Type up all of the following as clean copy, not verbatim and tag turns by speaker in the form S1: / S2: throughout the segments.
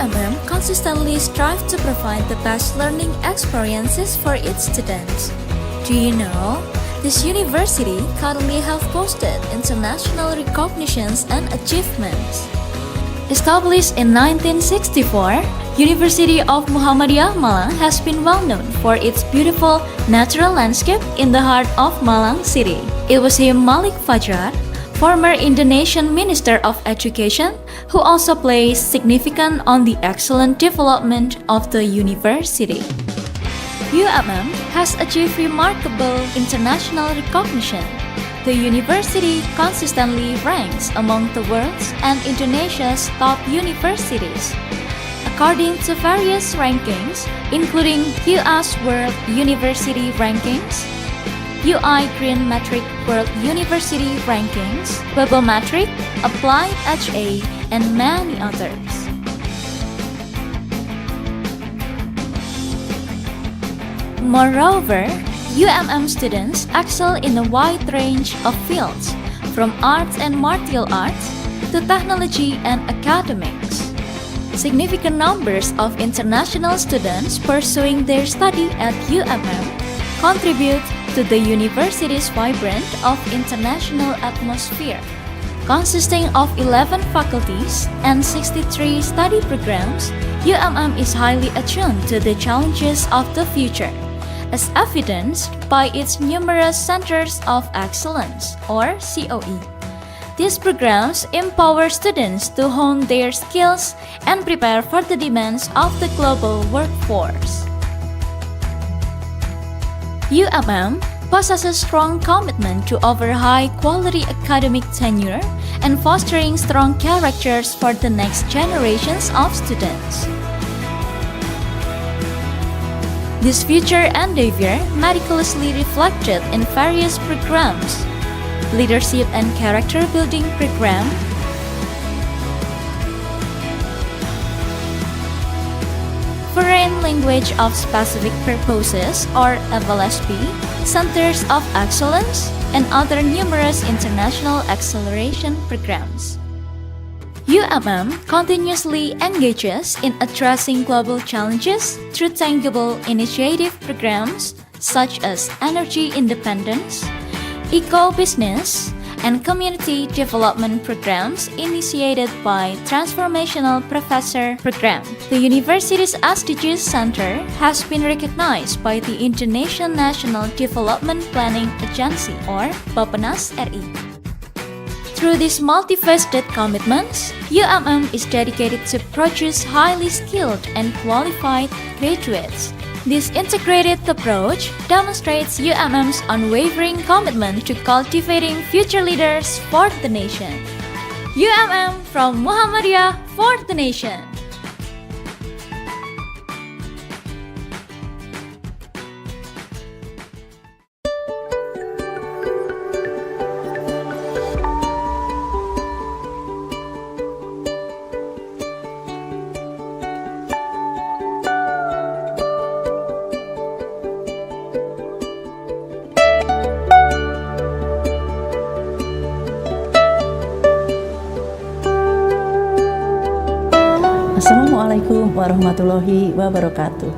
S1: UMM consistently strives to provide the best learning experiences for its students. Do you know? This university currently have boasted international recognitions and achievements. Established in 1964, University of Muhammadiyah Malang has been well known for its beautiful natural landscape in the heart of Malang city. It was him Malik Fajrar, former Indonesian Minister of Education, who also plays significant on the excellent development of the university. UMM has achieved remarkable international recognition. The university consistently ranks among the world's and Indonesia's top universities. According to various rankings, including US World University Rankings, UI Green Metric World University Rankings, Webometric, Applied HA, and many others. Moreover, UMM students excel in a wide range of fields, from arts and martial arts to technology and academics. Significant numbers of international students pursuing their study at UMM contribute to the university's vibrant of international atmosphere. Consisting of 11 faculties and 63 study programs, UMM is highly attuned to the challenges of the future, as evidenced by its numerous Centers of Excellence, or COE. These programs empower students to hone their skills and prepare for the demands of the global workforce. UMM possesses strong commitment to offer high-quality academic tenure and fostering strong characters for the next generations of students. This future endeavor meticulously reflected in various programs: leadership and character building program, foreign language of specific purposes or FLSP, centers of excellence, and other numerous international acceleration programs. UMM continuously engages in addressing global challenges through tangible initiative programs such as energy independence, eco-business, and community development programs initiated by Transformational Professor Program. The university's SDGs Center has been recognized by the Indonesian National Development Planning Agency, or Bappenas RI. Through these multifaceted commitments, UMM is dedicated to produce highly skilled and qualified graduates. This integrated approach demonstrates UMM's unwavering commitment to cultivating future leaders for the nation. UMM from Muhammadiyah for the nation.
S2: Assalamualaikum warahmatullahi wabarakatuh.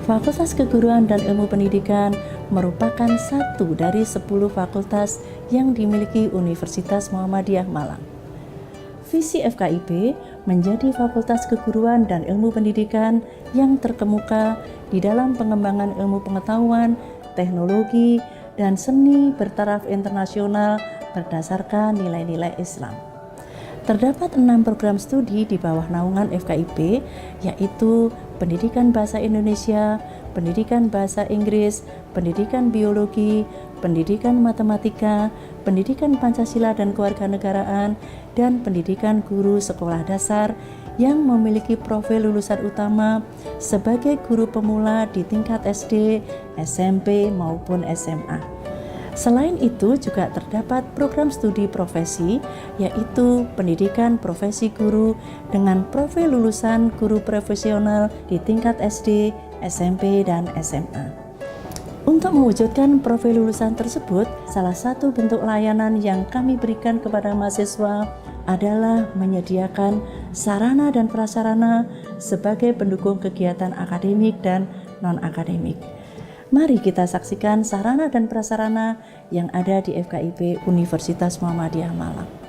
S2: Fakultas Keguruan dan Ilmu Pendidikan merupakan satu dari 10 fakultas yang dimiliki Universitas Muhammadiyah Malang. Visi FKIP menjadi Fakultas Keguruan dan Ilmu Pendidikan yang terkemuka di dalam pengembangan ilmu pengetahuan, teknologi, dan seni bertaraf internasional berdasarkan nilai-nilai Islam. Terdapat 6 program studi di bawah naungan FKIP, yaitu Pendidikan Bahasa Indonesia, Pendidikan Bahasa Inggris, Pendidikan Biologi, Pendidikan Matematika, Pendidikan Pancasila dan Kewarganegaraan, dan Pendidikan Guru Sekolah Dasar yang memiliki profil lulusan utama sebagai guru pemula di tingkat SD, SMP, maupun SMA. Selain itu juga terdapat program studi profesi, yaitu Pendidikan Profesi Guru dengan profil lulusan guru profesional di tingkat SD, SMP, dan SMA. Untuk mewujudkan profil lulusan tersebut, salah satu bentuk layanan yang kami berikan kepada mahasiswa adalah menyediakan sarana dan prasarana sebagai pendukung kegiatan akademik dan non-akademik. Mari kita saksikan sarana dan prasarana yang ada di FKIP Universitas Muhammadiyah Malang.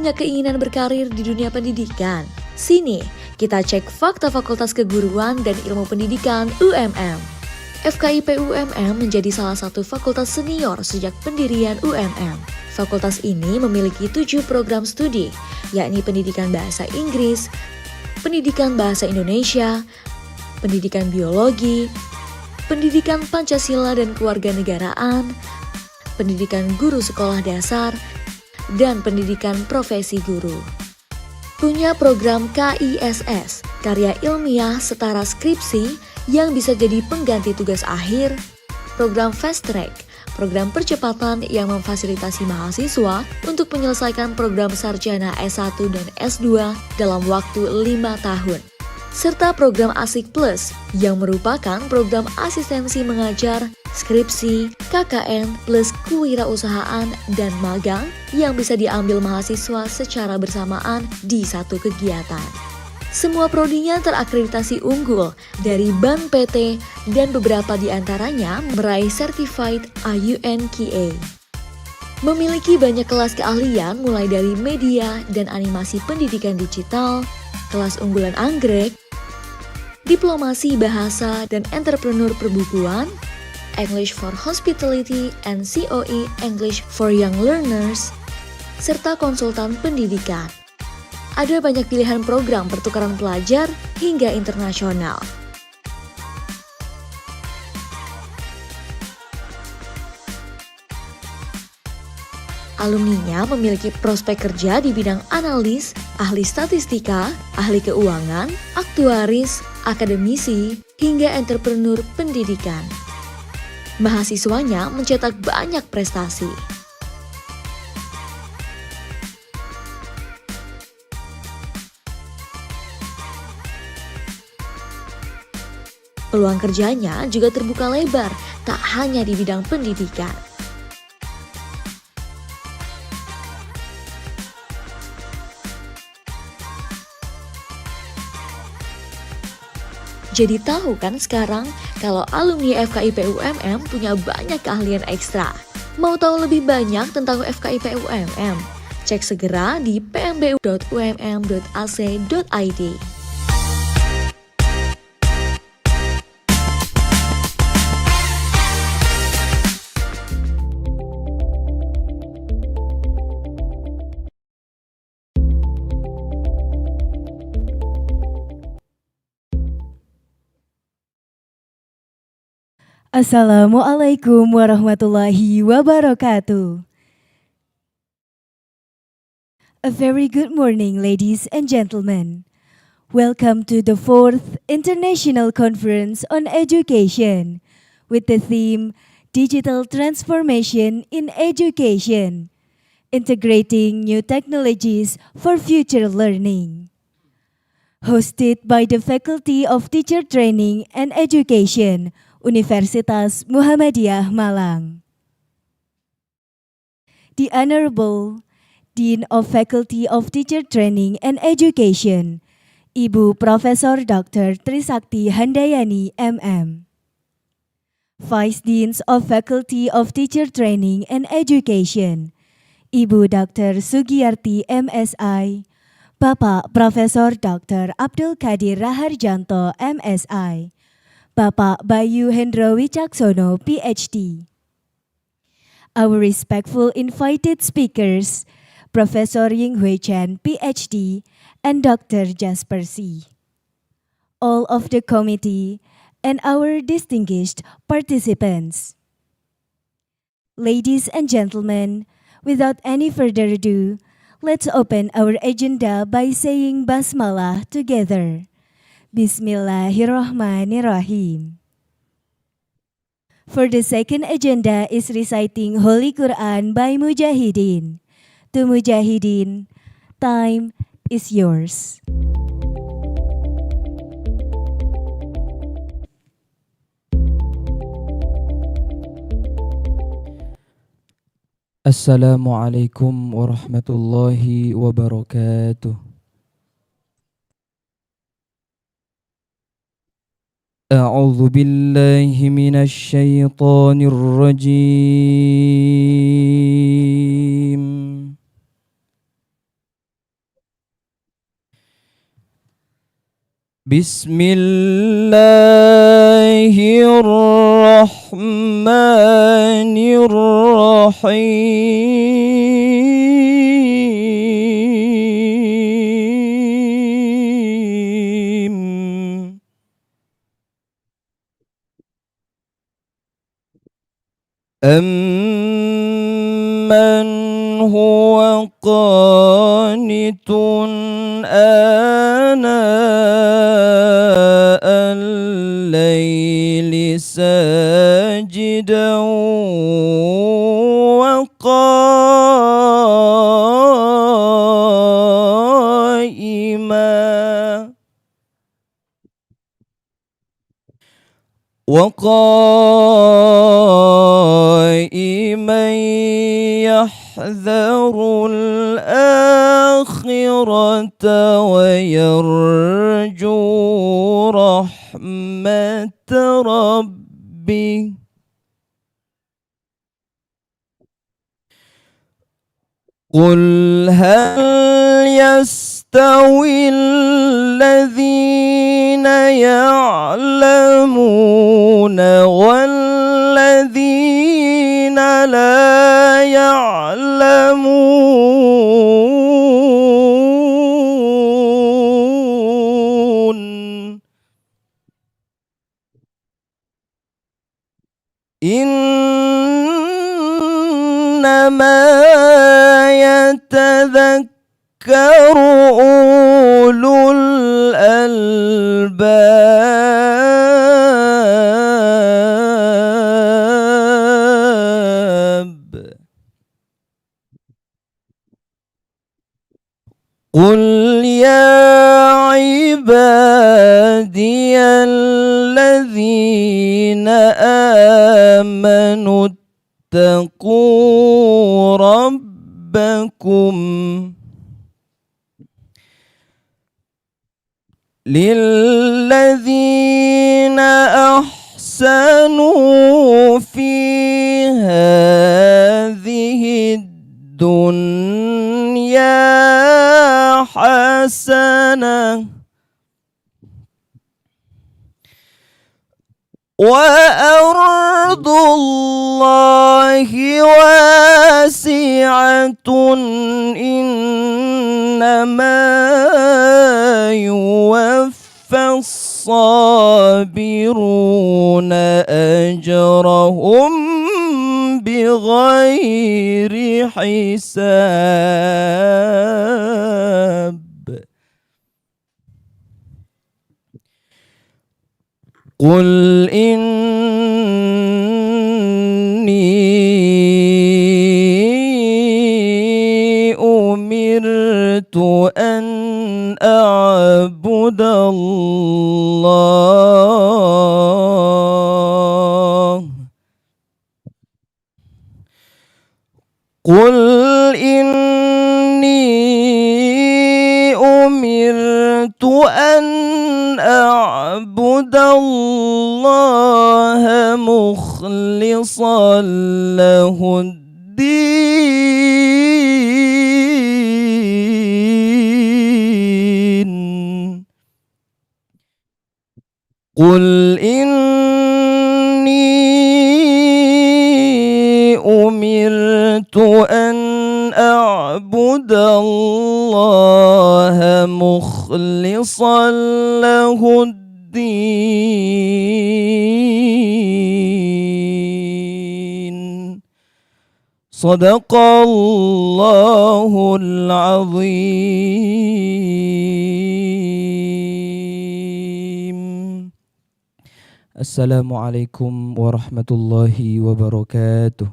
S3: Punya keinginan berkarir di dunia pendidikan? Sini, kita cek fakta Fakultas Keguruan dan Ilmu Pendidikan UMM. FKIP UMM menjadi salah satu fakultas senior sejak pendirian UMM. Fakultas ini memiliki 7 program studi, yakni Pendidikan Bahasa Inggris, Pendidikan Bahasa Indonesia, Pendidikan Biologi, Pendidikan Pancasila dan Kewarganegaraan, Pendidikan Guru Sekolah Dasar, dan Pendidikan Profesi Guru. Punya program KISS, Karya Ilmiah Setara Skripsi, yang bisa jadi pengganti tugas akhir, program Fast Track, program percepatan yang memfasilitasi mahasiswa untuk menyelesaikan program sarjana S1 dan S2 dalam waktu 5 tahun, serta program Asik Plus yang merupakan program asistensi mengajar, skripsi, KKN plus kewirausahaan dan magang yang bisa diambil mahasiswa secara bersamaan di satu kegiatan. Semua prodinya terakreditasi unggul dari BAN PT dan beberapa di antaranya meraih Certified IUNQA. Memiliki banyak kelas keahlian mulai dari media dan animasi pendidikan digital, kelas unggulan anggrek, diplomasi bahasa dan entrepreneur perbukuan, English for Hospitality and COE English for Young Learners, serta konsultan pendidikan. Ada banyak pilihan program pertukaran pelajar hingga internasional. Alumninya memiliki prospek kerja di bidang analis, ahli statistika, ahli keuangan, aktuaris, akademisi, hingga entrepreneur pendidikan. Mahasiswanya mencetak banyak prestasi. Peluang kerjanya juga terbuka lebar, tak hanya di bidang pendidikan. Jadi tahu kan sekarang kalau alumni FKIP UMM punya banyak keahlian ekstra. Mau tahu lebih banyak tentang FKIP UMM? Cek segera di pmbu.umm.ac.id.
S4: Assalamualaikum warahmatullahi wabarakatuh. A very good morning, ladies and gentlemen. Welcome to the 4th International Conference on Education with the theme Digital Transformation in Education, Integrating New Technologies for Future Learning. Hosted by the Faculty of Teacher Training and Education, Universitas Muhammadiyah Malang. The Honorable Dean of Faculty of Teacher Training and Education, Ibu Profesor Dr. Trisakti Handayani MM. Vice Deans of Faculty of Teacher Training and Education, Ibu Dr. Sugiyarti MSI, Bapak Profesor Dr. Abdul Qadir Raharjanto MSI, Bapak Bayu Hendro Wicaksono, PhD. Our respectful invited speakers, Professor Ying Hui Chen, PhD, and Dr. Jasper C. All of the committee, and our distinguished participants. Ladies and gentlemen, without any further ado, let's open our agenda by saying Basmalah together. Bismillahirrahmanirrahim. For the second agenda is reciting Holy Quran by Mujahideen. To Mujahideen, time is yours.
S5: Assalamualaikum warahmatullahi wabarakatuh. أعوذ بالله من الشيطان الرجيم. بسم الله الرحمن الرحيم. أمن هو قانت آناء الليل ساجدا وقائما يحذر الآخرة ويرجو رحمة ربه قل هل يستوي الذين يعلمون والذين لا يعلمون إنما يتذكر أولو الألباب قل يا عبادي الذين آمنوا اتقوا ربكم للذين أحسنوا في هذه الدنيا حسنة وأرض الله واسعة إنما يوفى الصابرون أجرهم بغير حساب قل إني أمرت أن أعبد الله قل إني أمرت أن أعبد الله مخلصا له الدين قل إني أمرت أن أعبد الله مخلصا له الدين صدق الله العظيم. السلام عليكم ورحمة الله وبركاته.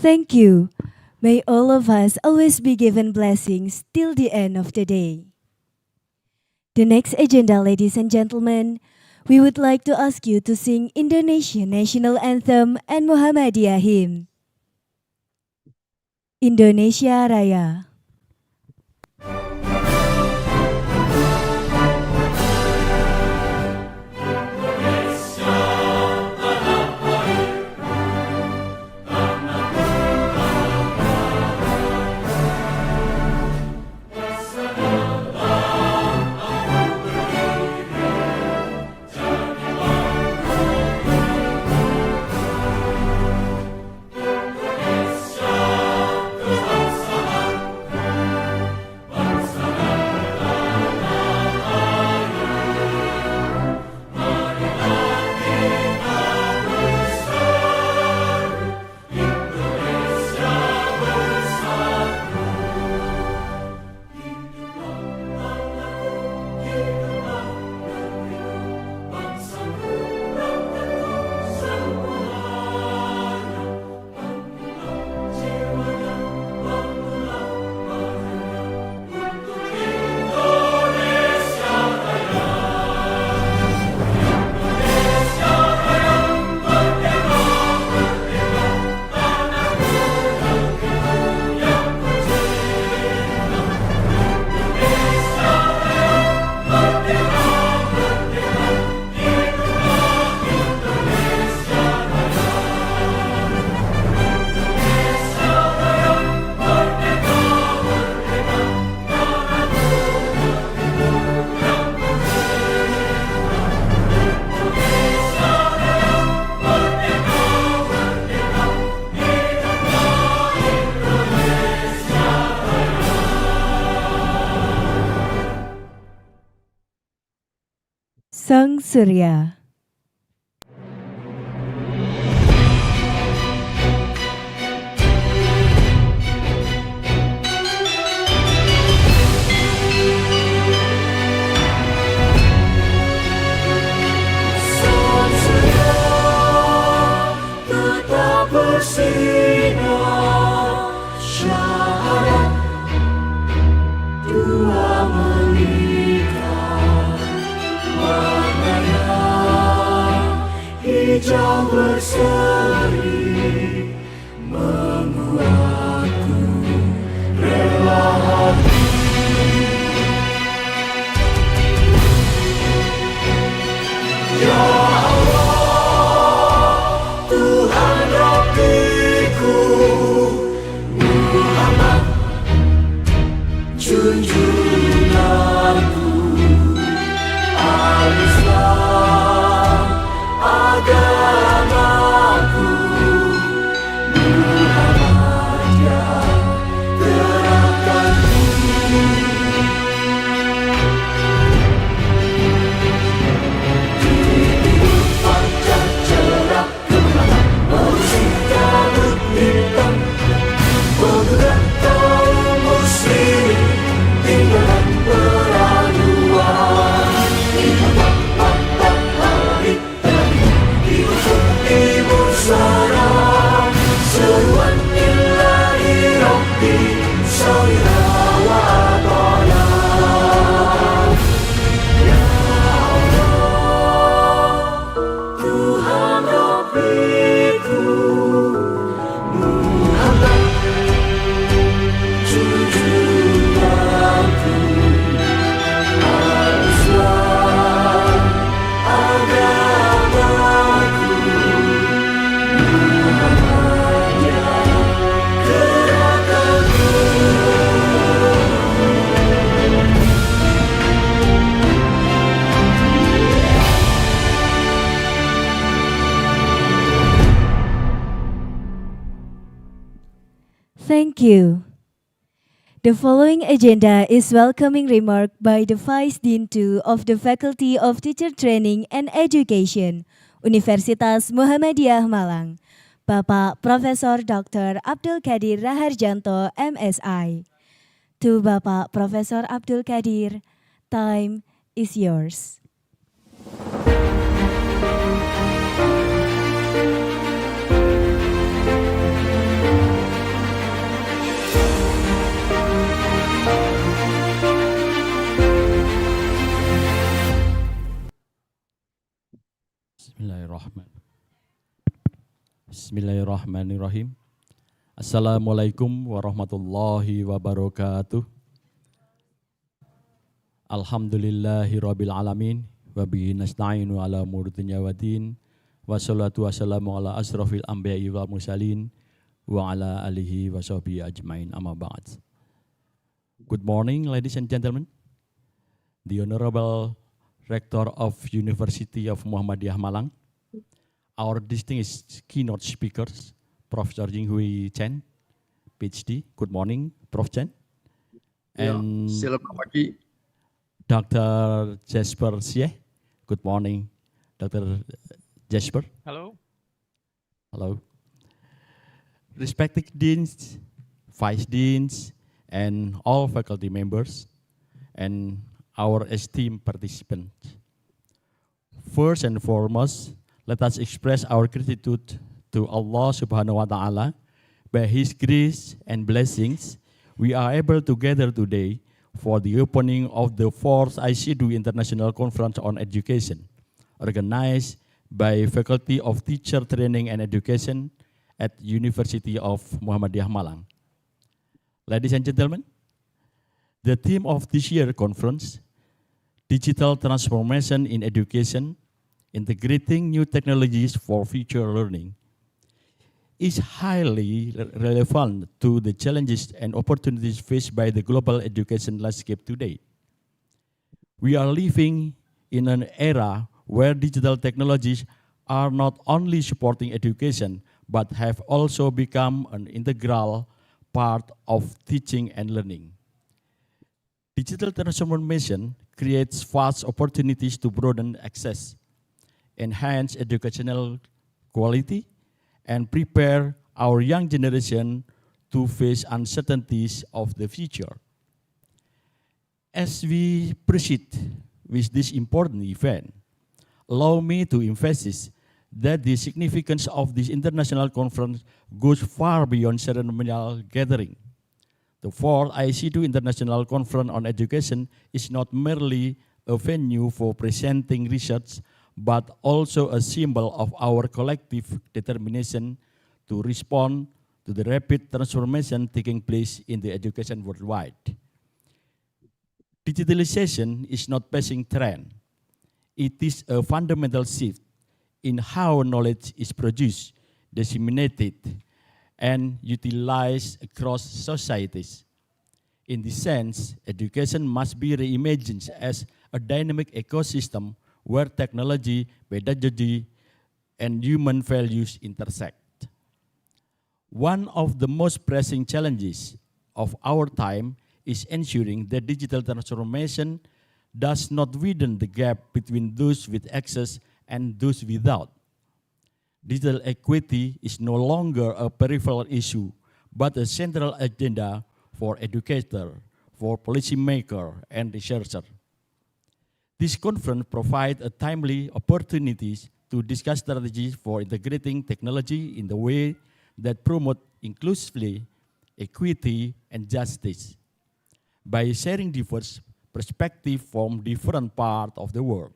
S4: Thank you. May all of us always be given blessings till the end of the day. The next agenda, ladies and gentlemen, we would like to ask you to sing Indonesian National Anthem and Muhammadiyah hymn. Indonesia Raya. Sang Surya.
S6: Hijau berseri membuatku rela hati. Ya Allah, Tuhan Rabbiku, Muhammad junjunganku, Al-Islam agamaku, Muhammadiyah gerakanku. Di fajar cerah kemenangan bersinar hitam, menggerak kaum muslimin tinggalan peraduan. Matahari di ufuk timur sana, seruan ilahi Rabbi Sawira wa atana. Ya Allah, Tuhan Rabbiku, Muhammad junjunganku, Al-Islam agamaku, Muhammadiyah gerakanku.
S4: Thank you. The following agenda is welcoming remark by the Vice Dean II of the Faculty of Teacher Training and Education, Universitas Muhammadiyah Malang, Bapak Profesor Dr. Abdul Qadir Raharjanto, MSI. To Bapak Profesor Abdul Qadir, time is yours.
S7: Bismillahirrahmanirrahim. Assalamualaikum warahmatullahi wabarakatuh. Alhamdulillahirabbil alamin wa bihi nasta'inu ala umuri dunya waddin. Wassalatu wassalamu ala asrofil anbiya'i wal mursalin wa ala alihi wa sahbihi ajmain, amma ba'd. Good morning, ladies and gentlemen. The Honorable Rector of University of Muhammadiyah Malang, our distinguished keynote speakers, Professor Jinghui Chen, PhD. Good morning, Prof. Chen. And
S8: Selamat pagi.
S7: Dr. Jasper Sieh. Good morning, Dr. Jasper.
S9: Hello.
S7: Hello. Respected deans, vice deans, and all faculty members, and our esteemed participants. First and foremost, let us express our gratitude to Allah Subhanahu wa Ta'ala. By His grace and blessings, we are able to gather today for the opening of the 4th ICEdu International Conference on Education, organized by Faculty of Teacher Training and Education at University of Muhammadiyah Malang. Ladies and gentlemen, the theme of this year's conference, Digital Transformation in Education, Integrating New Technologies for Future Learning, is highly relevant to the challenges and opportunities faced by the global education landscape today. We are living in an era where digital technologies are not only supporting education, but have also become an integral part of teaching and learning. Digital transformation creates vast opportunities to broaden access, enhance educational quality, and prepare our young generation to face uncertainties of the future. As we proceed with this important event, allow me to emphasize that the significance of this international conference goes far beyond ceremonial gathering. The fourth ICEdu International Conference on Education is not merely a venue for presenting research, but also a symbol of our collective determination to respond to the rapid transformation taking place in the education worldwide. Digitalization is not passing trend. It is a fundamental shift in how knowledge is produced, disseminated, and utilized across societies. In this sense, education must be reimagined as a dynamic ecosystem where technology, pedagogy, and human values intersect. One of the most pressing challenges of our time is ensuring that digital transformation does not widen the gap between those with access and those without. Digital equity is no longer a peripheral issue, but a central agenda for educators, for policymakers, and researchers. This conference provides a timely opportunity to discuss strategies for integrating technology in the way that promote inclusively equity and justice. By sharing diverse perspectives from different parts of the world,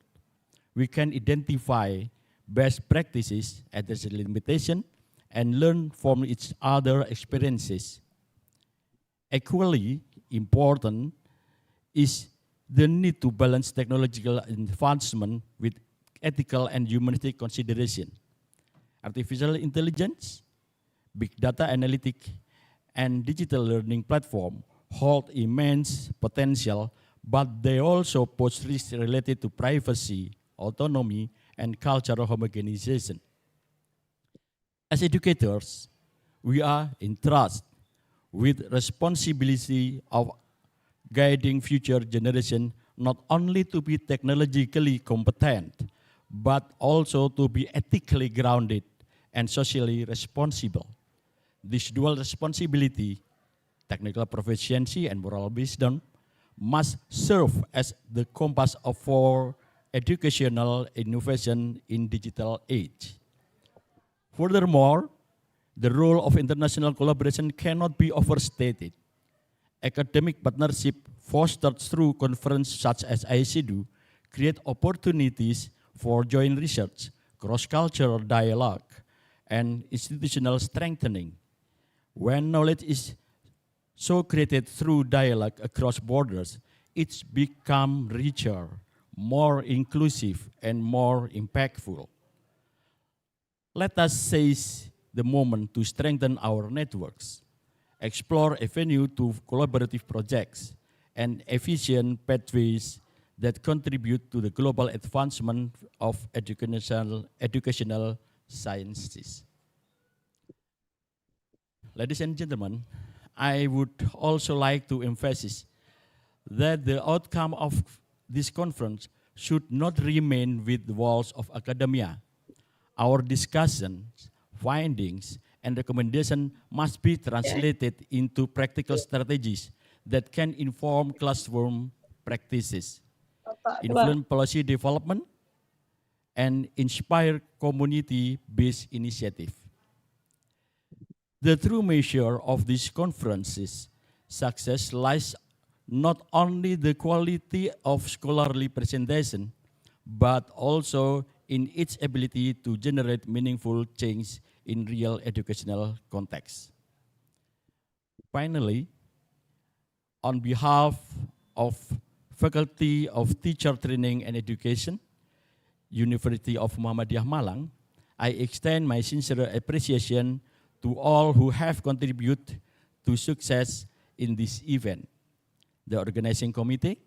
S7: we can identify best practices, address limitation, and learn from each other's experiences. Equally important is the need to balance technological advancement with ethical and humanistic consideration. Artificial intelligence, big data analytics, and digital learning platform hold immense potential, but they also pose risks related to privacy, autonomy, and cultural homogenization. As educators, we are entrusted with responsibility of guiding future generation not only to be technologically competent, but also to be ethically grounded and socially responsible. This dual responsibility, technical proficiency and moral wisdom, must serve as the compass for educational innovation in digital age. Furthermore, the role of international collaboration cannot be overstated. Academic partnership fostered through conferences such as ICEdu create opportunities for joint research, cross-cultural dialogue, and institutional strengthening. When knowledge is so created through dialogue across borders, it's become richer, more inclusive, and more impactful. Let us seize the moment to strengthen our networks, explore avenue to collaborative projects, and efficient pathways that contribute to the global advancement of educational sciences. Ladies and gentlemen, I would also like to emphasize that the outcome of this conference should not remain with the walls of academia. Our discussions, findings, and recommendations must be translated into practical strategies that can inform classroom practices, influence policy development, and inspire community-based initiative. The true measure of this conference's success lies not only the quality of scholarly presentation, but also in its ability to generate meaningful change in real educational context. Finally, on behalf of Faculty of Teacher Training and Education, University of Muhammadiyah Malang, I extend my sincere appreciation to all who have contributed to success in this event. The organizing committee,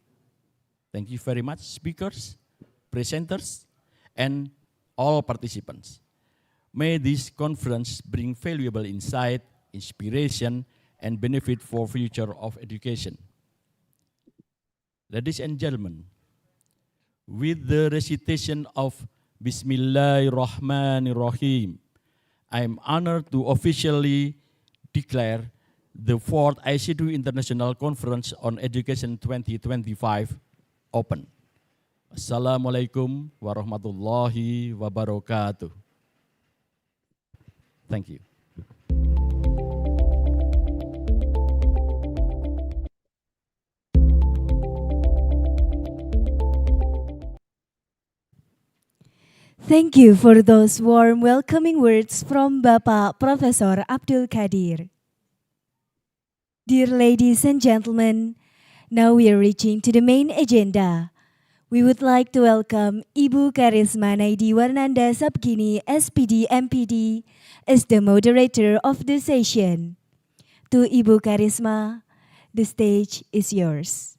S7: thank you very much, speakers, presenters, and all participants. May this conference bring valuable insight, inspiration, and benefit for future of education. Ladies and gentlemen, with the recitation of Bismillahirrahmanirrahim, I am honored to officially declare the 4th ICEdu International Conference on Education 2025 open. Assalamualaikum warahmatullahi wabarakatuh. Thank you.
S4: Thank you for those warm welcoming words from Bapak Profesor Abdul Qadir. Dear ladies and gentlemen, now we are reaching to the main agenda. We would like to welcome Ibu Karisma Naidi Warnanda Sabgini, SPD MPD, as the moderator of the session. To Ibu Karisma, the stage is yours.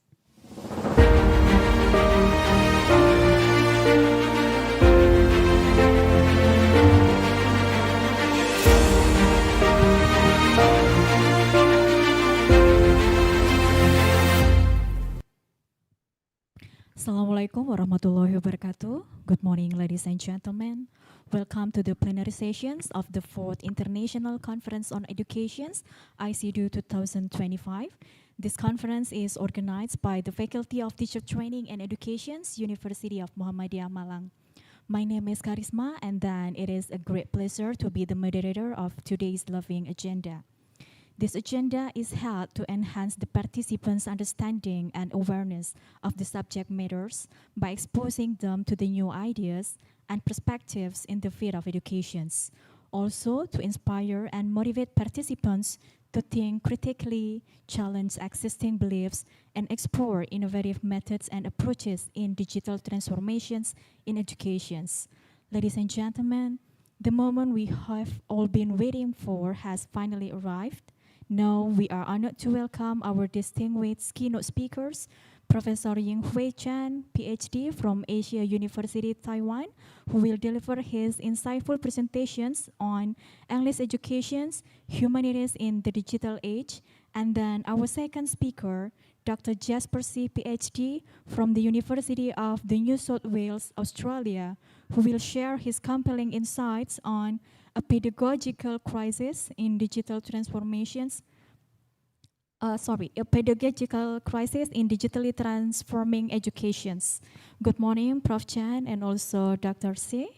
S8: Assalamualaikum warahmatullahi wabarakatuh. Good morning, ladies and gentlemen. Welcome to the plenary sessions of the 4th International Conference on Education, ICEdu 2025. This conference is organized by the Faculty of Teacher Training and Education, University of Muhammadiyah, Malang. My name is Karisma, and then it is a great pleasure to be the moderator of today's loving agenda. This agenda is held to enhance the participants' understanding and awareness of the subject matters by exposing them to the new ideas and perspectives in the field of education. Also, to inspire and motivate participants to think critically, challenge existing beliefs, and explore innovative methods and approaches in digital transformations in education. Ladies and gentlemen, the moment we have all been waiting for has finally arrived. Now we are honored to welcome our distinguished keynote speakers, Professor Ying Hui Chan, PhD from Asia University, Taiwan, who will deliver his insightful presentations on English education, humanities in the digital age, and then our second speaker, Dr. Jasper C, PhD from the University of the New South Wales, Australia, who will share his compelling insights on a pedagogical crisis in digital transformations. A pedagogical crisis in digitally transforming educations. Good morning, Prof. Chan and also Dr. C.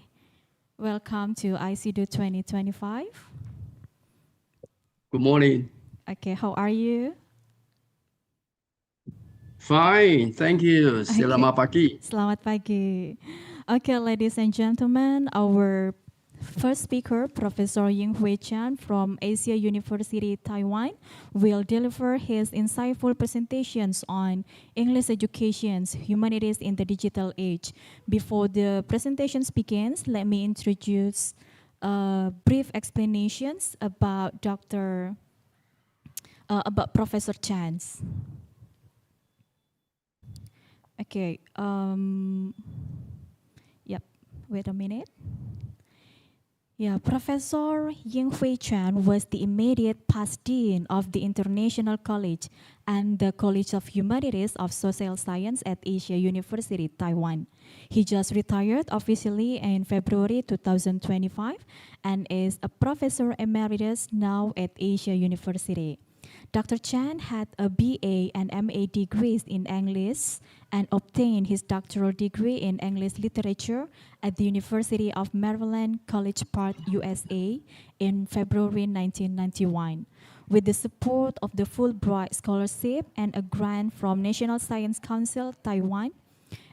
S8: Welcome to ICEdu 2025.
S9: Good morning.
S8: Okay, how are you?
S9: Fine, thank you. Selamat pagi.
S8: Selamat pagi. Okay, ladies and gentlemen, our first speaker, Professor Ying Hui Chan from Asia University, Taiwan, will deliver his insightful presentations on English education, humanities in the digital age. Before the presentations begins, let me introduce brief explanations about Professor Chan's. Okay. Wait a minute. Yeah, Professor Ying Hui Chan was the immediate past dean of the International College and the College of Humanities of Social Science at Asia University, Taiwan. He just retired officially in February 2025 and is a professor emeritus now at Asia University. Dr. Chan had a BA and MA degrees in English and obtained his doctoral degree in English literature at the University of Maryland, College Park, USA in February 1991. With the support of the Fulbright Scholarship and a grant from National Science Council, Taiwan,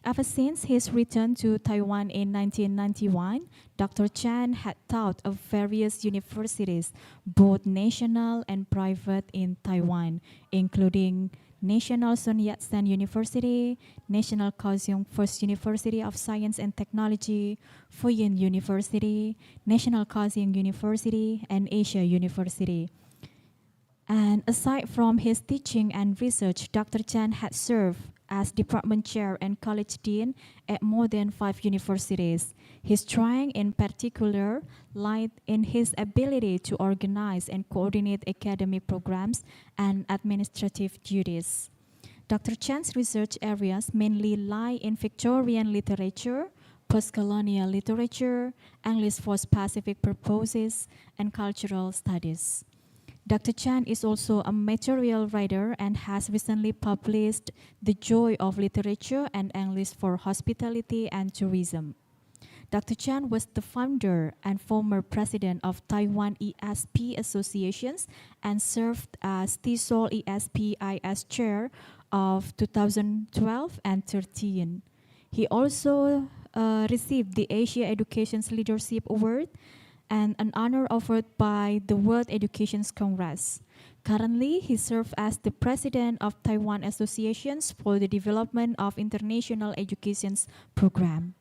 S8: ever since his return to Taiwan in 1991, Dr. Chan had taught at various universities, both national and private in Taiwan, including National Sun Yat-sen University, National Kaohsiung First University of Science and Technology, Fuyin University, National Kaohsiung University, and Asia University. And aside from his teaching and research, Dr. Chan had served as department chair and college dean at more than 5 universities. His strength in particular lied in his ability to organize and coordinate academic programs and administrative duties. Dr. Chan's research areas mainly lie in Victorian literature, post-colonial literature, English for specific purposes, and cultural studies. Dr. Chan is also a material writer and has recently published The Joy of Literature and English for Hospitality and Tourism. Dr. Chan was the founder and former president of Taiwan ESP Associations and served as TESOL ESP IS Chair of 2012 and 13. He also received the Asia Education's Leadership Award and an honor offered by the World Education Congress. Currently, he serves as the president of Taiwan Associations for the Development of International Education's Program.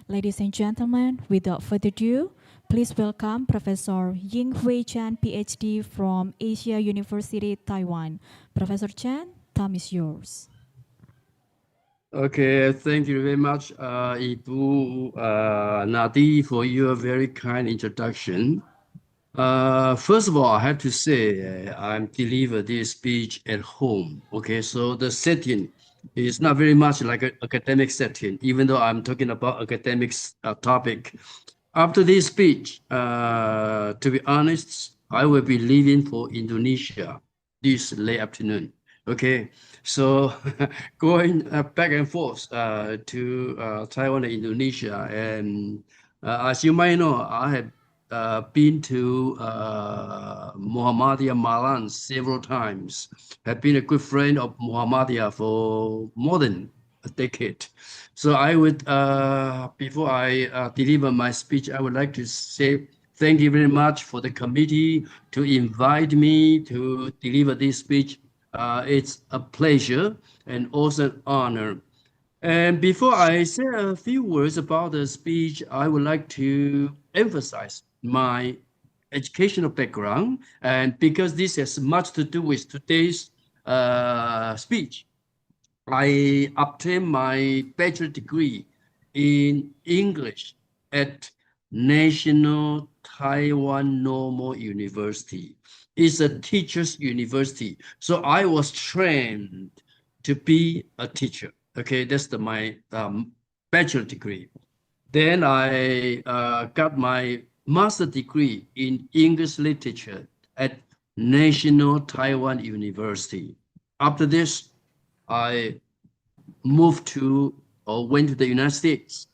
S8: Ladies and gentlemen, without further ado, please welcome Professor Ying Hui Chan, PhD from Asia University, Taiwan. Professor Chan, time is yours.
S9: Okay, thank you very much, Ibu Nadi, for your very kind introduction. First of all, I have to say I'm deliver this speech at home. Okay, so the setting is not very much like an academic setting, even though I'm talking about academics topic. After this speech, to be honest, I will be leaving for Indonesia this late afternoon. Okay, so going back and forth to Taiwan and Indonesia, and as you might know, I have been to Muhammadiyah Malang several times. Have been a good friend of Muhammadiyah for more than a decade. So I would, before I deliver my speech, I would like to say thank you very much for the committee to invite me to deliver this speech. It's a pleasure and also an honor. And before I say a few words about the speech, I would like to emphasize my educational background, and because this has much to do with today's speech. I obtained my bachelor degree in English at National Taiwan Normal University. It's a teacher's university, so I was trained to be a teacher. Okay, that's my bachelor degree. Then I got my master degree in English literature at National Taiwan University. After this, I moved to or went to the United States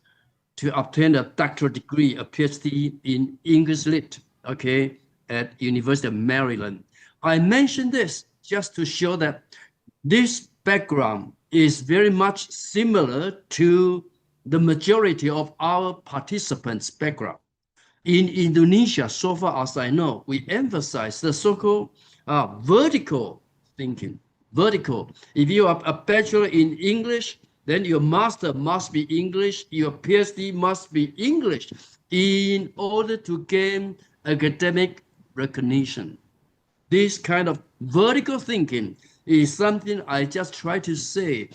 S9: to obtain a doctoral degree, a PhD in English Lit, okay, at University of Maryland. I mention this just to show that this background is very much similar to the majority of our participants' background. In Indonesia, so far as I know, we emphasize the so-called vertical thinking. Vertical. If you are a bachelor in English, then your master must be English, your PhD must be English in order to gain academic recognition. This kind of vertical thinking is something I just try to say.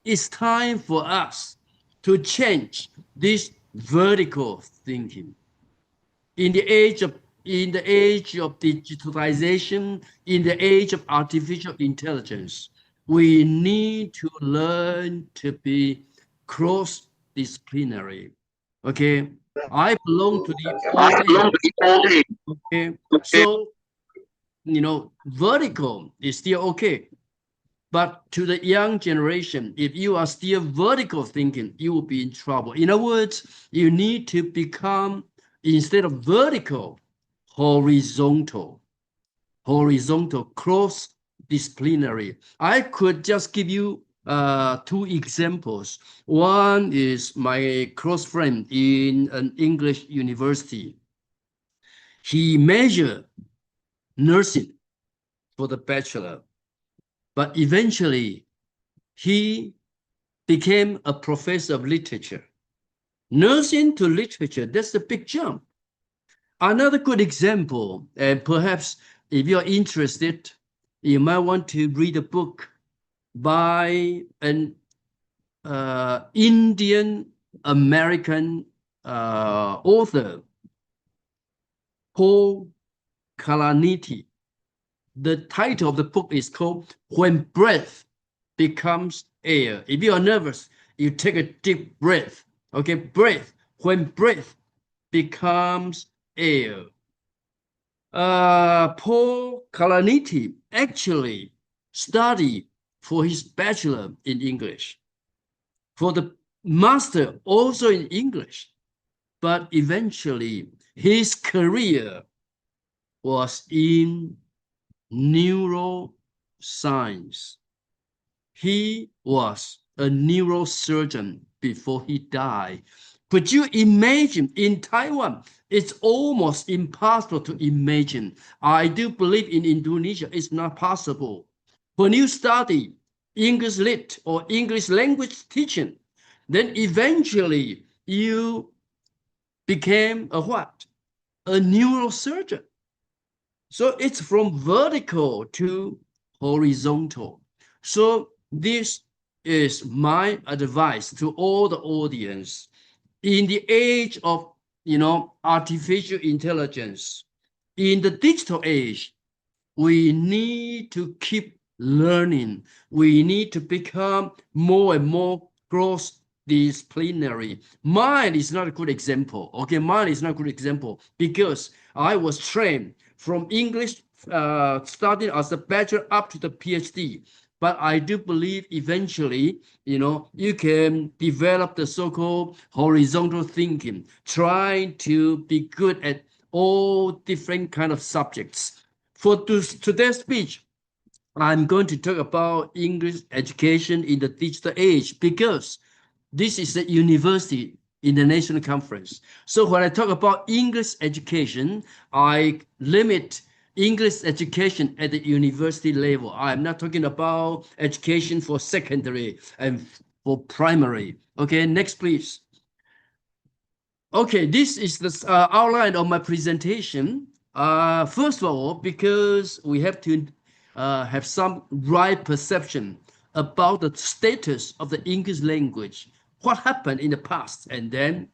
S9: It's time for us to change this vertical thinking. In the age of digitalization, in the age of artificial intelligence, we need to learn to be cross-disciplinary. Okay, I belong to the old age. Okay, so vertical is still okay. But to the young generation, if you are still vertical thinking, you will be in trouble. In other words, you need to become, instead of vertical, horizontal, cross-disciplinary. I could just give you two examples. One is my close friend in an English university. He majored nursing for the bachelor, but eventually he became a professor of literature. Nursing to literature, that's a big jump. Another good example, and perhaps if you're interested, you might want to read a book by an Indian-American author, Paul Kalaniti. The title of the book is called When Breath becomes air. If you are nervous, you take a deep breath. Okay, breath. When breath becomes air. Paul Kalaniti actually studied for his bachelor in English, for the master also in English, but eventually his career was in neuroscience. He was a neurosurgeon before he died. Could you imagine in Taiwan? It's almost impossible to imagine. I do believe in Indonesia, it's not possible. When you study English lit or English language teaching, then eventually you became a what? A neurosurgeon. So it's from vertical to horizontal. So this is my advice to all the audience. In the age of, artificial intelligence, in the digital age, we need to keep learning. We need to become more and more cross-disciplinary. Mine is not a good example. Okay, mine is not a good example because I was trained from English, starting as a bachelor up to the PhD. But I do believe eventually, you can develop the so-called horizontal thinking, trying to be good at all different kind of subjects. For today's speech, I'm going to talk about English education in the digital age because this is the University International Conference. So when I talk about English education, I limit English education at the university level. I'm not talking about education for secondary and for primary. Okay, next please. Okay, this is the outline of my presentation. First of all, because we have to have some right perception about the status of the English language, what happened in the past, and then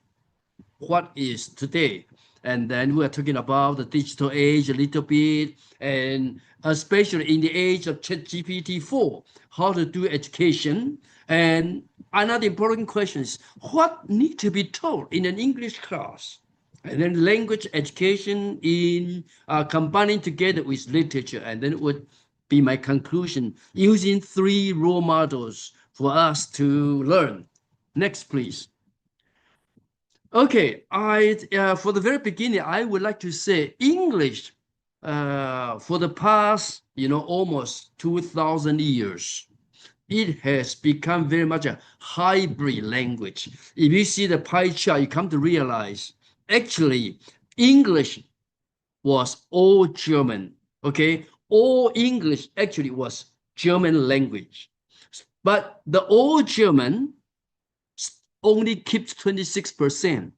S9: what is today. And then we're talking about the digital age a little bit, and especially in the age of ChatGPT-4, how to do education. And another important question is, what needs to be taught in an English class? And then language education in combining together with literature. And then it would be my conclusion, using 3 role models for us to learn. Next, please. Okay, for the very beginning, I would like to say English for the past, almost 2,000 years, it has become very much a hybrid language. If you see the pie chart, you come to realize, actually, English was all German, okay? All English actually was German language. But the old German only keeps 26%.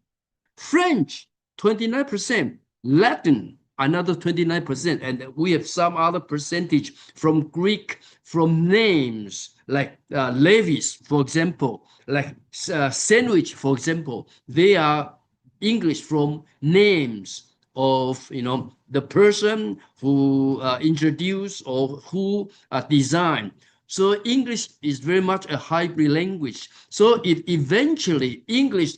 S9: French, 29%. Latin, another 29%. And we have some other percentage from Greek, from names like Levis, for example, like sandwich, for example. They are English from names of, the person who introduced or who designed. So English is very much a hybrid language. So if eventually English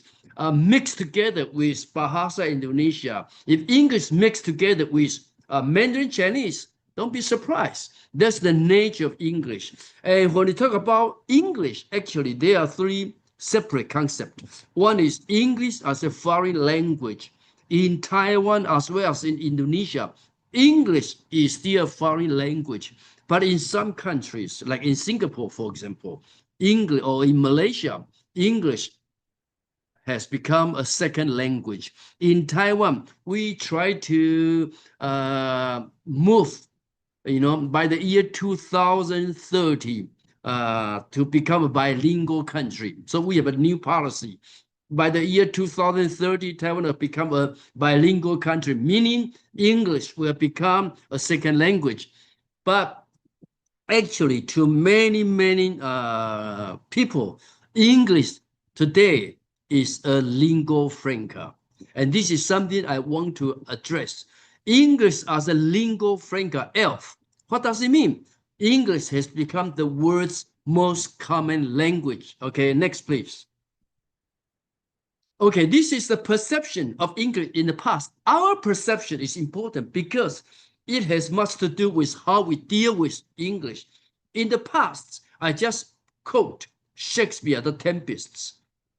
S9: mixed together with Bahasa Indonesia, if English mixed together with Mandarin Chinese, don't be surprised. That's the nature of English. And when we talk about English, actually, there are 3 separate concepts. One is English as a foreign language. In Taiwan as well as in Indonesia, English is still a foreign language. But in some countries, like in Singapore, for example, English, or in Malaysia, English has become a second language. In Taiwan, we try to move, by the year 2030 to become a bilingual country. So we have a new policy. By the year 2030, Taiwan will become a bilingual country, meaning English will become a second language. But actually, to many, many people, English today is a lingua franca. And this is something I want to address. English as a lingua franca, ELF. What does it mean? English has become the world's most common language. Okay, next please. Okay, this is the perception of English in the past. Our perception is important because it has much to do with how we deal with English. In the past, I just quote Shakespeare, The Tempests.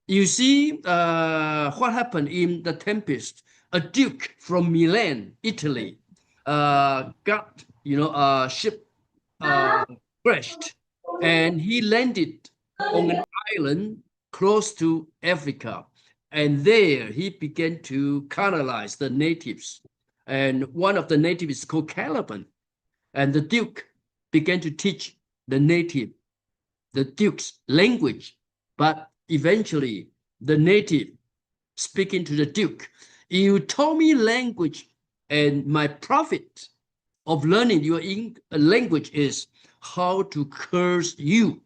S9: You see what happened in The Tempest. A duke from Milan, Italy, got a ship crashed, and he landed on an island close to Africa. And there he began to colonize the natives. And one of the natives is called Caliban. And the Duke began to teach the Duke's language. But eventually, the native speaking to the Duke, you taught me language, and my profit of learning your language is how to curse you.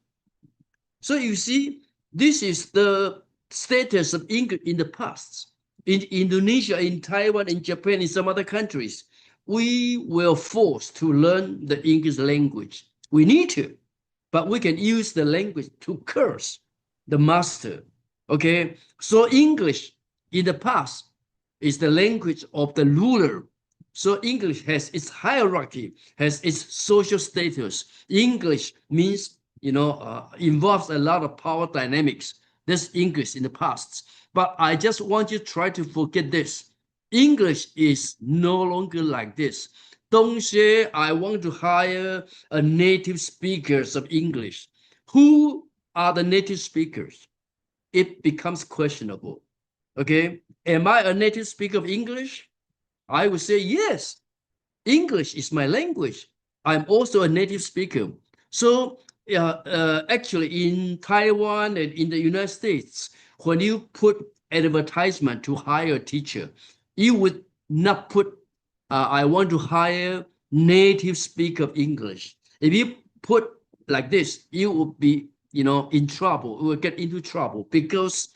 S9: So you see, this is the status of English in the past. In Indonesia, in Taiwan, in Japan, in some other countries, we were forced to learn the English language. We need to, but we can use the language to curse the master. Okay, so English in the past is the language of the ruler. So English has its hierarchy, has its social status. English means, involves a lot of power dynamics. That's English in the past. But I just want you to try to forget this. English is no longer like this. Don't say, I want to hire a native speakers of English. Who are the native speakers? It becomes questionable. Okay, am I a native speaker of English? I would say yes. English is my language. I'm also a native speaker. So actually in Taiwan and in the United States, when you put advertisement to hire a teacher, you would not put, I want to hire native speaker of English. If you put like this, you will be, in trouble. You will get into trouble because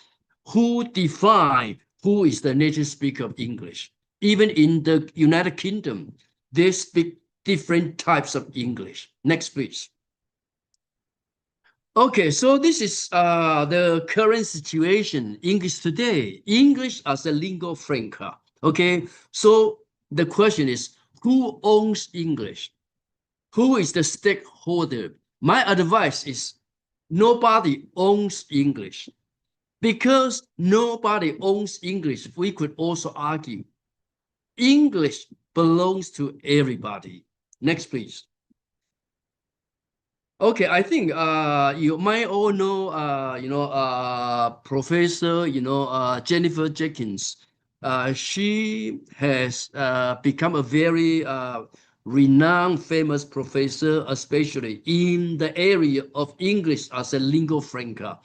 S9: who define who is the native speaker of English? Even in the United Kingdom, they speak different types of English. Next, please. Okay, so this is the current situation, English today, English as a lingua franca. Okay, so the question is, who owns English? Who is the stakeholder? My advice is nobody owns English. Because nobody owns English, we could also argue English belongs to everybody. Next, please. Okay, I think you might all know, Professor, Jennifer Jenkins. She has become a very renowned, famous professor, especially in the area of English as a lingua franca.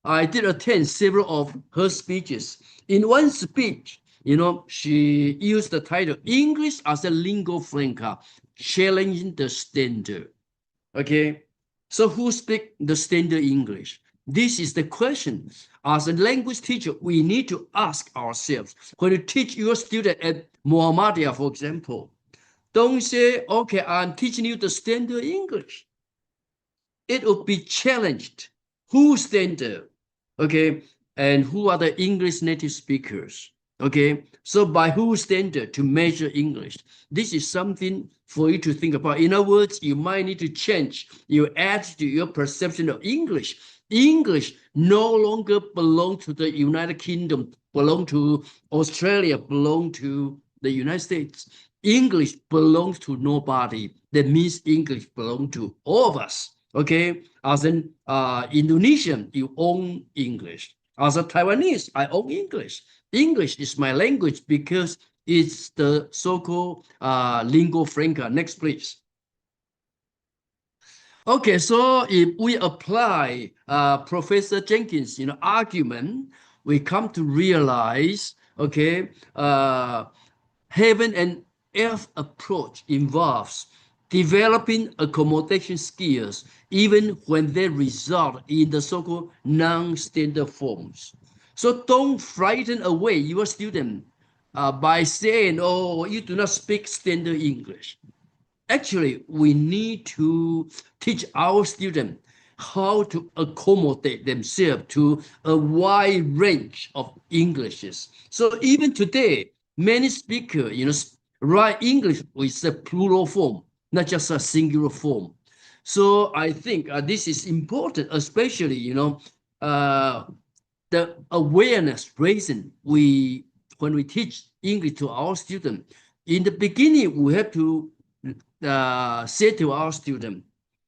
S9: I did attend several of her speeches. In one speech, she used the title English as a lingua franca, challenging the standard. Okay, so who speaks the standard English? This is the question. As a language teacher, we need to ask ourselves. When you teach your student at Muhammadiyah, for example, don't say, okay, I'm teaching you the standard English. It will be challenged. Whose standard? Okay, and who are the English native speakers? Okay, so by whose standard to measure English? This is something for you to think about. In other words, you might need to change your attitude, your perception of English. English no longer belongs to the United Kingdom, belong to Australia, belong to the United States. English belongs to nobody. That means English belongs to all of us. Okay, as an Indonesian, you own English. As a Taiwanese, I own English. English is my language because it's the so-called lingua franca. Next, please. Okay, so if we apply Professor Jenkins' argument, we come to realize, okay, heaven and earth approach involves developing accommodation skills even when they result in the so-called non-standard forms. So don't frighten away your student by saying, oh, you do not speak standard English. Actually, we need to teach our students how to accommodate themselves to a wide range of Englishes. So even today, many speakers, write English with a plural form, not just a singular form. So I think this is important, especially, the awareness raising when we teach English to our students. In the beginning, we have to say to our students,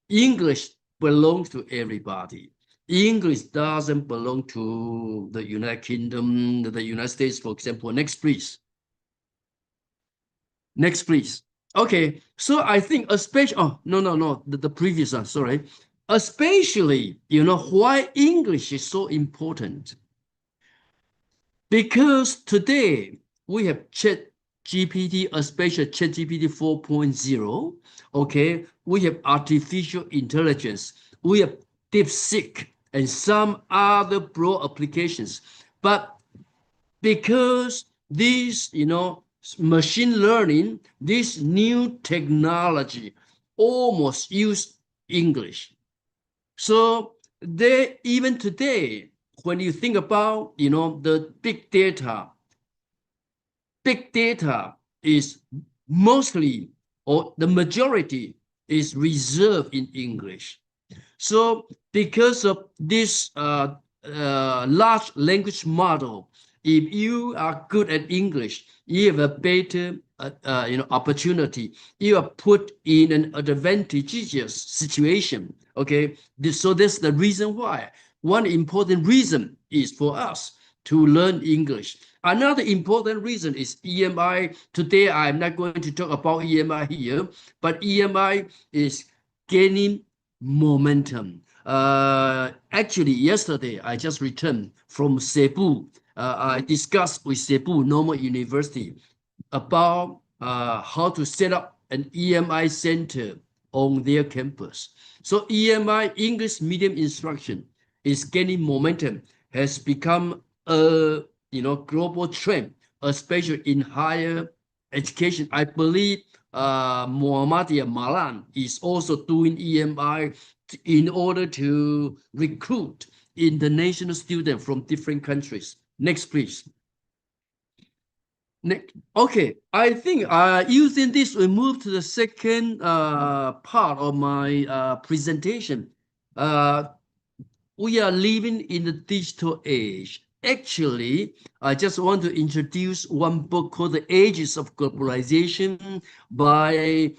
S9: English belongs to everybody. English doesn't belong to the United Kingdom, the United States, for example. Next, please. Next, please. Okay, so I think especially, the previous one, sorry. Especially, why English is so important. Because today we have ChatGPT, especially ChatGPT 4.0, okay? We have artificial intelligence, we have DeepSeek, and some other broad applications. But because these, machine learning, this new technology almost use English. So they, even today, when you think about, the big data is mostly, or the majority is reserved in English. So because of this large language model, if you are good at English, you have a better opportunity. You are put in an advantageous situation. Okay, so that's the reason why. One important reason is for us to learn English. Another important reason is EMI. Today, I'm not going to talk about EMI here, but EMI is gaining momentum. Actually, yesterday, I just returned from Cebu. I discussed with Cebu Normal University about how to set up an EMI center on their campus. So EMI, English medium instruction, is gaining momentum, has become a global trend, especially in higher education. I believe Muhammadiyah Malang is also doing EMI in order to recruit international students from different countries. Next, please. Next. Okay, I think using this, we move to the second part of my presentation. We are living in the digital age. Actually, I just want to introduce one book called The Ages of Globalization by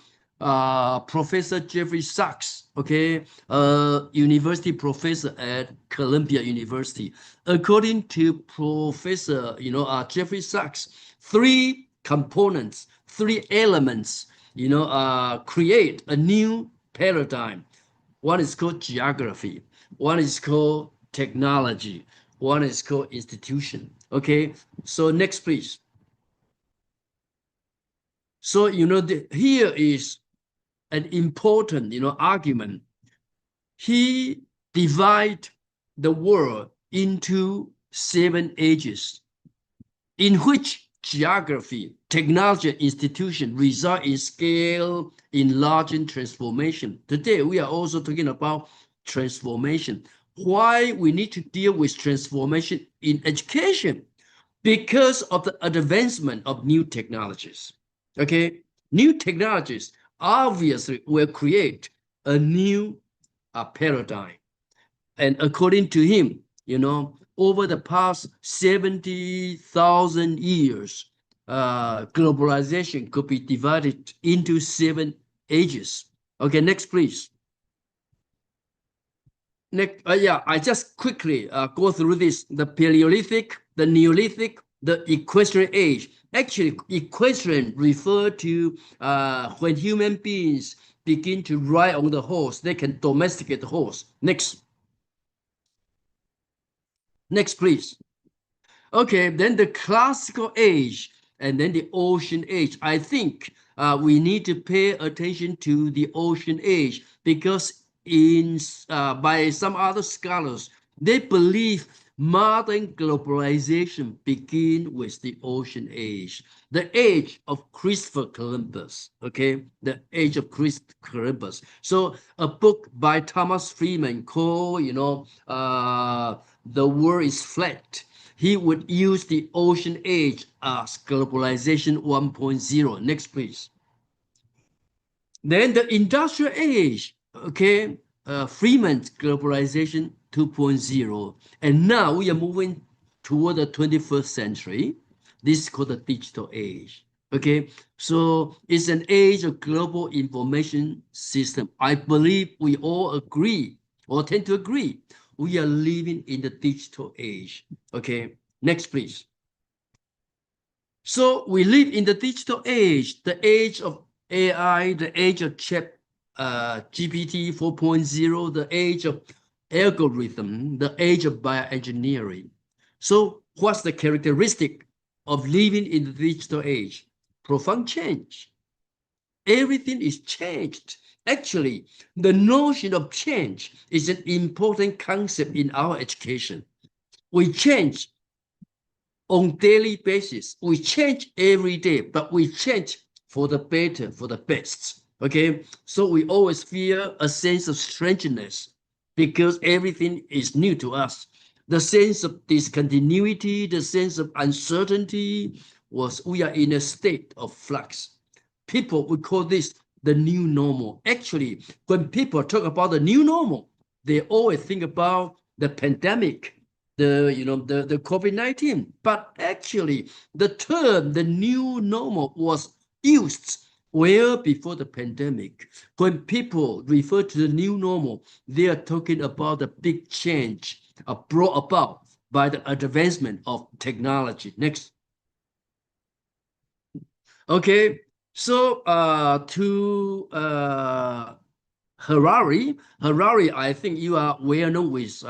S9: Professor Jeffrey Sachs, okay, university professor at Columbia University. According to Professor, Jeffrey Sachs, three components, three elements, create a new paradigm. One is called geography. One is called technology. One is called institution. Okay, so next, please. So, here is an important, argument. He divided the world into 7 ages, in which geography, technology, institution result in scale, enlarging transformation. Today, we are also talking about transformation. Why we need to deal with transformation in education? Because of the advancement of new technologies. Okay, new technologies obviously will create a new paradigm. And according to him, over the past 70,000 years, globalization could be divided into 7 ages. Okay, next, please. Next, I just quickly go through this: the Paleolithic, the Neolithic, the Equestrian age. Actually, equestrian refer to when human beings begin to ride on the horse, they can domesticate the horse. Next. Next, please. Okay, then the classical age and then the ocean age. I think we need to pay attention to the ocean age because by some other scholars, they believe modern globalization began with the ocean age, the age of Christopher Columbus, okay? The age of Christopher Columbus. So a book by Thomas Freeman called, The World is Flat. He would use the ocean age as globalization 1.0. Next, please. Then the industrial age, okay, Freeman's globalization 2.0. And now we are moving toward the 21st century. This is called the digital age. Okay, so it's an age of global information system. I believe we all agree or tend to agree. We are living in the digital age. Okay, next, please. So we live in the digital age, the age of AI, the age of Chat GPT 4.0, the age of algorithm, the age of bioengineering. So what's the characteristic of living in the digital age? Profound change. Everything is changed. Actually, the notion of change is an important concept in our education. We change on daily basis. We change every day, but we change for the better, for the best. Okay, so we always feel a sense of strangeness because everything is new to us. The sense of discontinuity, the sense of uncertainty we are in a state of flux. People would call this the new normal. Actually, when people talk about the new normal, they always think about the pandemic, the COVID-19. But actually, the term the new normal was used well before the pandemic. When people refer to the new normal, they are talking about the big change brought about by the advancement of technology. Next. Okay, so to Harari, I think you are well known with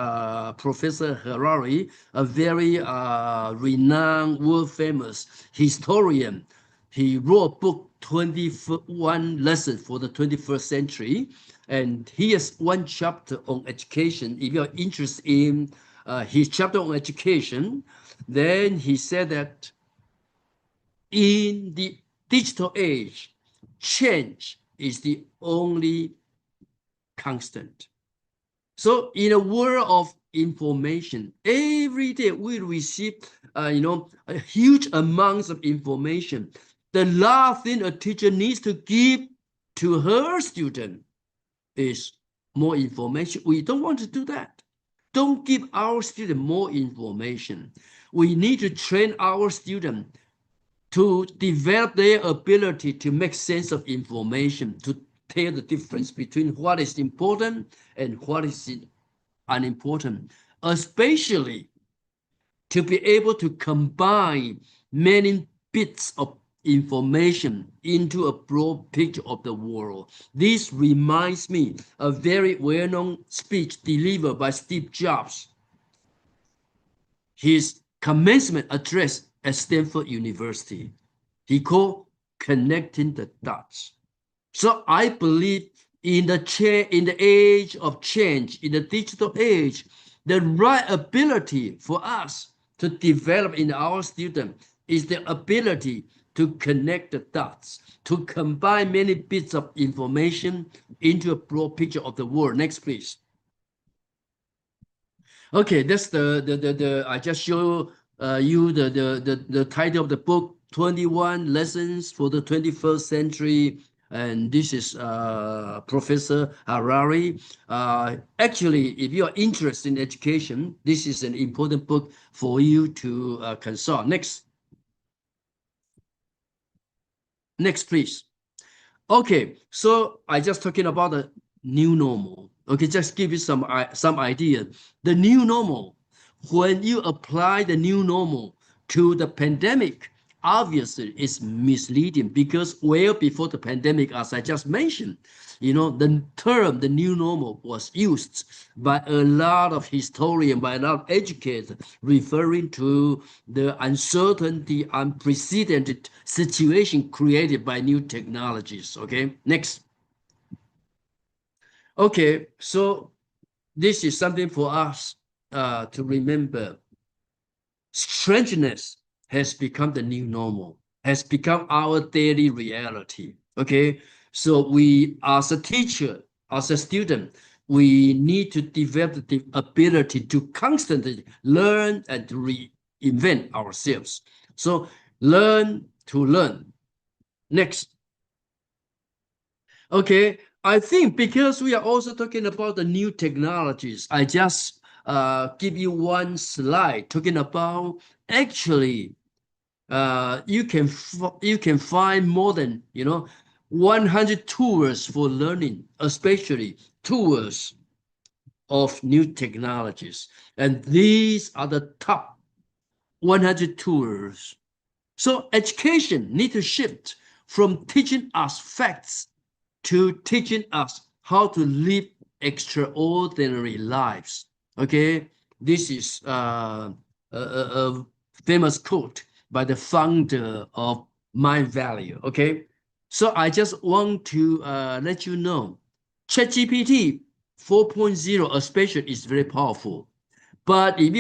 S9: Professor Harari, a very renowned, world-famous historian. He wrote a book, 21 Lessons for the 21st Century, and he has one chapter on education. If you are interested in his chapter on education, then he said that in the digital age, change is the only constant. So in a world of information, every day we receive, a huge amounts of information. The last thing a teacher needs to give to her student is more information. We don't want to do that. Don't give our student more information. We need to train our student to develop their ability to make sense of information, to tell the difference between what is important and what is unimportant, especially to be able to combine many bits of information into a broad picture of the world. This reminds me of a very well-known speech delivered by Steve Jobs. His commencement address at Stanford University. He called connecting the dots. So I believe in the age of change, in the digital age, the right ability for us to develop in our student is the ability to connect the dots, to combine many bits of information into a broad picture of the world. Next, please. Okay, that's the I just show you the title of the book, 21 Lessons for the 21st Century. And this is Professor Harari. Actually, if you are interested in education, this is an important book for you to consult. Next, please. Okay, so I just talking about the new normal. Okay, just give you some idea. The new normal, when you apply the new normal to the pandemic, obviously it's misleading because well before the pandemic, as I just mentioned, the term the new normal was used by a lot of historians, by a lot of educators, referring to the uncertainty, unprecedented situation created by new technologies. Okay, next. Okay, so this is something for us to remember, strangeness has become the new normal, has become our daily reality. Okay, so we, as a teacher, as a student, we need to develop the ability to constantly learn and to reinvent ourselves. So learn to learn. Next. Okay, I think because we are also talking about the new technologies, I just give you one slide talking about actually you can find more than 100 tools for learning, especially tools of new technologies, and these are the top 100 tools. So education need to shift from teaching us facts to teaching us how to live extraordinary lives. Okay, this is a famous quote by the founder of Mind Value. Okay, so I just want to let you know, ChatGPT 4.0 especially is very powerful. But if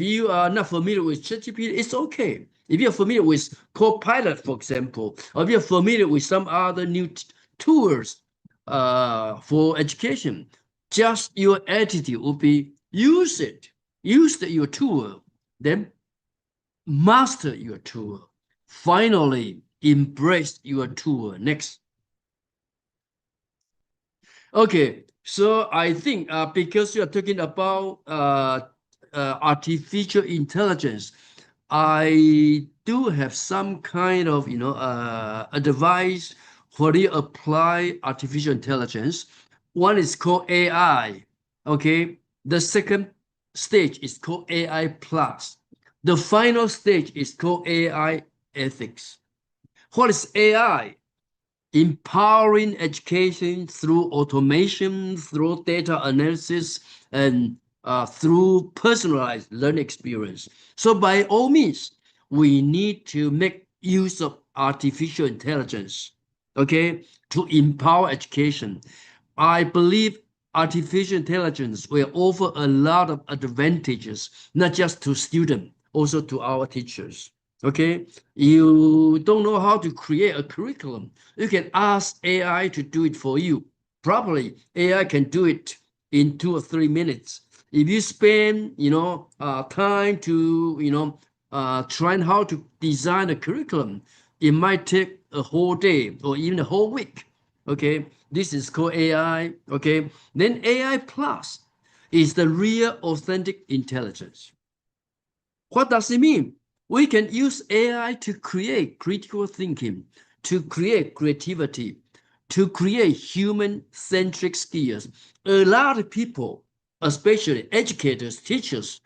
S9: you are not familiar with ChatGPT, it's okay. If you're familiar with Copilot, for example, or if you're familiar with some other new tools for education, just your attitude will be use it, use your tool, then master your tool. Finally, embrace your tool. Next. Okay, so I think because you are talking about artificial intelligence, I do have some kind of advice for you apply artificial intelligence. One is called AI. Okay, the second stage is called AI plus. The final stage is called AI ethics. What is AI? Empowering education through automation, through data analysis, and through personalized learning experience. So by all means, we need to make use of artificial intelligence, okay, to empower education. I believe artificial intelligence will offer a lot of advantages, not just to students, also to our teachers. Okay, you don't know how to create a curriculum, you can ask AI to do it for you. Probably AI can do it in 2 or 3 minutes. If you spend time to trying how to design a curriculum, it might take a whole day or even a whole week. Okay, this is called AI. Okay, then AI plus is the real authentic intelligence. What does it mean? We can use AI to create critical thinking, to create creativity, to create human-centric skills. A lot of people, especially educators, teachers,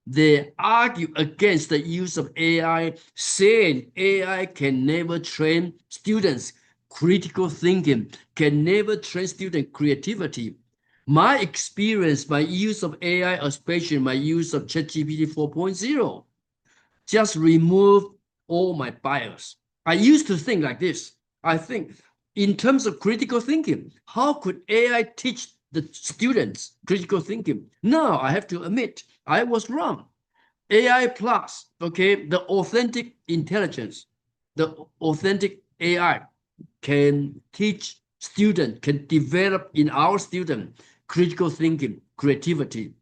S9: they argue against the use of AI, saying AI can never train students' critical thinking, can never train student creativity. My experience by use of AI, especially my use of ChatGPT 4.0, just remove all my bias. I used to think like this. I think in terms of critical thinking, how could AI teach the students critical thinking? Now I have to admit I was wrong. AI plus, okay, the authentic intelligence, the authentic AI can teach students, can develop in our student critical thinking, creativity.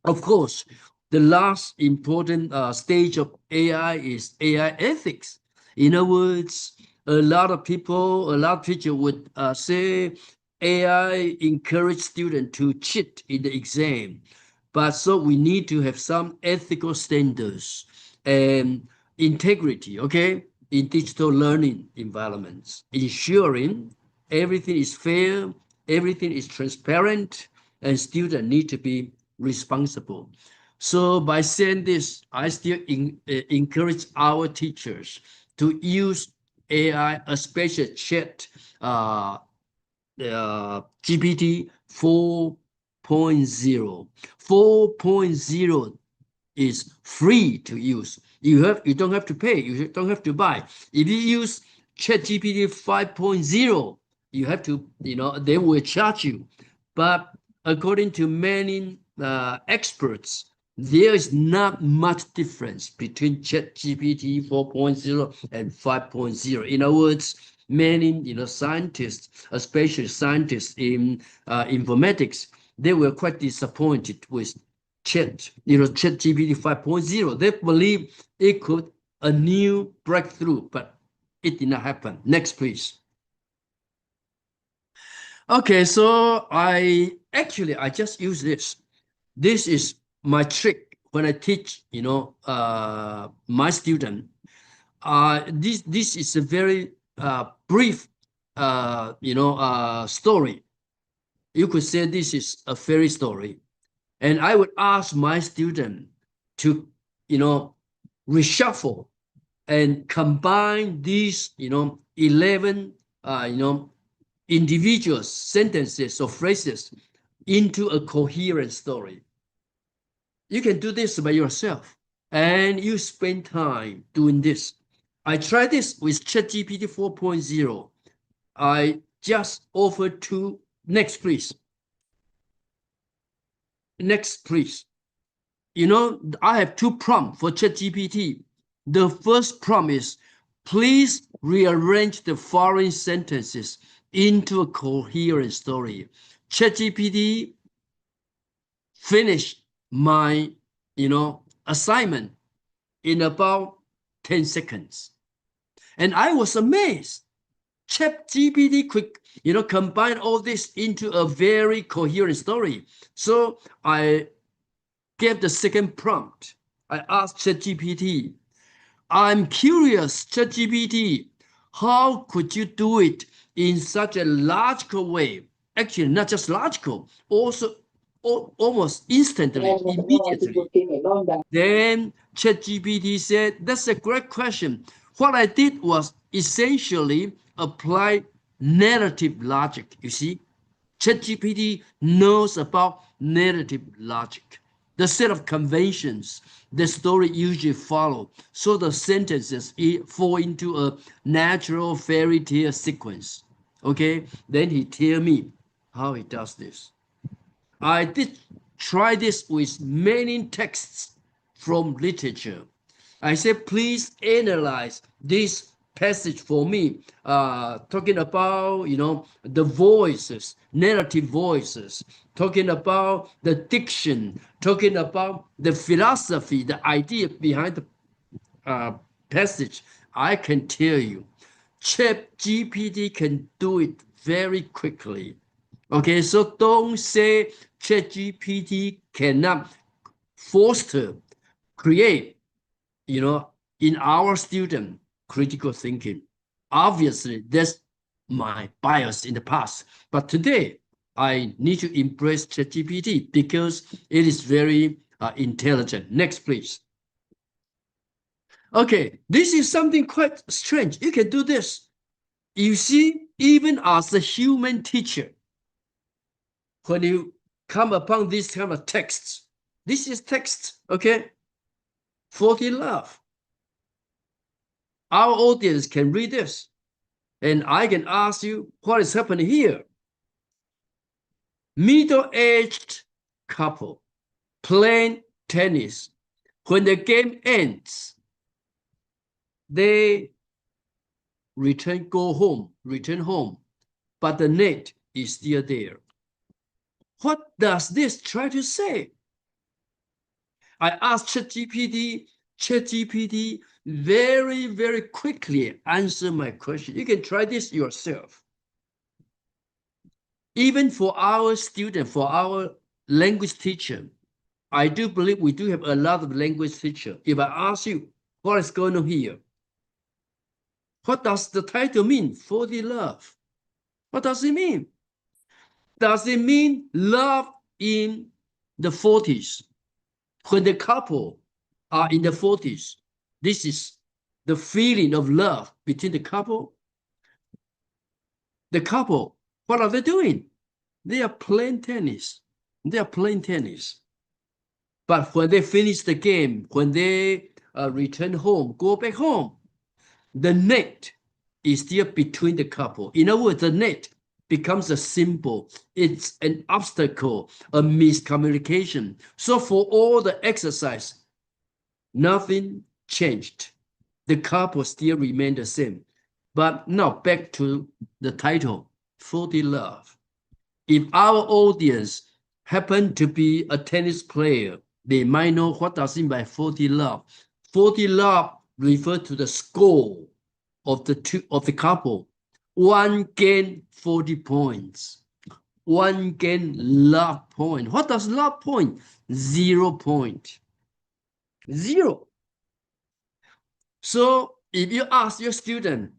S9: Of course, the last important stage of AI is AI ethics. In other words, a lot of people, a lot of teachers would say AI encourage students to cheat in the exam. But so we need to have some ethical standards and integrity, okay, in digital learning environments, ensuring everything is fair, everything is transparent, and students need to be responsible. So by saying this, I still encourage our teachers to use AI, especially chat GPT 4.0. 4.0 is free to use. You don't have to pay. You don't have to buy. If you use ChatGPT 5.0, you have to, they will charge you. But according to many experts, there is not much difference between ChatGPT 4.0 and 5.0. In other words, many scientists, especially scientists in informatics, they were quite disappointed with ChatGPT 5.0. They believe it could a new breakthrough, but it did not happen. Next, please. Okay, so I just use this. This is my trick when I teach, my student. This is a very brief, story. You could say this is a fairy story, and I would ask my student to, reshuffle and combine these, 11, individual sentences or phrases into a coherent story. You can do this by yourself, and you spend time doing this. I tried this with ChatGPT 4.0. I just offered two. Next, please. Next, please. I have two prompts for ChatGPT. The first prompt is, please rearrange the following sentences into a coherent story. ChatGPT finished my, assignment in about 10 seconds. And I was amazed. ChatGPT could, combine all this into a very coherent story. So I gave the second prompt. I asked ChatGPT, I'm curious, ChatGPT, how could you do it in such a logical way? Actually, not just logical, also almost instantly, immediately. Then ChatGPT said, that's a great question. What I did was essentially apply narrative logic. You see, ChatGPT knows about narrative logic, the set of conventions the story usually follow, so the sentences fall into a natural fairy tale sequence. Okay, then he tell me how he does this. I did try this with many texts from literature. I said, please analyze this passage for me, talking about, the voices, narrative voices, talking about the diction, talking about the philosophy, the idea behind the passage. I can tell you, ChatGPT can do it very quickly. Okay, so don't say ChatGPT cannot foster, create, in our student critical thinking. Obviously, that's my bias in the past. But today, I need to embrace ChatGPT because it is very intelligent. Next, please. Okay, this is something quite strange. You can do this. You see, even as a human teacher, when you come upon this kind of texts, this is text, okay? For the love. Our audience can read this, and I can ask you what is happening here. Middle-aged couple playing tennis. When the game ends, they return home, but the net is still there. What does this try to say? I asked ChatGPT very, very quickly answer my question. You can try this yourself. Even for our student, for our language teacher, I do believe we do have a lot of language teacher. If I ask you, what is going on here? What does the title mean? For the love. What does it mean? Does it mean love in the 40s? When the couple are in the 40s, this is the feeling of love between the couple. The couple, what are they doing? They are playing tennis. They are playing tennis. But when they finish the game, when they return home, go back home, the net is still between the couple. In other words, the net becomes a symbol. It's an obstacle, a miscommunication. So for all the exercise, nothing changed. The couple still remained the same. But now back to the title, 40 Love. If our audience happen to be a tennis player, they might know what does it mean by 40 love. 40 love refers to the score of the couple. One gain 40 points. One gain love point. What does love point? 0 point. 0. So if you ask your student,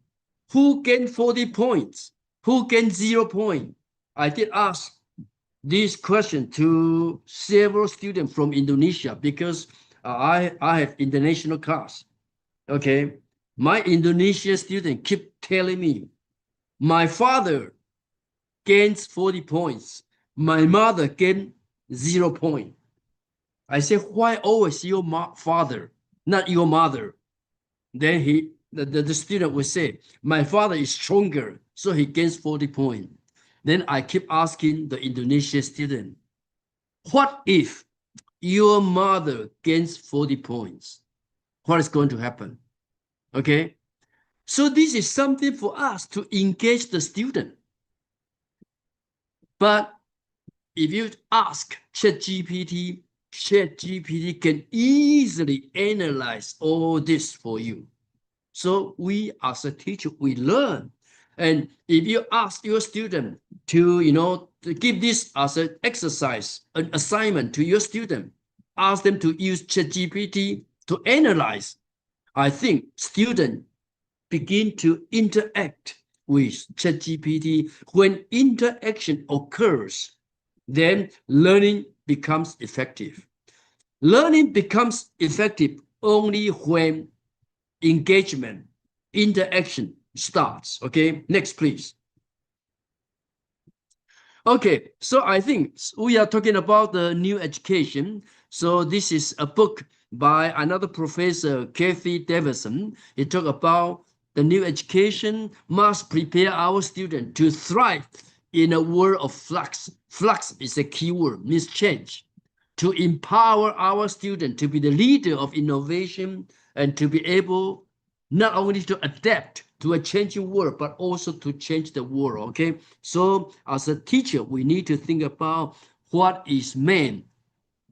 S9: who gained 40 points? Who gained 0 point? I did ask this question to several students from Indonesia because I have international class. Okay, my Indonesian student keep telling me, my father gains 40 points, my mother gained 0 point. I said, why always your father, not your mother? Then the student would say, my father is stronger, so he gains 40 points. Then I keep asking the Indonesian student, what if your mother gains 40 points? What is going to happen? Okay, so this is something for us to engage the student. But if you ask ChatGPT, ChatGPT can easily analyze all this for you. So we as a teacher, we learn. And if you ask your student to, to give this as an exercise, an assignment to your student, ask them to use ChatGPT to analyze, I think students begin to interact with ChatGPT. When interaction occurs, then learning becomes effective. Learning becomes effective only when engagement, interaction starts. Okay, next please. Okay, so I think we are talking about the new education. So this is a book by another professor, Kathy Davidson. He talked about the new education must prepare our students to thrive in a world of flux. Flux is a key word, means change. To empower our students to be the leader of innovation and to be able not only to adapt to a changing world, but also to change the world, okay? So as a teacher, we need to think about what is meant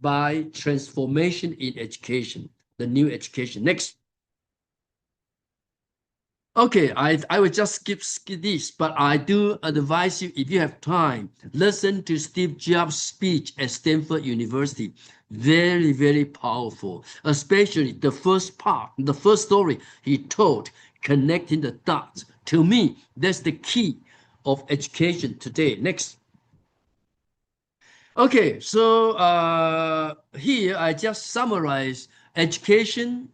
S9: by transformation in education, the new education. Next. Okay, I will just skip this, but I do advise you, if you have time, listen to Steve Jobs' speech at Stanford University. Very, very powerful, especially the first part, the first story he told, connecting the dots. To me, that's the key of education today. Next. Okay, so here I just summarize education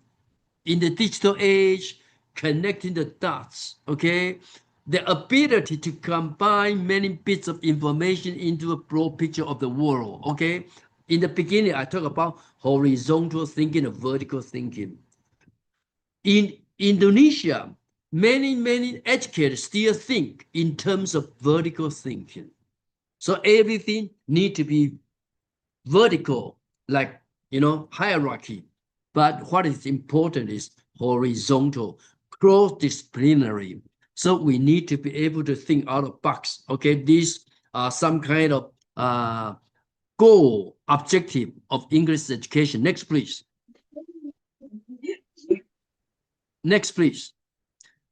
S9: in the digital age, connecting the dots, okay? The ability to combine many bits of information into a broad picture of the world, okay? In the beginning, I talked about horizontal thinking and vertical thinking. In Indonesia, many educators still think in terms of vertical thinking. So everything needs to be vertical, like, hierarchy. But what is important is horizontal, cross-disciplinary. So we need to be able to think out of box. Okay, these are some kind of goal, objective of English education. Next, please. Next, please.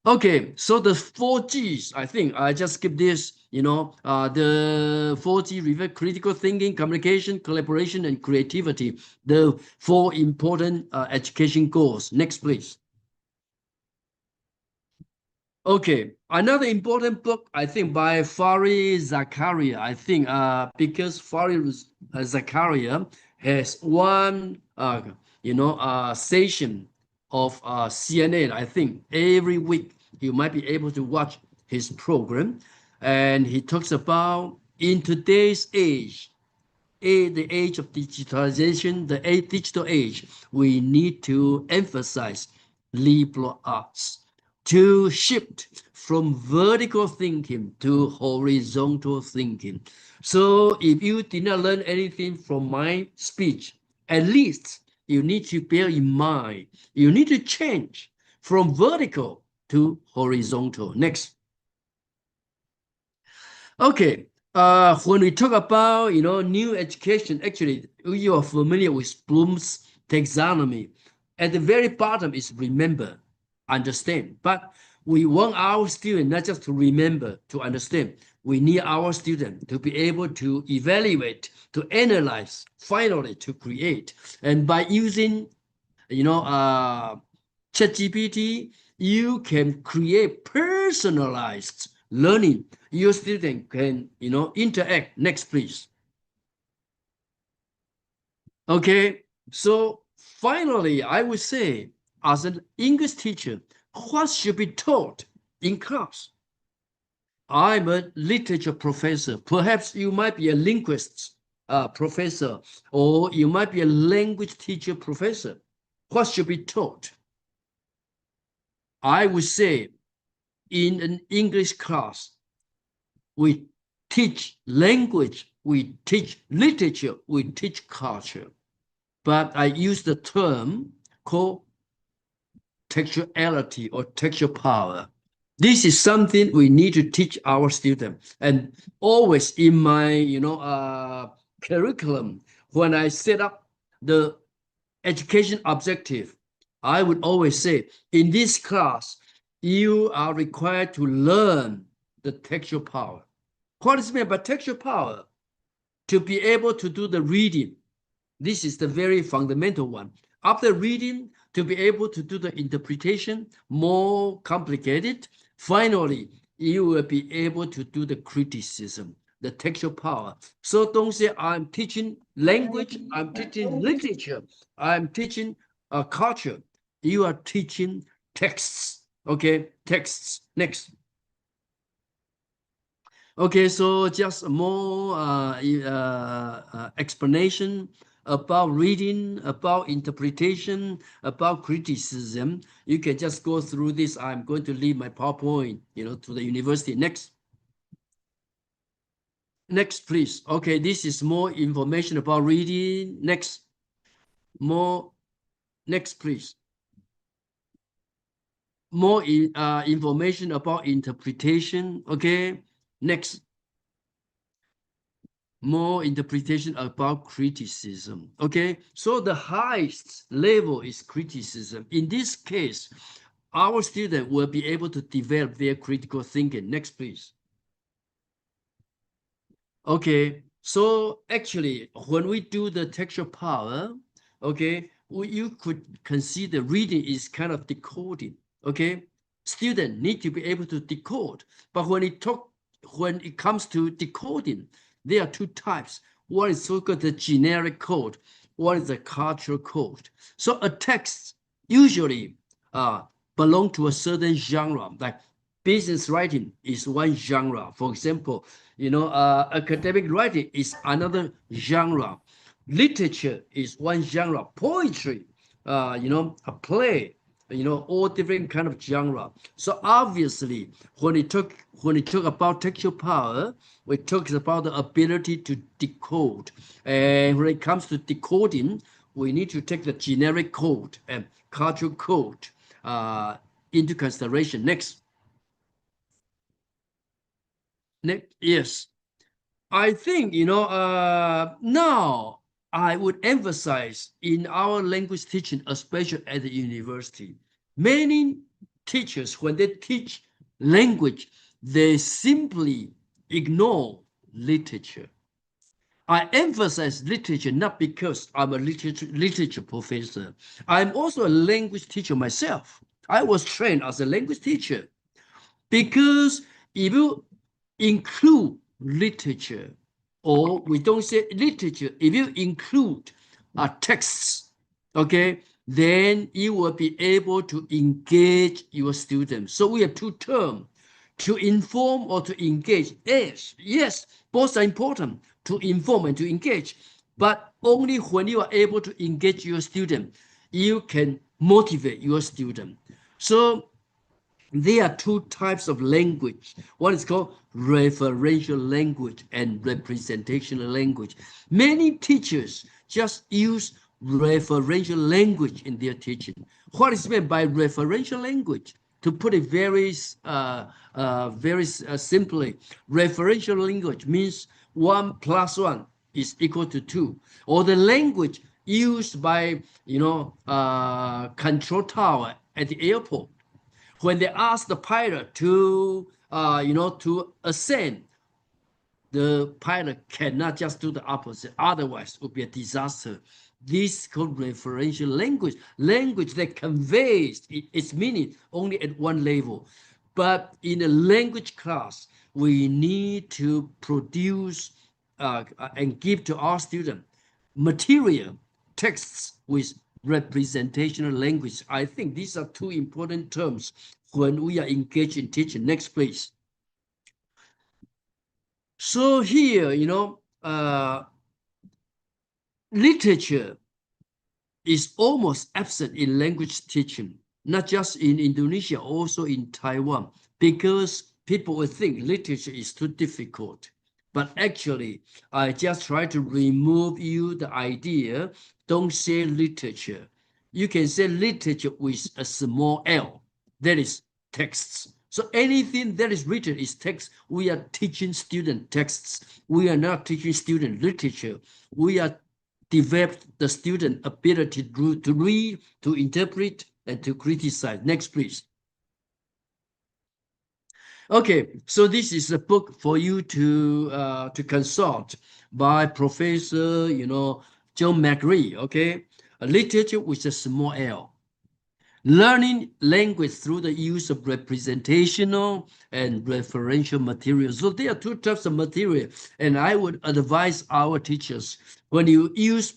S9: Okay, so the 4Gs, I think I just skip this, the 4G refer critical thinking, communication, collaboration, and creativity, the 4 important education goals. Next, please. Okay, another important book, I think, by Farid Zakaria, I think, because Farid Zakaria has one, session of CNN, I think, every week you might be able to watch his program. And he talks about in today's age, the age of digitalization, the digital age, we need to emphasize liberal arts to shift from vertical thinking to horizontal thinking. So if you did not learn anything from my speech, at least you need to bear in mind, you need to change from vertical to horizontal. Next. Okay, when we talk about, new education, actually, you are familiar with Bloom's taxonomy. At the very bottom is remember, understand. But we want our student not just to remember, to understand. We need our student to be able to evaluate, to analyze, finally to create. And by using, ChatGPT, you can create personalized learning. Your student can, interact. Next, please. Okay, so finally, I would say, as an English teacher, what should be taught in class? I'm a literature professor. Perhaps you might be a linguist professor, or you might be a language teacher professor. What should be taught? I would say, in an English class, we teach language, we teach literature, we teach culture. But I use the term called textuality or textual power. This is something we need to teach our students. And always in my, curriculum, when I set up the education objective, I would always say, in this class, you are required to learn the textual power. What is meant by textual power? To be able to do the reading. This is the very fundamental one. After reading, to be able to do the interpretation, more complicated. Finally, you will be able to do the criticism, the textual power. So don't say, I'm teaching language, I'm teaching literature, I'm teaching culture. You are teaching texts, okay? Texts. Next. Okay, so just more explanation about reading, about interpretation, about criticism. You can just go through this. I'm going to leave my PowerPoint, to the university. Next. Next, please. Okay, this is more information about reading. Next. More. Next, please. More information about interpretation. Okay. Next. More interpretation about criticism. Okay, so the highest level is criticism. In this case, our student will be able to develop their critical thinking. Next, please. Okay, so actually, when we do the textual power, okay, you could consider reading is kind of decoding. Okay, student need to be able to decode, but when it comes to decoding, there are two types. One is so-called the generic code. One is the cultural code. So a text usually belong to a certain genre. Like business writing is one genre. For example, academic writing is another genre. Literature is one genre. Poetry, a play, all different kind of genre. So obviously, when we talk about textual power, we talk about the ability to decode. And when it comes to decoding, we need to take the generic code and cultural code into consideration. Next. Yes. I think, now I would emphasize in our language teaching, especially at the university, many teachers, when they teach language, they simply ignore literature. I emphasize literature not because I'm a literature professor. I'm also a language teacher myself. I was trained as a language teacher. Because if you include literature, or we don't say literature, if you include texts, okay, then you will be able to engage your students. So we have two terms, to inform or to engage. Yes, both are important, to inform and to engage. But only when you are able to engage your student, you can motivate your student. So there are two types of language. One is called referential language and representational language. Many teachers just use referential language in their teaching. What is meant by referential language? To put it very simply, referential language means 1 + 1 is equal to 2, or the language used by control tower at the airport when they ask the pilot to to ascend. The pilot cannot just do the opposite, otherwise it would be a disaster. This is called referential language, language that conveys its meaning only at one level. But in a language class, we need to produce and give to our students material texts with representational language. I think these are two important terms when we are engaged in teaching. Next, please. So here, literature is almost absent in language teaching, not just in Indonesia, also in Taiwan, because people will think literature is too difficult. But actually, I just try to remove you the idea, don't say literature. You can say literature with a small l, that is texts. So anything that is written is text. We are teaching student texts. We are not teaching student literature. We are developed the student ability to read, to interpret, and to criticize. Next, please. Okay, so this is a book for you to consult by Professor, John McRee. Okay, literature with a small l. Learning language through the use of representational and referential materials. So there are two types of material, and I would advise our teachers, when you use,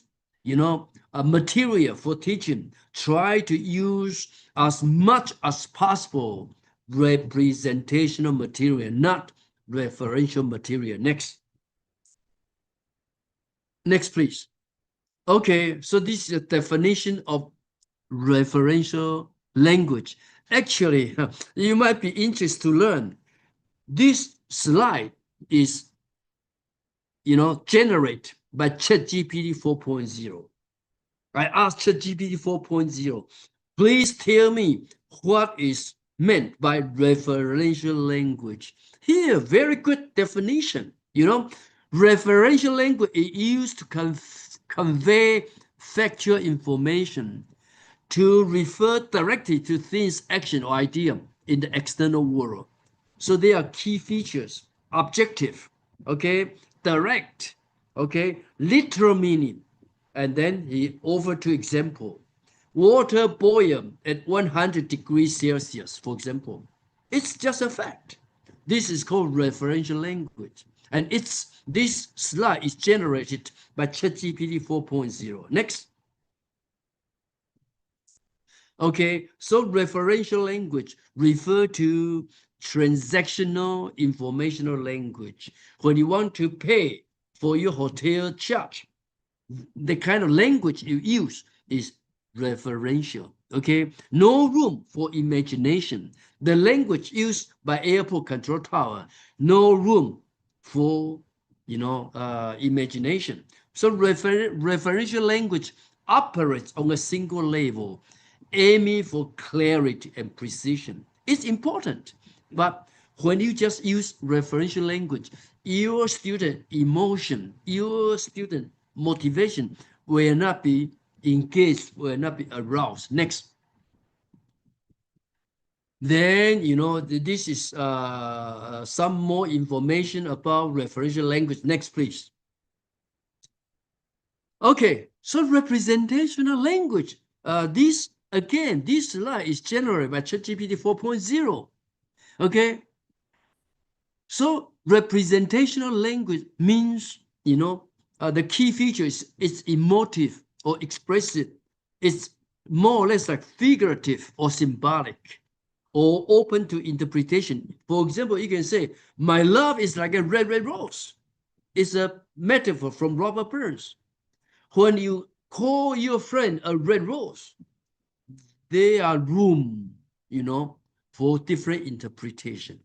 S9: a material for teaching, try to use as much as possible representational material, not referential material. Next, please. Okay, so this is a definition of referential language. Actually, you might be interested to learn. This slide is, generated by ChatGPT 4.0. I asked ChatGPT 4.0, please tell me what is meant by referential language. Here, very good definition. Referential language is used to convey factual information, to refer directly to things, action, or idea in the external world. So there are key features: objective, okay, direct, okay, literal meaning. And then he over to example. Water boil at 100 degrees Celsius, for example. It's just a fact. This is called referential language. And this slide is generated by ChatGPT 4.0. Next. Okay, so referential language refer to transactional informational language. When you want to pay for your hotel charge, the kind of language you use is referential. Okay, no room for imagination. The language used by airport control tower, no room for imagination. So referential language operates on a single level, aiming for clarity and precision. It's important, but when you just use referential language, your student emotion, your student motivation will not be engaged, will not be aroused. Next. Then, this is some more information about referential language. Next, please. Okay, so representational language. This slide is generated by ChatGPT 4.0. Okay, so representational language means, the key feature is it's emotive or expressive. It's more or less like figurative or symbolic or open to interpretation. For example, you can say, my love is like a red, red rose. It's a metaphor from Robert Burns. When you call your friend a red rose, there are room, for different interpretation.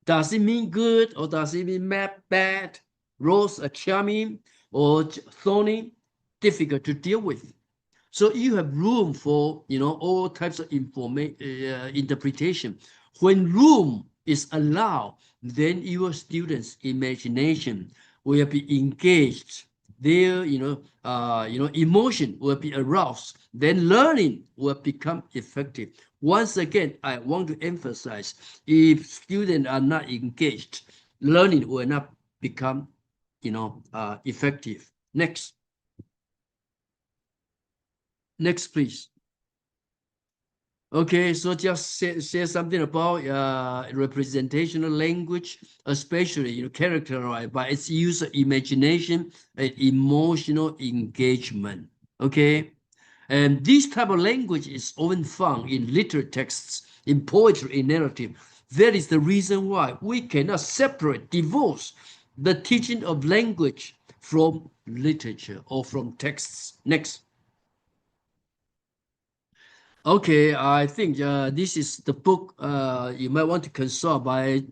S9: Does it mean good or does it mean bad? Rose are charming or thorny? Difficult to deal with. So you have room for, all types of interpretation. When room is allowed, then your students' imagination will be engaged. Their, emotion will be aroused. Then learning will become effective. Once again, I want to emphasize, if students are not engaged, learning will not become, effective. Next. Next, please. Okay, so just say something about representational language, especially characterized by its use of imagination and emotional engagement. Okay, and this type of language is often found in literary texts, in poetry, in narrative. That is the reason why we cannot divorce the teaching of language from literature or from texts. Next. Okay, I think this is the book you might want to consult by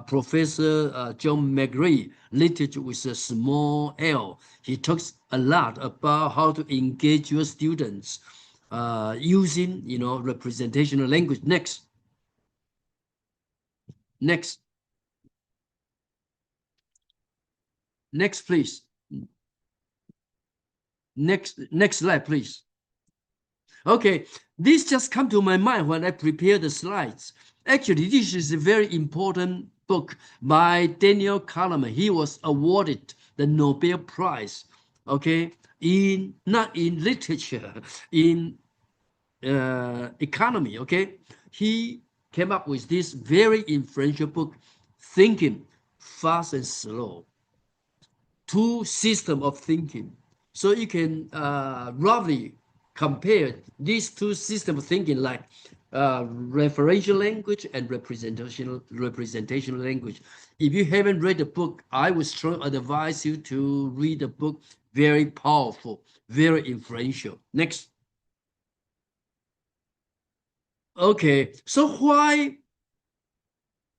S9: Professor John McGree, Literature with a Small L. He talks a lot about how to engage your students using, representational language. Next. Next. Next, please. Next slide, please. Okay, this just come to my mind when I prepare the slides. Actually, this is a very important book by Daniel Kahneman. He was awarded the Nobel Prize, okay, not in literature, in economy, okay. He came up with this very influential book, Thinking Fast and Slow. Two systems of thinking. So you can roughly compare these two systems of thinking, like referential language and representational language. If you haven't read the book, I would strongly advise you to read the book. Very powerful, very influential. Next. Okay, so why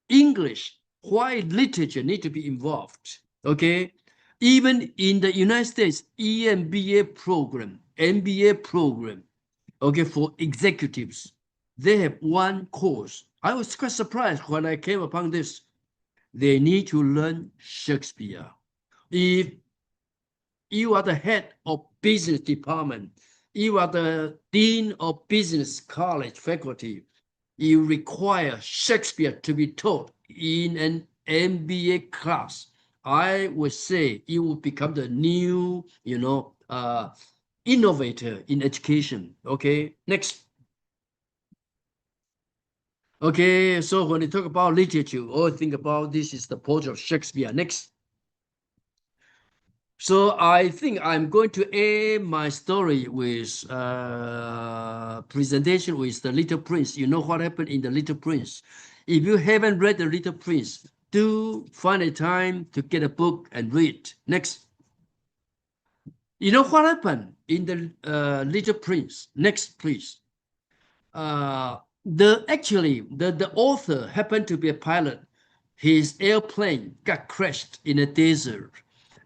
S9: English, why literature need to be involved? Okay, even in the United States, EMBA program, MBA program, okay, for executives, they have one course. I was quite surprised when I came upon this. They need to learn Shakespeare. If you are the head of business department, you are the dean of business college faculty, you require Shakespeare to be taught in an MBA class. I would say you will become the new, innovator in education. Okay, next. Okay, so when you talk about literature, always think about this is the portrait of Shakespeare. Next. So I think I'm going to end my story with presentation with the Little Prince. You know what happened in the Little Prince. If you haven't read the Little Prince, do find a time to get a book and read. Next. You know what happened in the Little Prince? Next, please. The author happened to be a pilot. His airplane got crashed in a desert.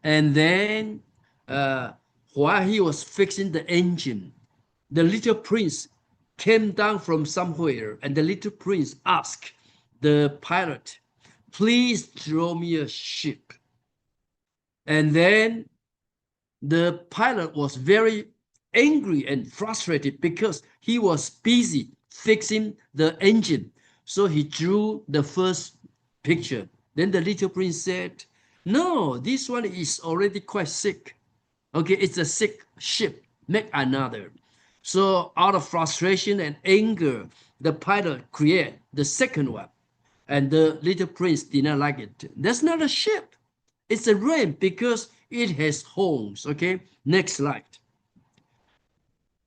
S9: And then while he was fixing the engine, the little prince came down from somewhere, and the little prince asked the pilot, please draw me a ship. And then the pilot was very angry and frustrated because he was busy fixing the engine. So he drew the first picture. Then the little prince said, no, this one is already quite sick. Okay, it's a sick ship. Make another. So out of frustration and anger, the pilot created the second one. And the little prince did not like it. That's not a ship. It's a ramp because it has holes. Okay, next slide.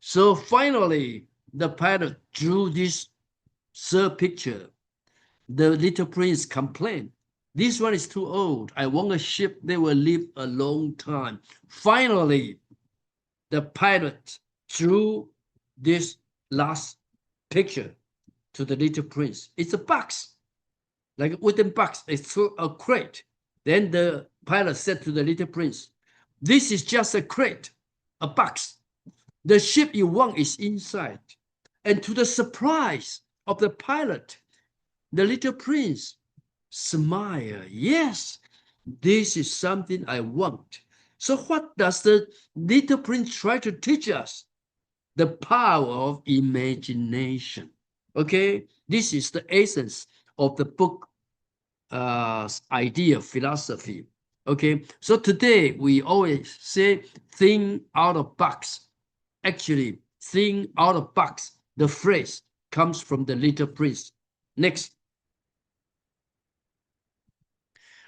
S9: So finally, the pilot drew this third picture. The little prince complained, this one is too old. I want a ship that will live a long time. Finally, the pilot drew this last picture. to the little prince. It's a box, like a wooden box. It's a crate. Then the pilot said to the little prince, "This is just a crate, a box. The ship you want is inside." And to the surprise of the pilot, the little prince smiled. "Yes, this is something I want." So what does the little prince try to teach us? The power of imagination. Okay, this is the essence of the book idea, philosophy. Okay, so today we always say think out of box. Actually, think out of box, the phrase comes from the little prince. Next.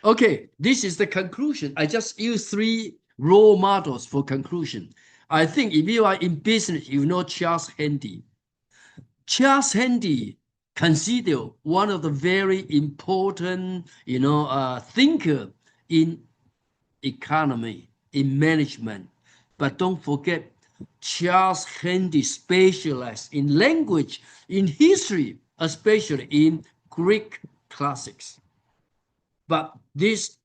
S9: Okay, this is the conclusion. I just used 3 role models for conclusion. I think if you are in business, you know Charles Handy. Charles Handy considered one of the very important, thinker in economy, in management. But don't forget, Charles Handy specialized in language, in history, especially in Greek classics. But this,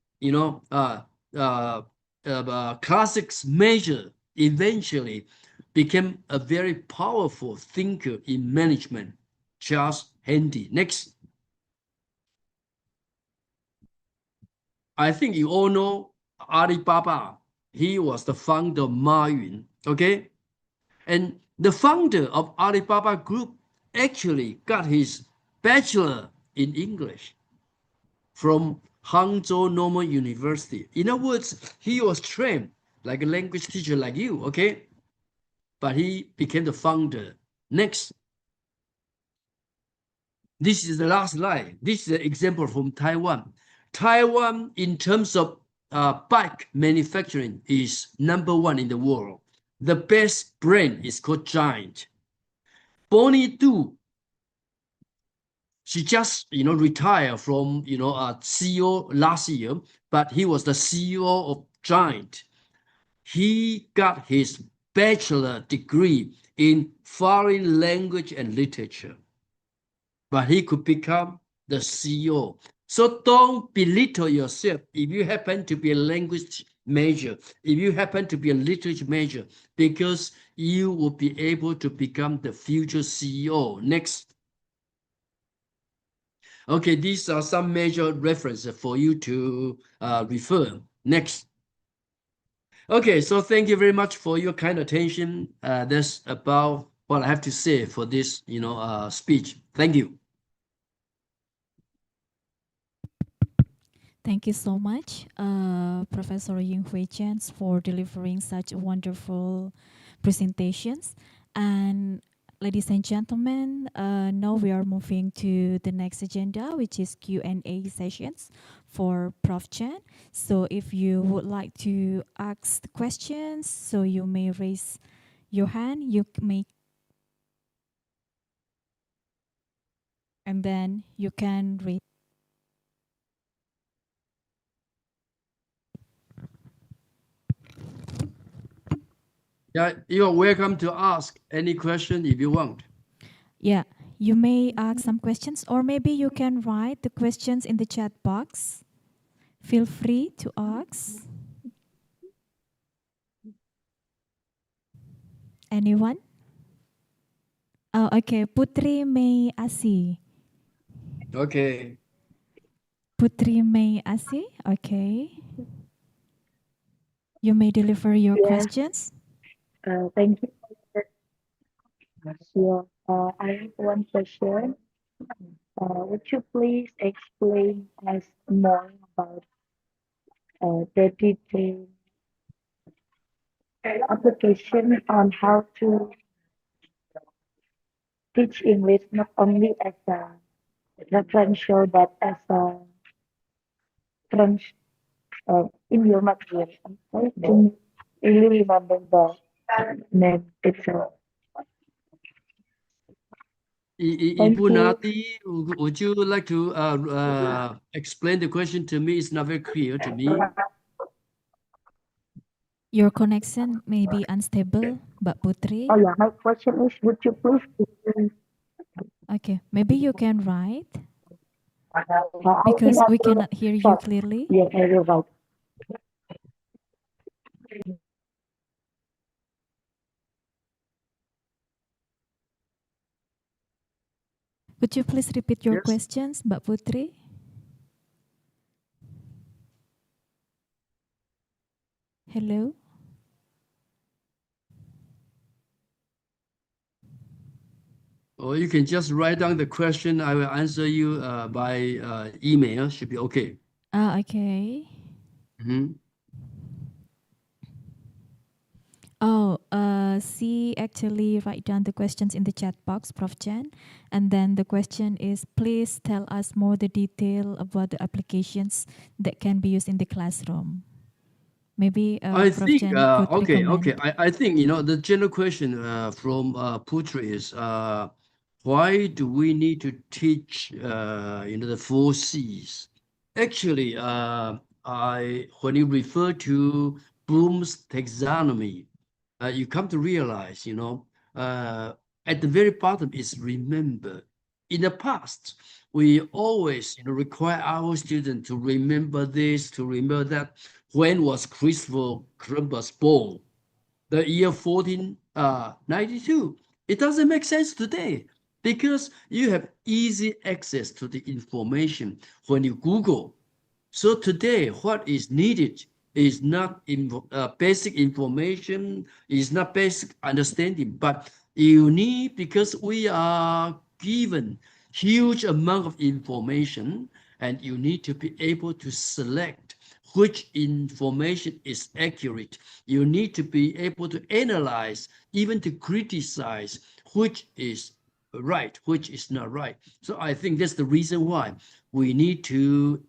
S9: classics measure eventually became a very powerful thinker in management, Charles Handy. Next. I think you all know Alibaba. He was the founder of Ma Yun, okay? And the founder of Alibaba Group actually got his bachelor in English from Hangzhou Normal University. In other words, he was trained like a language teacher like you, okay? But he became the founder. Next. This is the last line. This is an example from Taiwan. Taiwan, in terms of bike manufacturing, is #1 in the world. The best brand is called Giant. Bonnie Du, she just retired from CEO last year, but he was the CEO of Giant. He got his bachelor degree in foreign language and literature, but he could become the CEO. So don't belittle yourself if you happen to be a language major, if you happen to be a literature major, because you will be able to become the future CEO. Next. Okay, these are some major references for you to refer. Next. Okay, so thank you very much for your kind attention. That's about what I have to say for this, speech. Thank you.
S8: Thank you so much, Professor Ying Hui Chen, for delivering such wonderful presentations. And ladies and gentlemen, now we are moving to the next agenda, which is Q&A sessions for Prof. Chen. So if you would like to ask the questions, so you may raise your hand, you may, and then you can read.
S9: Yeah, you're welcome to ask any question if you want.
S8: Yeah, you may ask some questions, or maybe you can write the questions in the chat box. Feel free to ask. Anyone? Oh, okay. Putri Mei Asi.
S9: Okay.
S8: Putri Mei Asi. Okay. You may deliver your questions.
S10: Thank you. I have one question. Would you please explain us more about the detailed application on how to teach English not only as a referential but as a French in your material? I don't really remember the name itself. Thank
S9: Ibu
S10: you.
S9: Nati, would you like to explain the question to me? It's not very clear to me.
S8: Your connection may be unstable, Mbak Putri.
S10: Oh yeah, my question is, would you please explain
S8: Okay, maybe you can write
S10: I think
S8: because
S10: I
S8: we
S10: will
S8: cannot hear you
S10: start.
S8: clearly.
S10: Yes, I will write.
S8: Could you please repeat your
S9: Yes.
S8: questions, Mbak Putri? Hello?
S9: Or you can just write down the question. I will answer you by email. Should be okay.
S8: Okay.
S9: Mhm.
S8: Oh, she actually write down the questions in the chat box, Prof. Chen. And then the question is, please tell us more the detail about the applications that can be used in the classroom. Maybe
S9: I
S8: Prof.
S9: think
S8: Chen could
S9: okay.
S8: recommend.
S9: I think the general question from Putri is why do we need to teach the four C's? Actually, I when you refer to Bloom's taxonomy, you come to realize at the very bottom is remember. In the past, we always require our students to remember this, to remember that. When was Christopher Columbus born? The year 1492. It doesn't make sense today because you have easy access to the information when you Google. So today, what is needed is not basic information, is not basic understanding, but you need, because we are given huge amount of information, and you need to be able to select which information is accurate. You need to be able to analyze, even to criticize which is right, which is not right. So I think that's the reason why we need to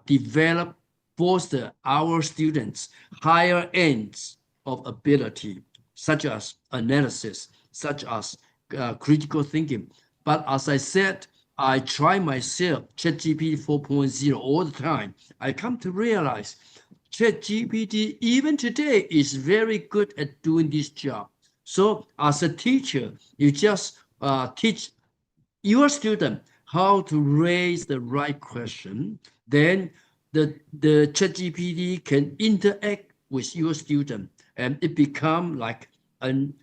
S9: develop, foster our students higher ends of ability, such as analysis, such as critical thinking. But as I said, I try myself, ChatGPT 4.0 all the time. I come to realize ChatGPT, even today, is very good at doing this job. So as a teacher, you just teach your student how to raise the right question, then the ChatGPT can interact with your student, and it become like an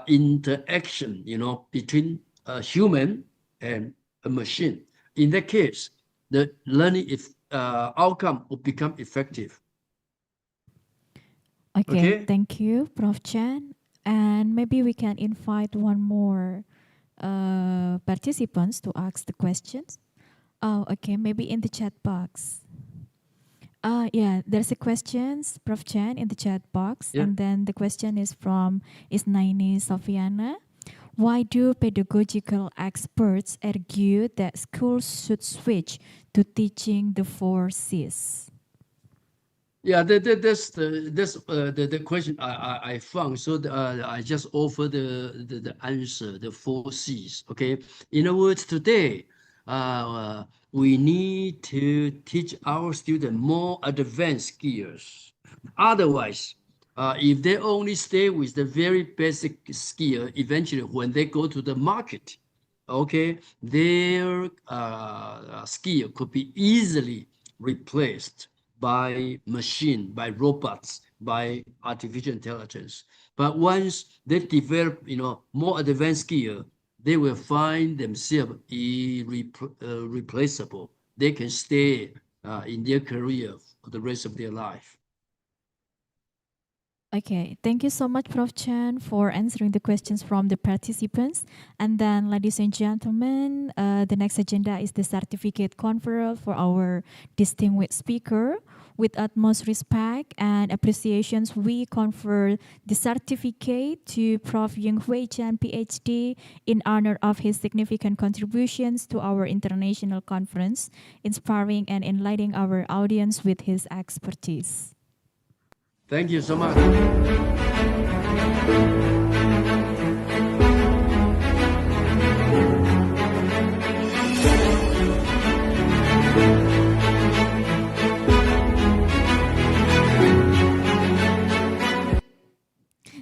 S9: interaction, between a human and a machine. In that case, the learning if outcome will become effective.
S8: Okay,
S9: Okay.
S8: thank you, Prof. Chen. And maybe we can invite one more participants to ask the questions. Oh, okay, maybe in the chat box. Yeah, there's a question, Prof. Chen, in the chat box.
S9: Yeah.
S8: And then the question is from Isnaini Sofiana. Why do pedagogical experts argue that schools should switch to teaching the four C's?
S9: Yeah, that's the question I found. So I just offer the answer, the four C's. Okay. In other words, today we need to teach our students more advanced skills. Otherwise, if they only stay with the very basic skill, eventually when they go to the market, okay, their skill could be easily replaced by machine, by robots, by artificial intelligence. But once they develop, more advanced skill, they will find themselves irreplaceable. They can stay in their career for the rest of their life.
S8: Okay, thank you so much, Prof. Chen, for answering the questions from the participants. And then, ladies and gentlemen, the next agenda is the certificate conferral for our distinguished speaker. With utmost respect and appreciations, we confer the certificate to Prof. Yung Hui Chan, PhD, in honor of his significant contributions to our international conference, inspiring and enlightening our audience with his expertise.
S9: Thank you so much.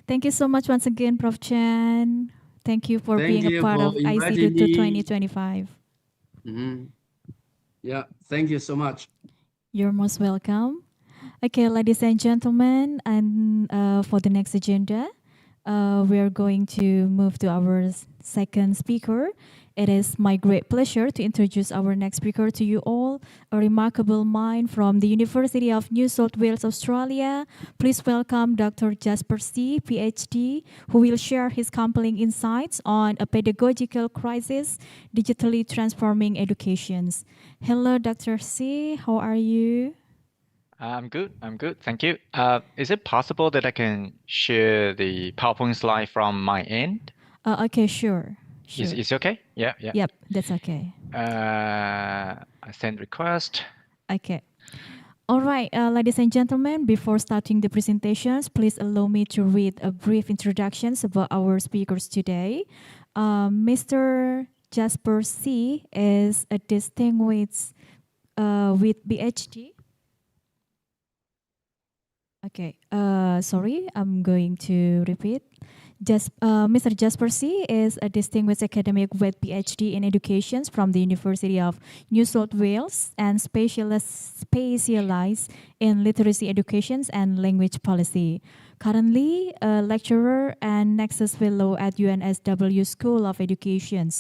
S8: Thank you so much once again, Prof. Chen. Thank you for
S9: Thank
S8: being a
S9: you
S8: part
S9: for
S8: of
S9: inviting
S8: ICEdu to
S9: me.
S8: 2025.
S9: Yeah, thank you so much.
S8: You're most welcome. Okay, ladies and gentlemen, and for the next agenda, we are going to move to our second speaker. It is my great pleasure to introduce our next speaker to you all, a remarkable mind from the University of New South Wales, Australia. Please welcome Dr. Jasper C, PhD, who will share his compelling insights on a pedagogical crisis, digitally transforming educations. Hello, Dr. C, how are you?
S11: I'm good. I'm good. Thank you. Is it possible that I can share the PowerPoint slide from my end?
S8: Okay, sure.
S11: Is okay? Yeah, yeah.
S8: Yep, that's okay.
S11: I send request.
S8: Okay. All right, ladies and gentlemen, before starting the presentations, please allow me to read a brief introductions about our speakers today. Mr. Jasper C is a distinguished with PhD. Okay, sorry, I'm going to repeat. Mr. Jasper C is a distinguished academic with PhD in education from the University of New South Wales and specialized in literacy education and language policy. Currently, a lecturer and Nexus Fellow at UNSW School of Education.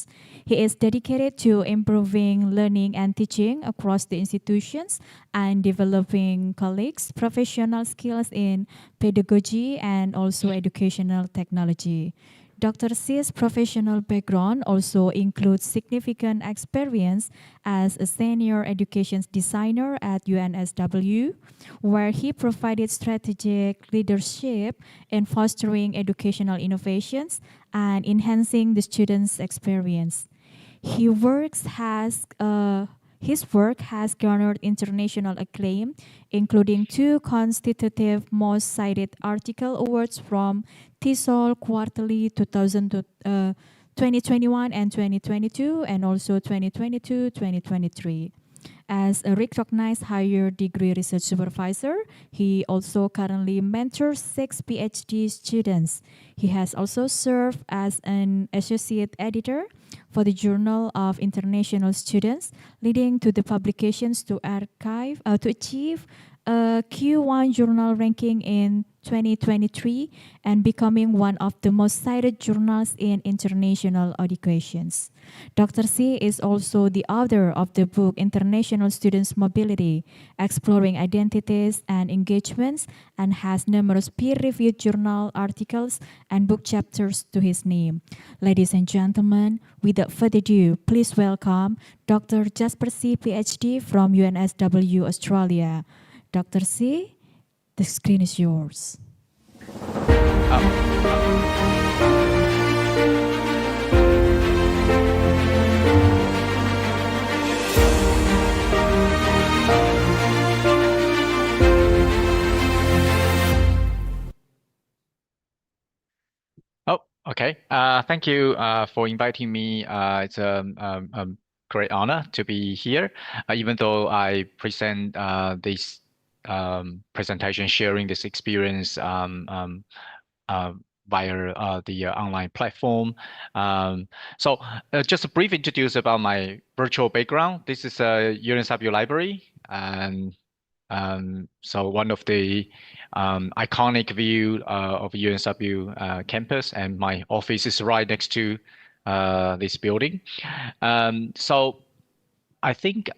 S8: He is dedicated to improving learning and teaching across the institutions and developing colleagues' professional skills in pedagogy and also educational technology. Dr. C's professional background also includes significant experience as a senior education designer at UNSW, where he provided strategic leadership in fostering educational innovations and enhancing the students' experience. His work has garnered international acclaim, including 2 constitutive most cited article awards from TESOL Quarterly 2021 and 2022, and also 2022-2023. As a recognized higher degree research supervisor, he also currently mentors 6 PhD students. He has also served as an associate editor for the Journal of International Students, leading to the publications to achieve a Q1 journal ranking in 2023 and becoming one of the most cited journals in international educations. Dr. C is also the author of the book International Students Mobility, Exploring Identities and Engagements, and has numerous peer-reviewed journal articles and book chapters to his name. Ladies and gentlemen, without further ado, please welcome Dr. Jasper C, PhD from UNSW, Australia. Dr. C, the screen is yours.
S11: Oh, okay. Thank you for inviting me. It's a great honor to be here, even though I present this presentation, sharing this experience via the online platform. So just a brief introduce about my virtual background. This is a UNSW library, and so one of the iconic view of UNSW campus, and my office is right next to this building. So I think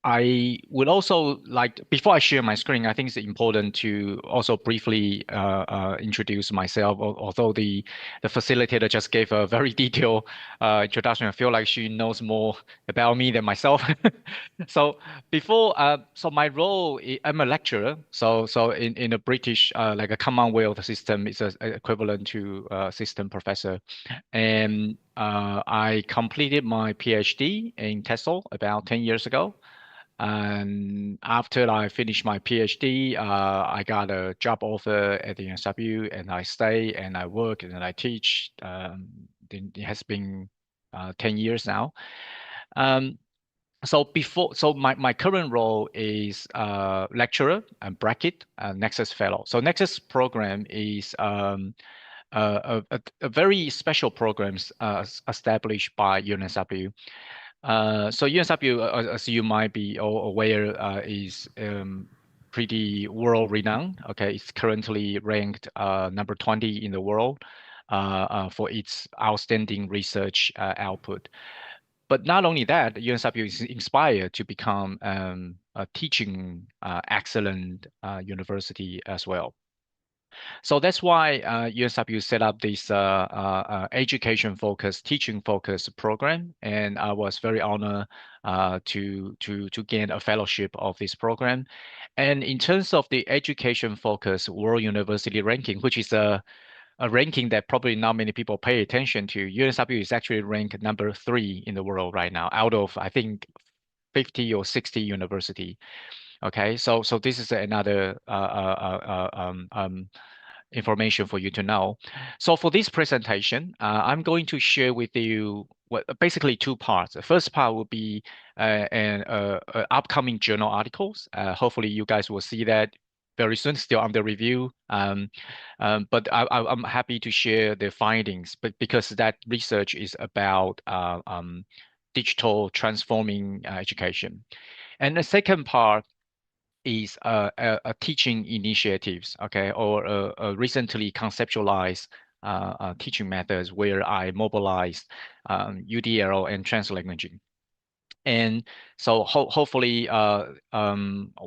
S11: I would also like, before I share my screen, I think it's important to also briefly introduce myself. Although the facilitator just gave a very detailed introduction, I feel like she knows more about me than myself. So so my role, I'm a lecturer. So in a British like a Commonwealth system, it's a equivalent to assistant professor, and I completed my PhD in TESOL about 10 years ago. And after I finished my PhD, I got a job offer at the UNSW, and I stay and I work and I teach. It has been 10 years now. So my current role is lecturer and bracket Nexus Fellow. So Nexus program is a very special programs established by UNSW. So UNSW, as you might be all aware, is pretty world renowned. Okay, it's currently ranked number 20 in the world for its outstanding research output. But not only that, UNSW is inspired to become a teaching excellent university as well. So that's why UNSW set up this education-focused, teaching-focused program, and I was very honored to gain a fellowship of this program. And in terms of the education-focused World University ranking, which is a ranking that probably not many people pay attention to, UNSW is actually ranked number 3 in the world right now, out of I think 50 or 60 university. Okay, so this is another information for you to know. So for this presentation, I'm going to share with you basically 2 parts. The first part will be an upcoming journal articles. Hopefully you guys will see that very soon, still under review. But I'm happy to share the findings, but because that research is about digital transforming education. And the second part is a teaching initiatives, okay, or a recently conceptualized teaching methods where I mobilized UDL and translanguaging. And so hopefully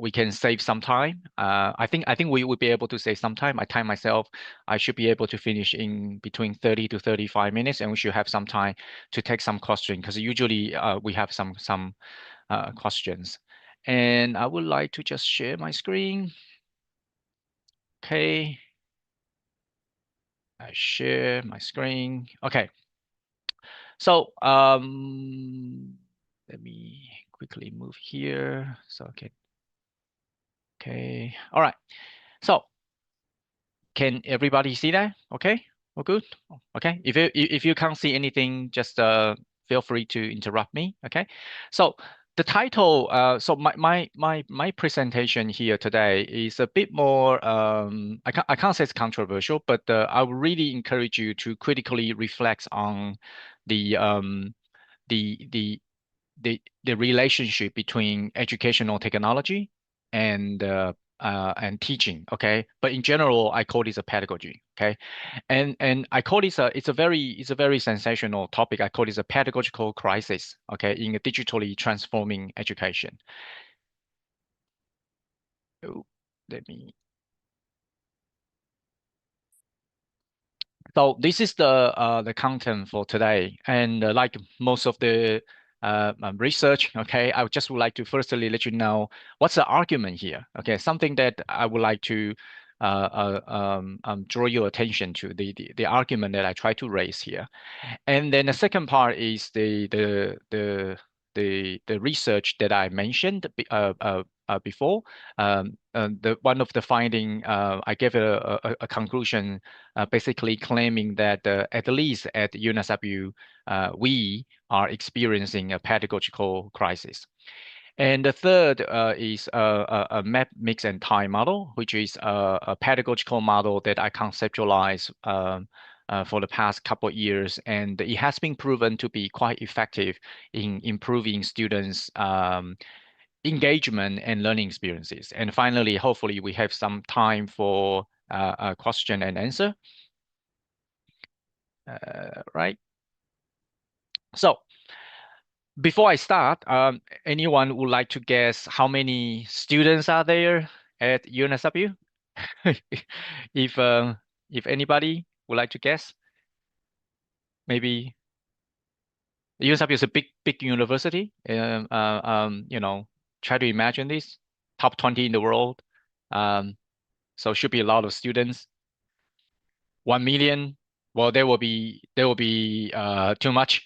S11: we can save some time. I think we will be able to save some time. I time myself, I should be able to finish in between 30 to 35 minutes, and we should have some time to take some questions because usually we have some questions. And I would like to just share my screen. Okay. I share my screen. Okay. So let me quickly move here. So okay. All right. So can everybody see that? Okay. All good. Okay. If you can't see anything, just feel free to interrupt me. Okay. So the title, so my presentation here today is a bit more, I can't say it's controversial, but I would really encourage you to critically reflect on the relationship between educational technology and teaching. Okay, but in general, I call this a pedagogy. Okay, and I call this it's a very sensational topic. I call this a pedagogical crisis. Okay, in a digitally transforming education. Oh, let me. So this is the content for today, and like most of the research, okay, I just would like to firstly let you know what's the argument here. Okay, something that I would like to draw your attention to the argument that I try to raise here, and then the second part is the research that I mentioned before. The one of the finding, I gave a conclusion, basically claiming that at least at UNSW, we are experiencing a pedagogical crisis. And the third is a map, mix, and tie model, which is a pedagogical model that I conceptualized for the past couple of years, and it has been proven to be quite effective in improving students' engagement and learning experiences. And finally, hopefully, we have some time for a question and answer. Right. So before I start, anyone would like to guess how many students are there at UNSW? If anybody would like to guess, maybe UNSW is a big university. You know, try to imagine this, top 20 in the world. So should be a lot of students. 1 million. Well, there will be too much.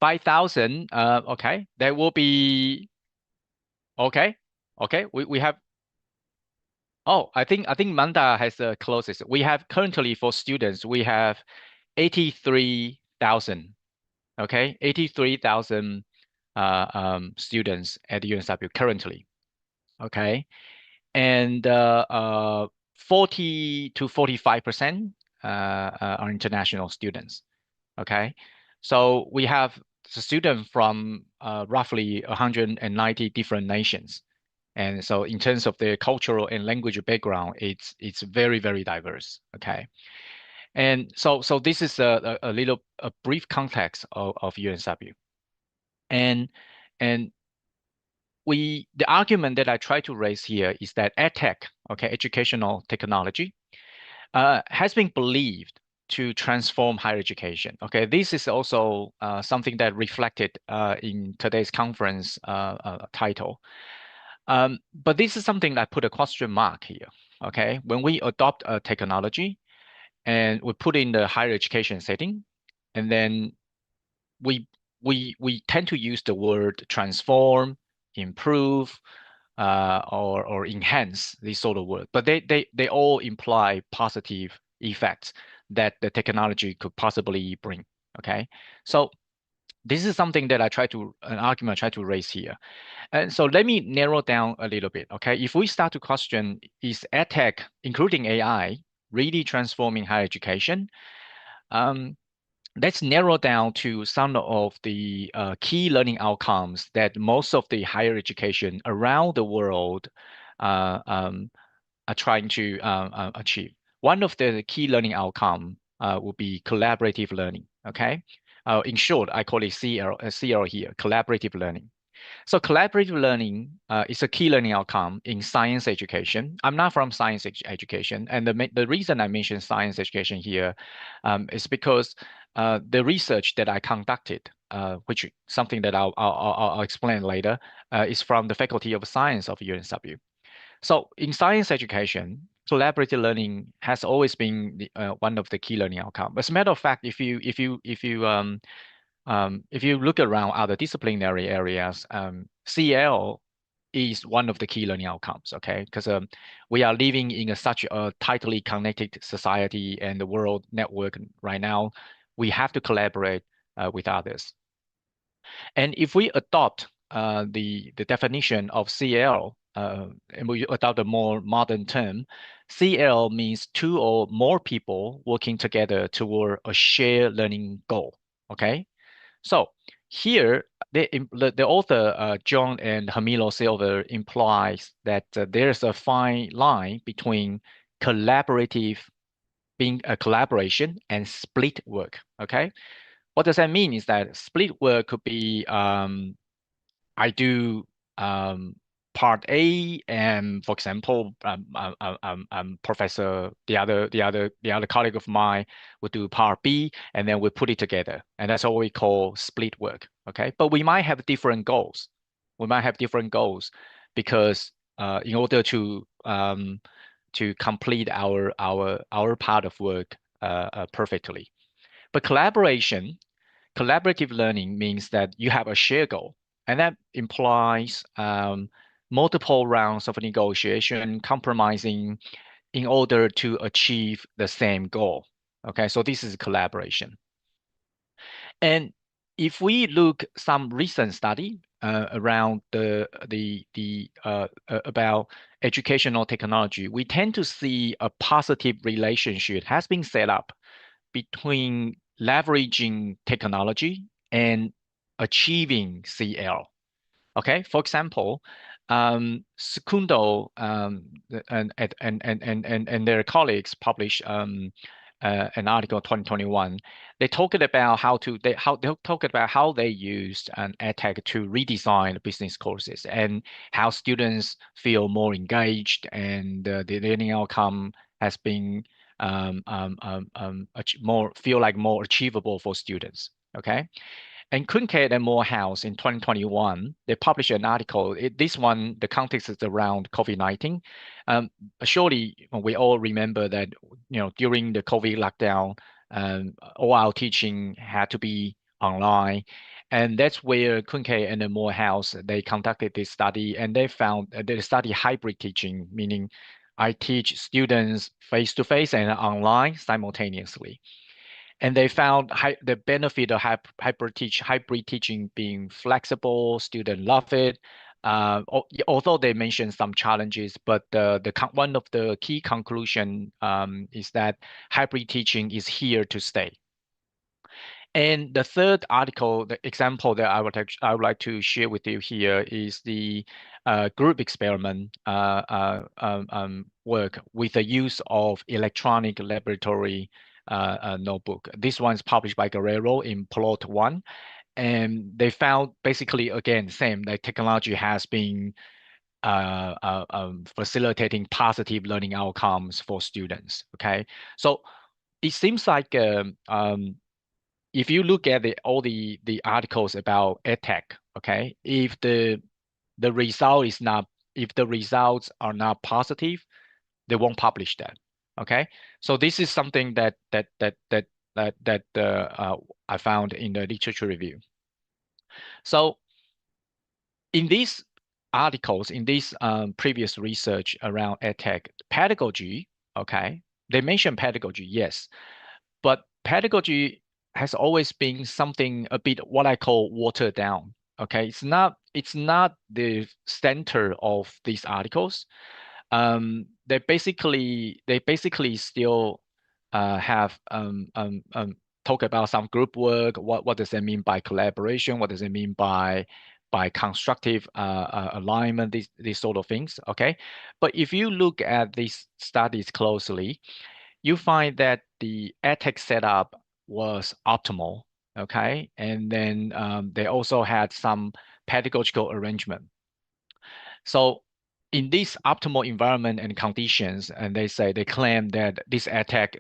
S11: 5,000. Okay, that will be okay. Okay, we have. Oh, I think Manda has the closest. We have currently for students, we have 83,000. Okay, 83,000 students at UNSW currently. Okay, and 40 to 45% are international students. Okay, so we have students from roughly 190 different nations. And so in terms of their cultural and language background, it's very, very diverse. Okay. And so this is a brief context of UNSW. And the argument that I try to raise here is that edtech, okay, educational technology, has been believed to transform higher education. Okay, this is also something that reflected in today's conference title. But this is something that put a question mark here. Okay, when we adopt a technology and we put in the higher education setting, and then we tend to use the word transform, improve, or enhance, these sort of words, but they all imply positive effects that the technology could possibly bring. Okay, so this is something that an argument I try to raise here. And so let me narrow down a little bit. Okay, if we start to question, is edtech, including AI, really transforming higher education? Let's narrow down to some of the key learning outcomes that most of the higher education around the world are trying to achieve. One of the key learning outcome will be collaborative learning. Okay, in short, I call it CL here, collaborative learning. So collaborative learning is a key learning outcome in science education. I'm not from science education, and the reason I mention science education here is because the research that I conducted, which something that I'll explain later, is from the Faculty of Science of UNSW. So in science education, collaborative learning has always been one of the key learning outcomes. As a matter of fact, if you look around other disciplinary areas, CL is one of the key learning outcomes, okay? Because we are living in such a tightly connected society and the world network right now. We have to collaborate with others. And if we adopt the definition of CL, and we adopt a more modern term, CL means two or more people working together toward a shared learning goal, okay? So here, the author, John and Hamilo Silver, implies that there's a fine line between being a collaboration and split work, okay? What does that mean is that split work could be I do part A, and for example, Professor, the other colleague of mine would do part B, and then we put it together, and that's what we call split work. Okay, but we might have different goals. We might have different goals because in order to complete our part of work perfectly. But collaborative learning means that you have a shared goal, and that implies multiple rounds of negotiation, compromising in order to achieve the same goal. Okay, so this is collaboration. And if we look some recent study around about educational technology, we tend to see a positive relationship has been set up between leveraging technology and achieving CL. Okay, for example, Secundo and their colleagues published an article 2021. They talked about how they used an edtech to redesign business courses and how students feel more engaged, and the learning outcome has been feel like more achievable for students. Okay. And Kunke and Morehouse in 2021, they published an article. This one, the context is around COVID-19. Surely we all remember that, during the COVID lockdown, all our teaching had to be online. And that's where Kunke and Morehouse, they conducted this study, and they found they study hybrid teaching, meaning I teach students face-to-face and online simultaneously. And they found the benefit of hybrid teaching being flexible, students love it. although they mentioned some challenges, but one of the key conclusion is that hybrid teaching is here to stay. And the third article, the example that I would like to share with you here is the group experiment work with the use of electronic laboratory notebook. This one is published by Guerrero in Plot 1. And they found basically, again, same, that technology has been facilitating positive learning outcomes for students, okay? So it seems like if you look at all the articles about edtech, okay, if the results are not positive, they won't publish that, okay? So this is something that I found in the literature review. So in these articles, in this previous research around edtech, pedagogy, okay, they mention pedagogy, yes, but pedagogy has always been something a bit what I call watered down. Okay, it's not the center of these articles. They basically still have talk about some group work. What does that mean by collaboration? What does it mean by constructive alignment? These sort of things. Okay, but if you look at these studies closely, you find that the edtech setup was optimal, okay? And then they also had some pedagogical arrangement. So in this optimal environment and conditions, and they claim that this edtech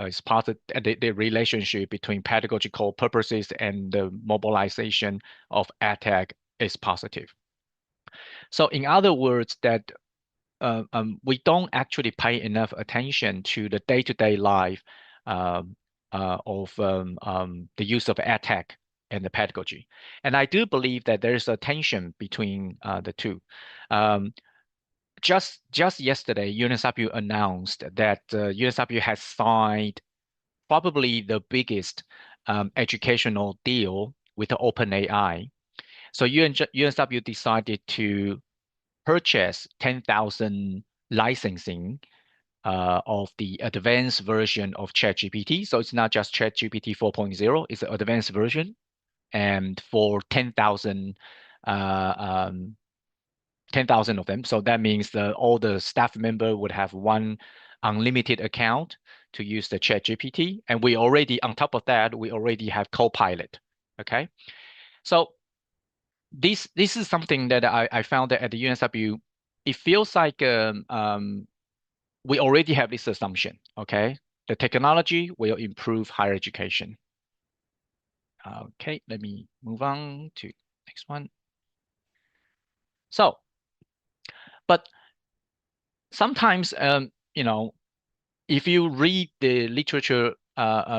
S11: is part of the relationship between pedagogical purposes and the mobilization of edtech is positive. So in other words, that we don't actually pay enough attention to the day-to-day life of the use of edtech and the pedagogy. And I do believe that there's a tension between the two. Just yesterday, UNSW announced that UNSW has signed probably the biggest educational deal with the OpenAI. So UNSW decided to purchase 10,000 licensing of the advanced version of ChatGPT. So it's not just ChatGPT 4.0, it's an advanced version. And for 10,000 10,000 of them. So that means that all the staff member would have one unlimited account to use the ChatGPT. And we already, on top of that, we already have Copilot, okay? So this is something that I found that at the UNSW, it feels like we already have this assumption, okay? The technology will improve higher education. Okay, let me move on to next one. So, but sometimes, you know, if you read the literature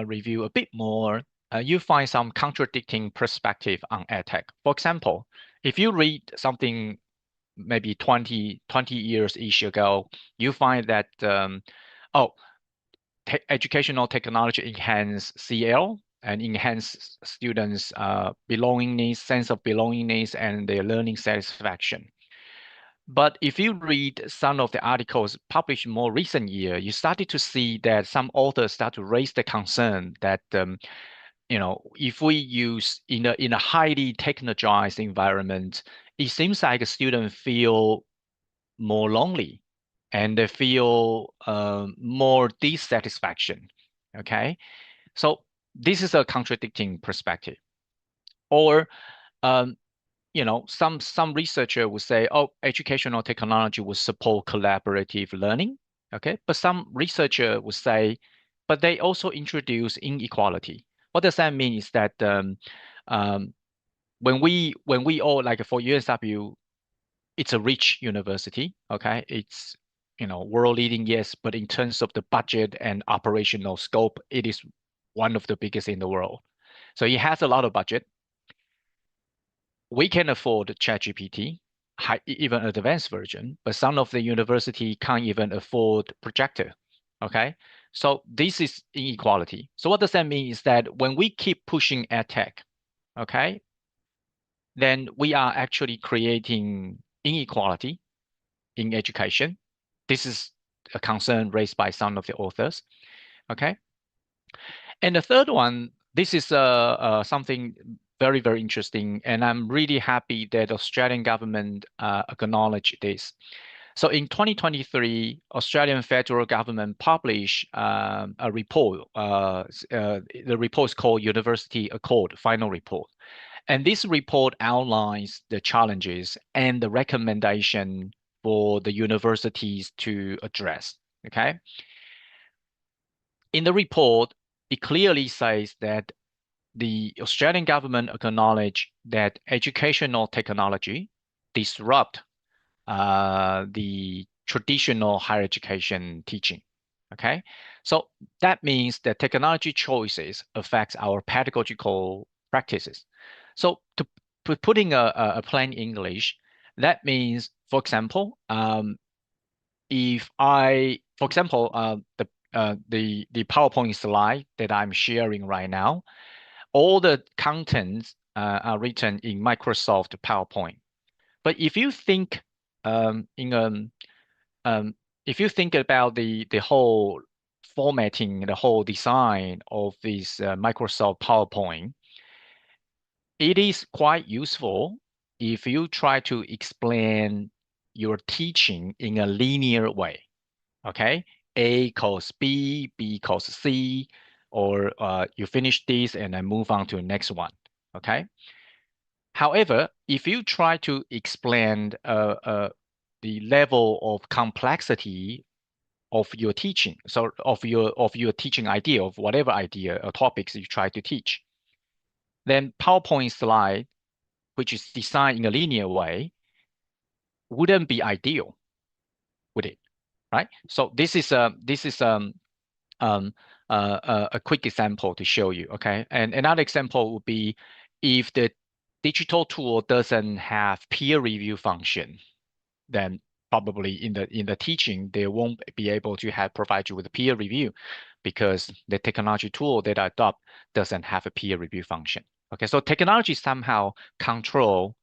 S11: review a bit more, you find some contradicting perspective on edtech. For example, if you read something maybe 20 years-ish ago, you find that, educational technology enhance CL and enhance students' belongingness, sense of belongingness, and their learning satisfaction. But if you read some of the articles published more recent year, you started to see that some authors start to raise the concern that you know, if we use in a highly technologized environment, it seems like a student feel more lonely and they feel more dissatisfaction. Okay, so this is a contradicting perspective. Or you know, some researcher would say, oh, educational technology will support collaborative learning. Okay, but some researcher would say, but they also introduce inequality. What does that mean is that when we all, like for UNSW, it's a rich university, okay? It's, you know, world leading, yes, but in terms of the budget and operational scope, it is one of the biggest in the world. So it has a lot of budget. We can afford ChatGPT, even advanced version, but some of the university can't even afford projector, okay? So this is inequality. So what does that mean is that when we keep pushing edtech, okay, then we are actually creating inequality in education. This is a concern raised by some of the authors. Okay. And the third one, this is something very, very interesting, and I'm really happy that the Australian government acknowledged this. So in 2023, Australian federal government published a report. The report is called University Accord Final Report. And this report outlines the challenges and the recommendation for the universities to address. Okay. In the report, it clearly says that the Australian government acknowledged that educational technology disrupt the traditional higher education teaching. Okay, so that means that technology choices affects our pedagogical practices. So to putting a plain English, that means, for example, the PowerPoint slide that I'm sharing right now, all the contents are written in Microsoft PowerPoint. But if you think if you think about the whole formatting, the whole design of this Microsoft PowerPoint, it is quite useful if you try to explain your teaching in a linear way. Okay, A equals B, B equals C, or you finish this and then move on to the next one. Okay. However, if you try to explain the level of complexity of your teaching, so of your teaching idea, of whatever idea or topics you try to teach, then PowerPoint slide, which is designed in a linear way, wouldn't be ideal, would it? Right. So this is a quick example to show you. Okay, and another example would be if the digital tool doesn't have peer review function, then probably in the teaching they won't be able to provide you with a peer review because the technology tool that I adopt doesn't have a peer review function. Okay, so technology somehow control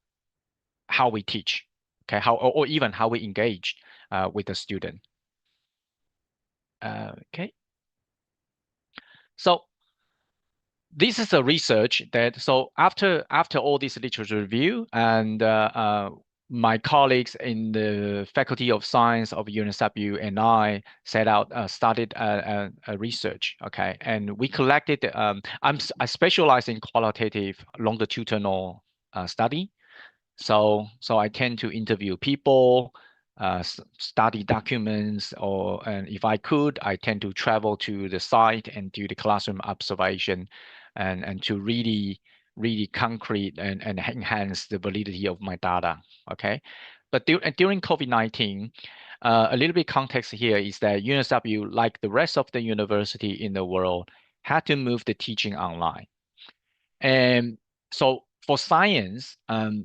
S11: how we teach. Okay, or even how we engage with the student. Okay. So this is a research that, so after all this literature review, and my colleagues in the Faculty of Science of UNSW and I started a research. Okay, and we collected. I specialize in qualitative longitudinal study. So I tend to interview people, study documents, and if I could, I tend to travel to the site and do the classroom observation, and to really concrete and enhance the validity of my data. Okay, but during COVID-19, a little bit context here is that UNSW, like the rest of the university in the world, had to move the teaching online. And so for science,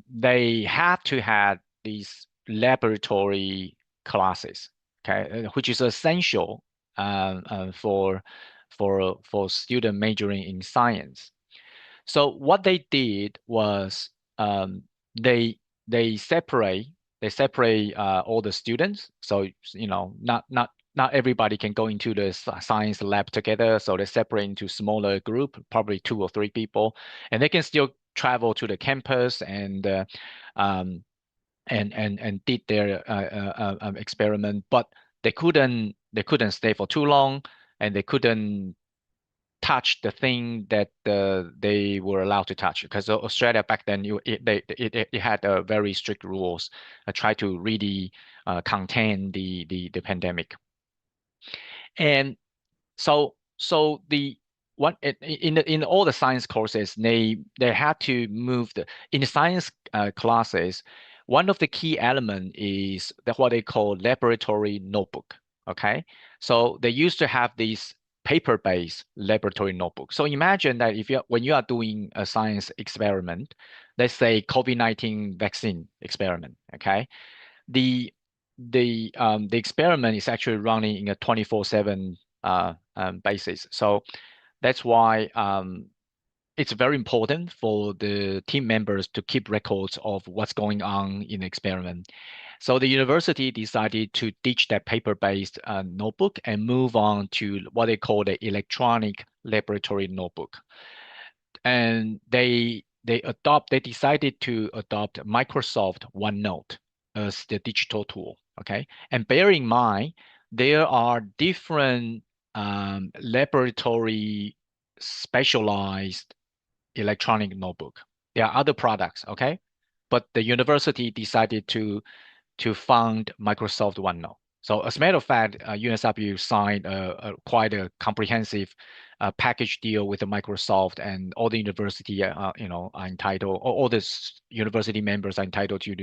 S11: they have to have these laboratory classes, okay, which is essential for student majoring in science. So what they did was they separate all the students. So not everybody can go into the science lab together. So they separate into smaller group, probably 2 or 3 people, and they can still travel to the campus and did their experiment, but they couldn't stay for too long, and they couldn't touch the thing that they were allowed to touch, because Australia back then it had very strict rules, try to really contain the pandemic. And so the one in all the science courses, they had to move in the science classes. One of the key element is what they call laboratory notebook. Okay, so they used to have these paper-based laboratory notebook. So imagine that when you are doing a science experiment, let's say COVID-19 vaccine experiment. Okay, the experiment is actually running in a 24/7 basis. So that's why it's very important for the team members to keep records of what's going on in the experiment. So the university decided to ditch that paper-based notebook and move on to what they call the electronic laboratory notebook. And they decided to adopt Microsoft OneNote as the digital tool. Okay, and bear in mind there are different laboratory specialized electronic notebook. There are other products, okay? But the university decided to fund Microsoft OneNote. So as a matter of fact, UNSW signed quite a comprehensive package deal with the Microsoft, and all the university, are entitled, all the university members are entitled to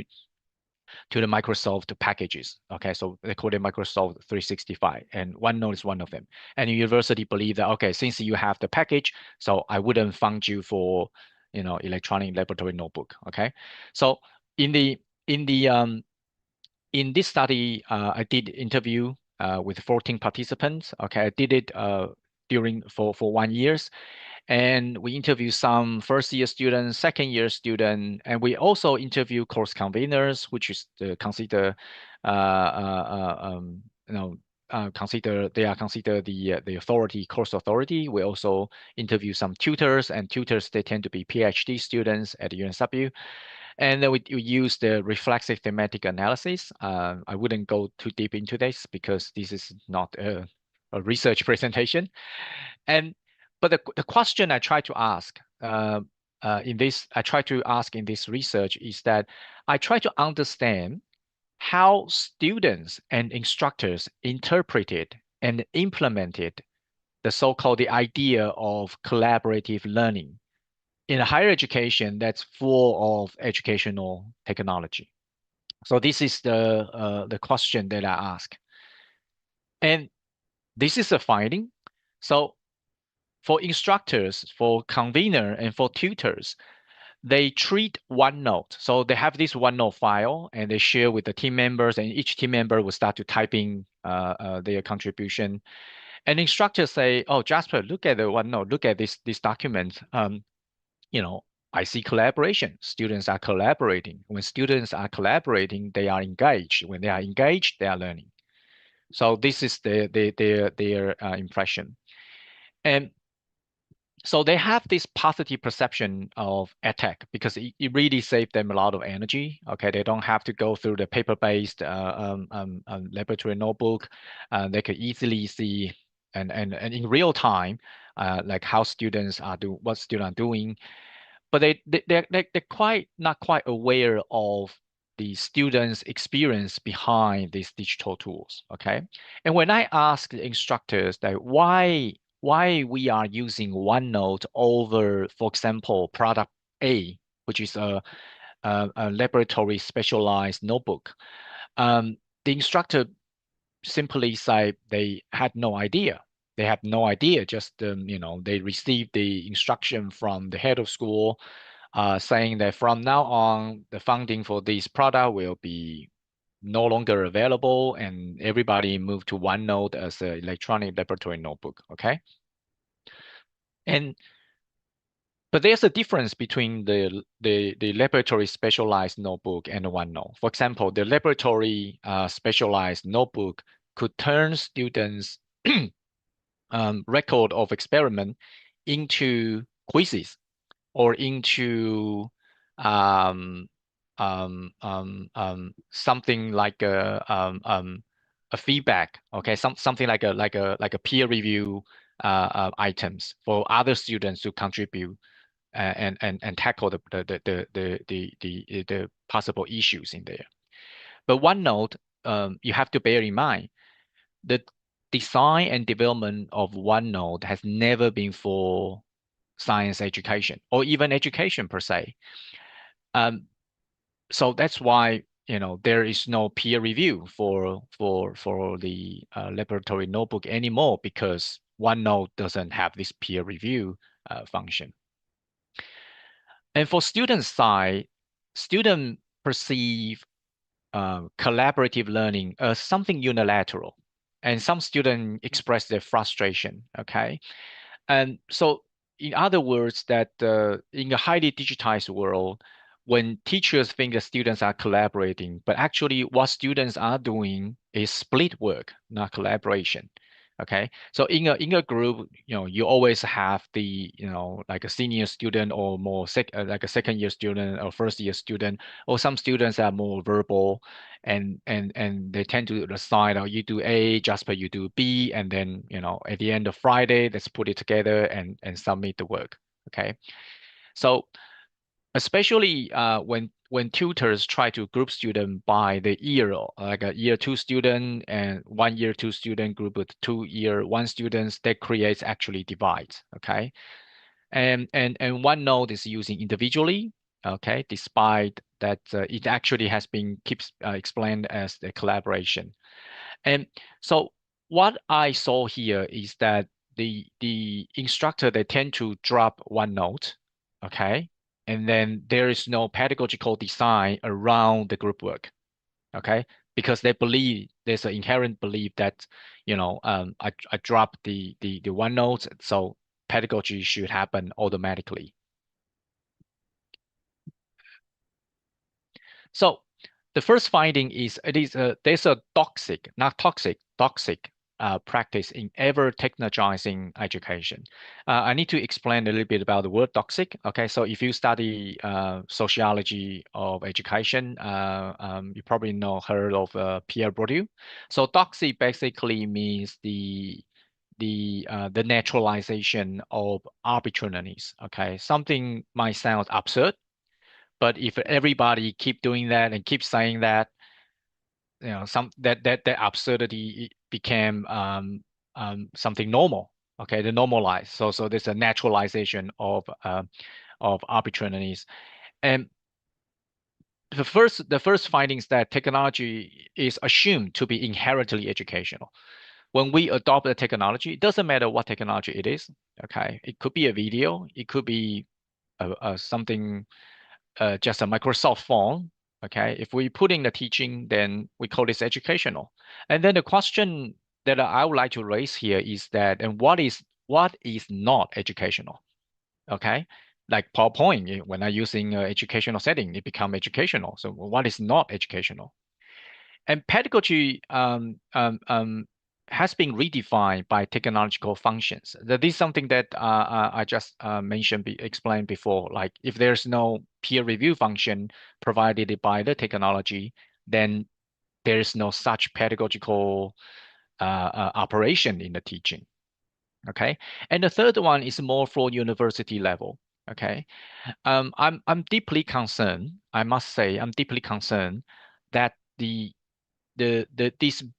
S11: the Microsoft packages. Okay, so they call it Microsoft 365, and OneNote is one of them. And the university believe that, okay, since you have the package, so I wouldn't fund you for, electronic laboratory notebook. Okay, so in this study, I did interview with 14 participants. Okay, I did it for 1 year. And we interview some first-year students, second-year student, and we also interview course conveners, which is consider they are considered the authority, course authority. We also interview some tutors, and tutors, they tend to be PhD students at UNSW. And then we use the reflexive thematic analysis. I wouldn't go too deep into this because this is not a research presentation. But the question I try to ask in this research is that I try to understand how students and instructors interpreted and implemented the so-called the idea of collaborative learning in a higher education that's full of educational technology. So this is the question that I ask. And this is a finding. So for instructors, for convener, and for tutors, they treat OneNote. So they have this OneNote file and they share with the team members, and each team member will start to typing their contribution. And instructors say, oh, Jasper, look at the OneNote, look at this document. I see collaboration. Students are collaborating. When students are collaborating, they are engaged. When they are engaged, they are learning. So this is their impression. And so they have this positive perception of EdTech because it really saved them a lot of energy. Okay, they don't have to go through the paper-based laboratory notebook. They could easily see and in real time, like how students are what students are doing. But they're not quite aware of the students' experience behind these digital tools. Okay, and when I ask the instructors that why we are using OneNote over, for example, product A, which is a laboratory specialized notebook, the instructor simply say they had no idea. They have no idea. Just they received the instruction from the head of school, saying that from now on, the funding for this product will be no longer available, and everybody moved to OneNote as an electronic laboratory notebook. Okay, but there's a difference between the laboratory specialized notebook and the OneNote. For example, the laboratory specialized notebook could turn students' record of experiment into quizzes or into something like a feedback. Okay, something like a peer review items for other students to contribute and tackle the possible issues in there. But OneNote, you have to bear in mind, the design and development of OneNote has never been for science education or even education per se. So that's why there is no peer review for the laboratory notebook anymore, because OneNote doesn't have this peer review function. And for student side, students perceive collaborative learning as something unilateral, and some students express their frustration. Okay, and so in other words, that in a highly digitized world, when teachers think the students are collaborating, but actually what students are doing is split work, not collaboration. Okay, so in a group, you always have the like a senior student or more like a second year student or first year student, or some students are more verbal, and they tend to decide, oh, you do A, Jasper, you do B, and then at the end of Friday, let's put it together and submit the work. Okay, so especially when tutors try to group student by the year, like a year 2 student and 1 year 2 student group with 2 year 1 students, that creates actually divides. Okay, and OneNote is using individually. Okay, despite that it actually has been keeps explained as the collaboration. And so what I saw here is that the instructor, they tend to drop OneNote. Okay, and then there is no pedagogical design around the group work. Okay, because they believe there's an inherent belief that I drop the OneNote, so pedagogy should happen automatically. So the first finding is there's a toxic, not toxic, practice in ever technologizing education. I need to explain a little bit about the word toxic. Okay, so if you study sociology of education, you probably heard of Pierre Bourdieu. So toxic basically means the naturalization of arbitrariness. Okay, something might sound absurd, but if everybody keep doing that and keep saying that, that absurdity became something normal. Okay, the normalized. So there's a naturalization of arbitrariness. And the first findings that technology is assumed to be inherently educational. When we adopt a technology, it doesn't matter what technology it is. Okay, it could be a video, it could be something just a Microsoft phone. Okay, if we put in the teaching, then we call this educational. And then the question that I would like to raise here is that, and what is not educational? Okay, like PowerPoint, when I'm using educational setting, it become educational. So what is not educational? And pedagogy has been redefined by technological functions. That is something that I just explained before. Like if there's no peer review function provided by the technology, then there is no such pedagogical operation in the teaching. Okay, and the third one is more for university level. Okay, I'm deeply concerned. I must say, I'm deeply concerned that these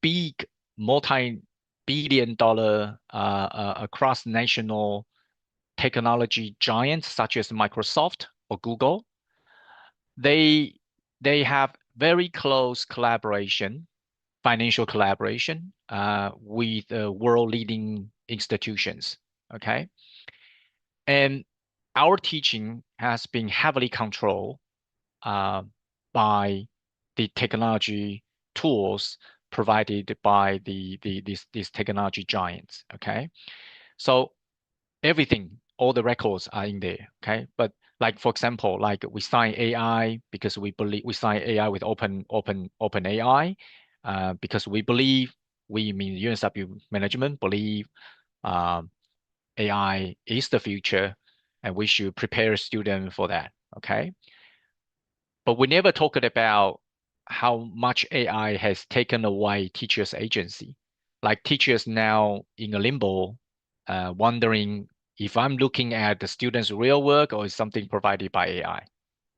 S11: big multi-billion-dollar across national technology giants such as Microsoft or Google, they have very close collaboration, financial collaboration with world-leading institutions. Okay, and our teaching has been heavily controlled by the technology tools provided by these technology giants. Okay, so everything, all the records are in there. Okay, but like for example, like we sign AI because we believe we sign AI with open AI because we believe, we mean UNSW management believe AI is the future and we should prepare students for that. Okay, but we never talked about how much AI has taken away teachers' agency. Like teachers now in a limbo, wondering if I'm looking at the students' real work or is something provided by AI.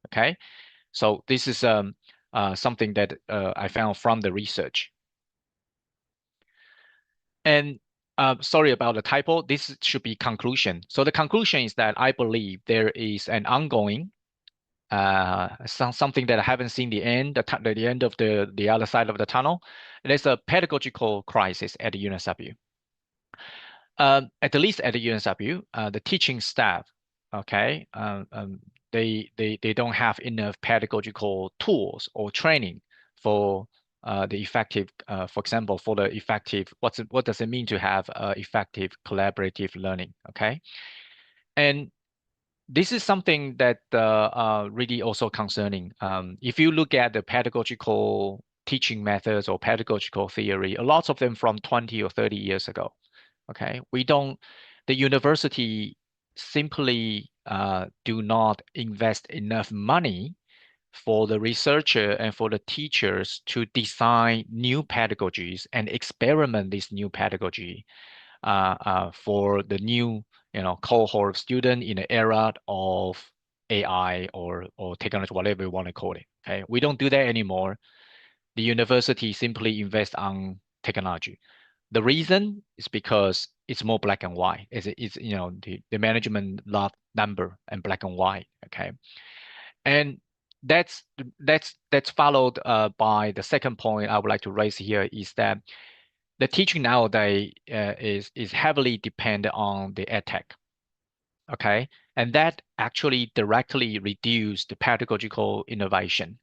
S11: Okay, so this is something that I found from the research. And sorry about the typo. This should be conclusion. So the conclusion is that I believe there is an ongoing something that I haven't seen the end of the other side of the tunnel. There's a pedagogical crisis at the UNSW. At the least at the UNSW, the teaching staff, okay, they don't have enough pedagogical tools or training for the effective, for example, for the effective, what does it mean to have effective collaborative learning, okay? And this is something that really also concerning. If you look at the pedagogical teaching methods or pedagogical theory, a lot of them from 20 or 30 years ago. Okay, the university simply do not invest enough money for the researcher and for the teachers to design new pedagogies and experiment this new pedagogy for the new cohort of student in the era of AI or technology, whatever you want to call it. Okay, we don't do that anymore. The university simply invest on technology. The reason is because it's more black and white. It's the management love number and black and white. Okay, and that's followed by the second point I would like to raise here is that the teaching nowadays is heavily dependent on the edtech. Okay, and that actually directly reduce the pedagogical innovation.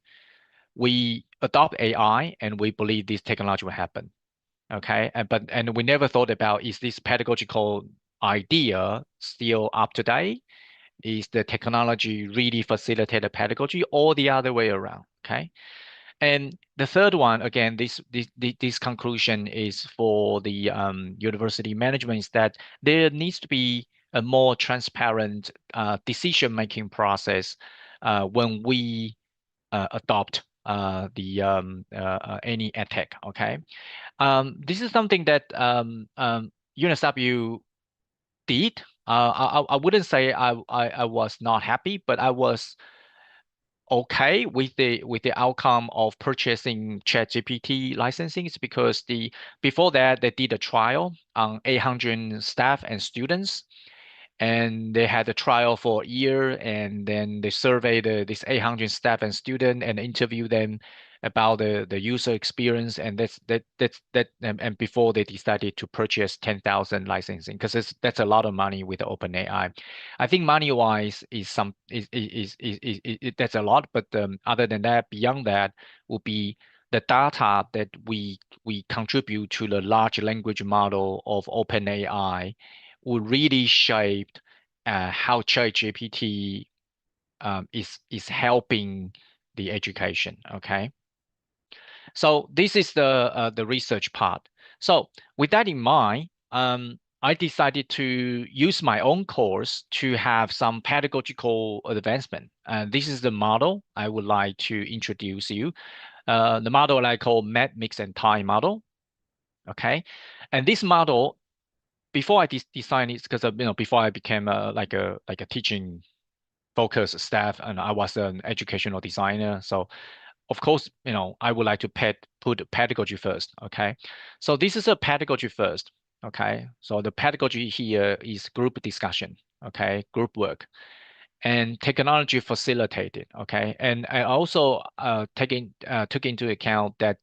S11: We adopt AI and we believe this technology will happen. Okay, and we never thought about, is this pedagogical idea still up to date? Is the technology really facilitated pedagogy or the other way around? Okay. And the third one, again, this conclusion is for the university management, is that there needs to be a more transparent decision-making process when we adopt any edtech. Okay, this is something that UNSW did. I wouldn't say I was not happy, but I was okay with the outcome of purchasing ChatGPT licensing. It's because before that they did a trial on 800 staff and students, and they had a trial for a year, and then they surveyed this 800 staff and student and interviewed them about the user experience, and and before they decided to purchase 10,000 licensing, because that's a lot of money with OpenAI. I think money wise that's a lot, but other than that, beyond that, would be the data that we contribute to the large language model of OpenAI will really shape how ChatGPT is helping the education. Okay, so this is the research part. So with that in mind, I decided to use my own course to have some pedagogical advancement. This is the model I would like to introduce you. The model I call Met, Mix, and Tie model. Okay, and this model, before I designed it, because before I became like a teaching focused staff, and I was an educational designer. So of course, I would like to put pedagogy first. Okay, so this is a pedagogy first. Okay, so the pedagogy here is group discussion. Okay, group work, and technology facilitated. Okay, and I also took into account that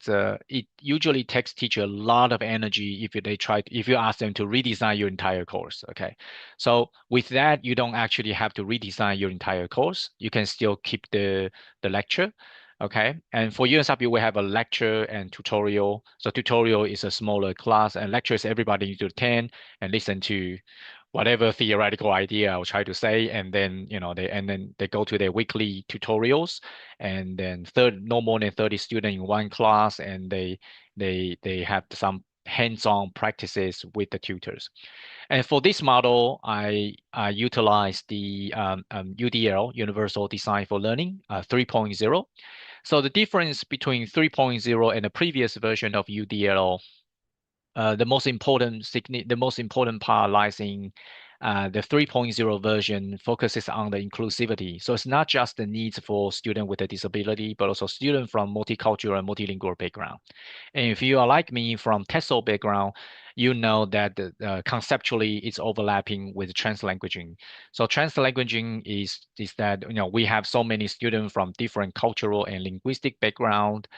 S11: it usually takes teacher a lot of energy if you ask them to redesign your entire course. Okay, so with that, you don't actually have to redesign your entire course. You can still keep the lecture. Okay, and for UNSW, we have a lecture and tutorial. So tutorial is a smaller class, and lectures everybody need to attend and listen to whatever theoretical idea I'll try to say, and then they go to their weekly tutorials, and then no more than 30 students in one class, and they have some hands-on practices with the tutors. And for this model, I utilize the UDL, Universal Design for Learning 3.0. So the difference between 3.0 and the previous version of UDL, the most important part lies in the 3.0 version focuses on the inclusivity. So it's not just the needs for students with a disability, but also students from multicultural and multilingual background. And if you are like me from TESOL background, you know that conceptually it's overlapping with translanguaging. So translanguaging is that we have so many students from different cultural and linguistic background.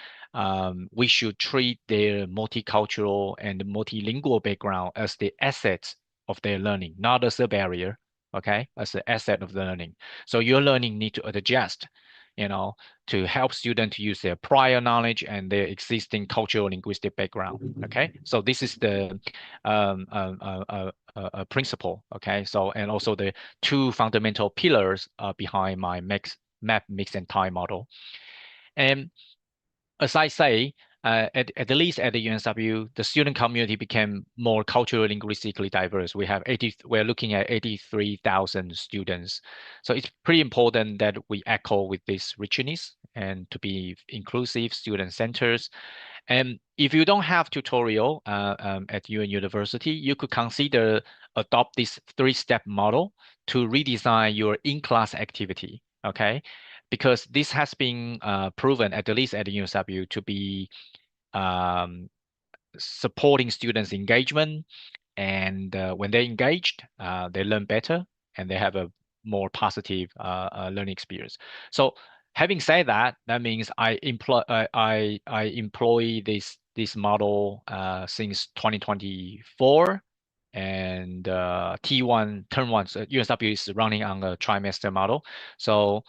S11: We should treat their multicultural and multilingual background as the assets of their learning, not as a barrier, okay, as an asset of the learning. So your learning need to adjust to help students to use their prior knowledge and their existing cultural linguistic background. Okay, so this is the principle. Okay, so and also the two fundamental pillars behind my map, mix, and tie model. And as I say, at least at the UNSW, the student community became more culturally linguistically diverse. We're looking at 83,000 students. So it's pretty important that we echo with this richness and to be inclusive, student centers. And if you don't have tutorial at your university, you could consider adopt this three-step model to redesign your in-class activity. Okay, because this has been proven, at least at the UNSW, to be supporting students' engagement. And when they're engaged, they learn better and they have a more positive learning experience. So having said that, that means I employ this model since 2024. And T1 term one, so UNSW is running on a trimester model. So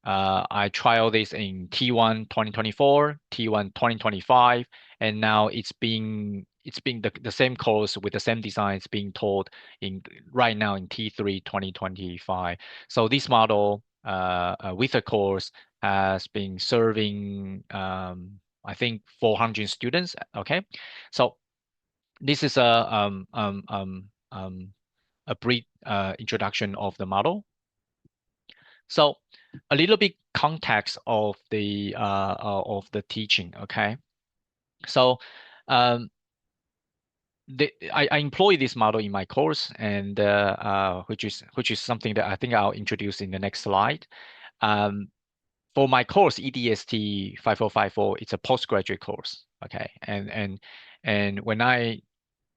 S11: I trialed this in T1 2024, T1 2025, and now it's being the same course with the same designs being taught right now in T3 2025. So this model with the course has been serving I think 400 students. Okay, so this is a brief introduction of the model. So a little bit context of the teaching. Okay, so I employ this model in my course, and which is something that I think I'll introduce in the next slide. For my course EDST 5454, it's a postgraduate course. Okay, and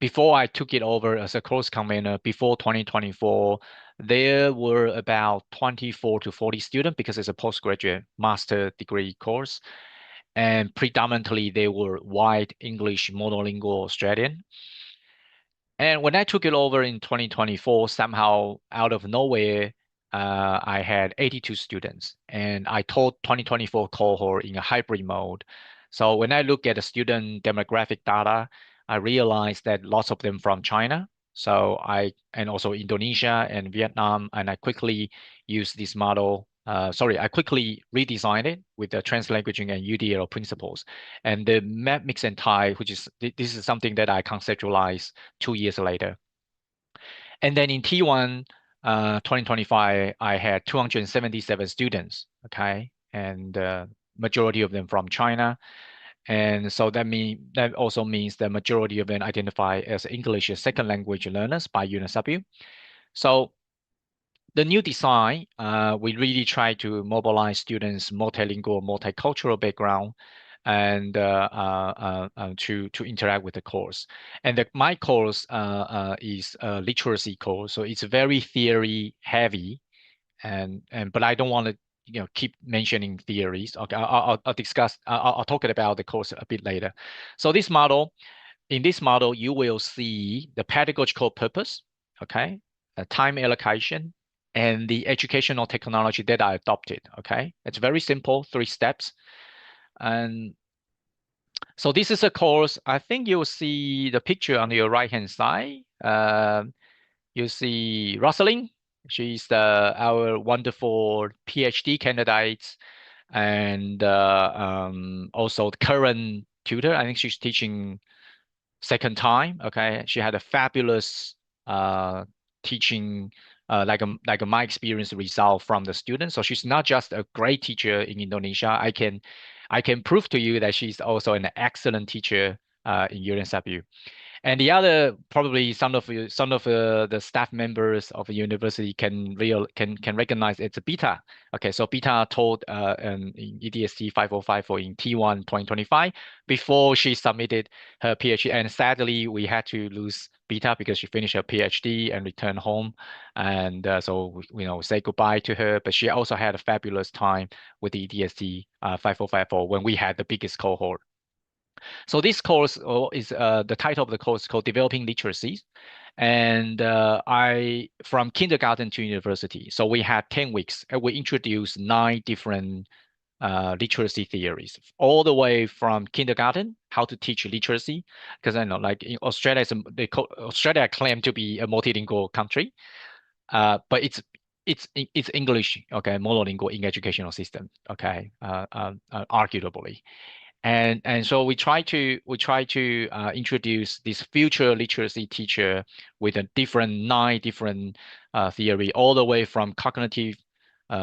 S11: before I took it over as a course convener before 2024, there were about 24 to 40 students because it's a postgraduate master degree course. And predominantly they were white, English, monolingual Australian. And when I took it over in 2024, somehow out of nowhere, I had 82 students, and I taught 2024 cohort in a hybrid mode. So when I look at the student demographic data, I realized that lots of them from China. And also Indonesia and Vietnam, and I quickly used this model. I quickly redesigned it with the translanguaging and UDL principles. And the map, mix, and tie, this is something that I conceptualized 2 years later. And then in T1 2025, I had 277 students, okay? And majority of them from China. And so that also means the majority of them identify as English as second language learners by UNSW. So the new design, we really try to mobilize students' multilingual, multicultural background and to interact with the course. And my course is a literacy course, so it's very theory heavy, but I don't want to keep mentioning theories. Okay, I'll talk about the course a bit later. So in this model, you will see the pedagogical purpose, okay, time allocation, and the educational technology that I adopted. Okay, it's very simple, 3 steps. And so this is a course. I think you'll see the picture on your right-hand side. You see Rosalind. She's our wonderful PhD candidate, and also the current tutor. I think she's teaching second time. Okay, she had a fabulous teaching, like my experience result from the students. So she's not just a great teacher in Indonesia. I can prove to you that she's also an excellent teacher in UNSW. And the other, probably some of the staff members of the university can recognize it's a Beta. Okay, so Beta taught in EDST 5054 in T1 2025 before she submitted her PhD. And sadly, we had to lose Beta because she finished her PhD and returned home. And so say goodbye to her. But she also had a fabulous time with the EDST 5054 when we had the biggest cohort. So this course is the title of the course is called Developing Literacies. And from kindergarten to university. So we had 10 weeks. And we introduced 9 different literacy theories, all the way from kindergarten, how to teach literacy, because I know, like in Australia, Australia claim to be a multilingual country, but it's English, okay, monolingual in educational system, okay, arguably. And so we try to introduce this future literacy teacher with a nine different theory, all the way from cognitive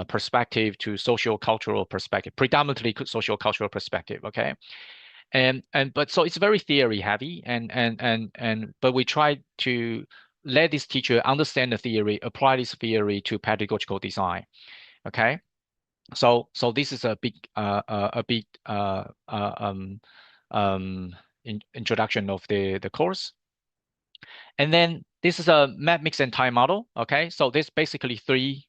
S11: perspective to social cultural perspective, predominantly social cultural perspective. Okay, but so it's very theory heavy, but we try to let this teacher understand the theory, apply this theory to pedagogical design. Okay. So this is a big introduction of the course. And then this is a map, mix, and tie model. Okay, so there's basically three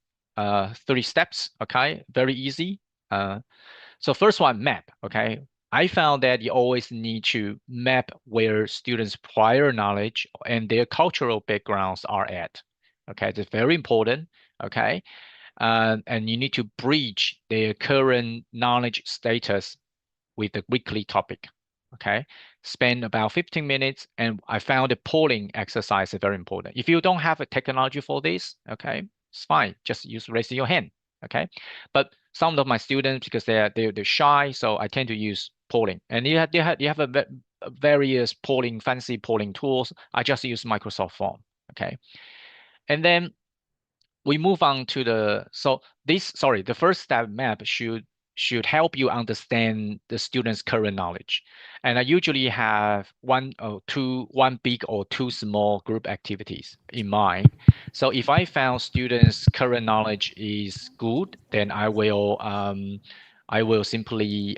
S11: steps. Okay, very easy. So first one, map. Okay, I found that you always need to map where students' prior knowledge and their cultural backgrounds are at. Okay, that's very important. Okay. And you need to bridge their current knowledge status with the weekly topic. Okay, spend about 15 minutes, and I found the polling exercise is very important. If you don't have a technology for this, okay, it's fine. Just use raising your hand. Okay, but some of my students, because they're shy, so I tend to use polling. And you have a various fancy polling tools. I just use Microsoft Form. Okay, and then we move on to the first step map should help you understand the student's current knowledge. And I usually have one big or two small group activities in mind. So if I found students' current knowledge is good, then I will simply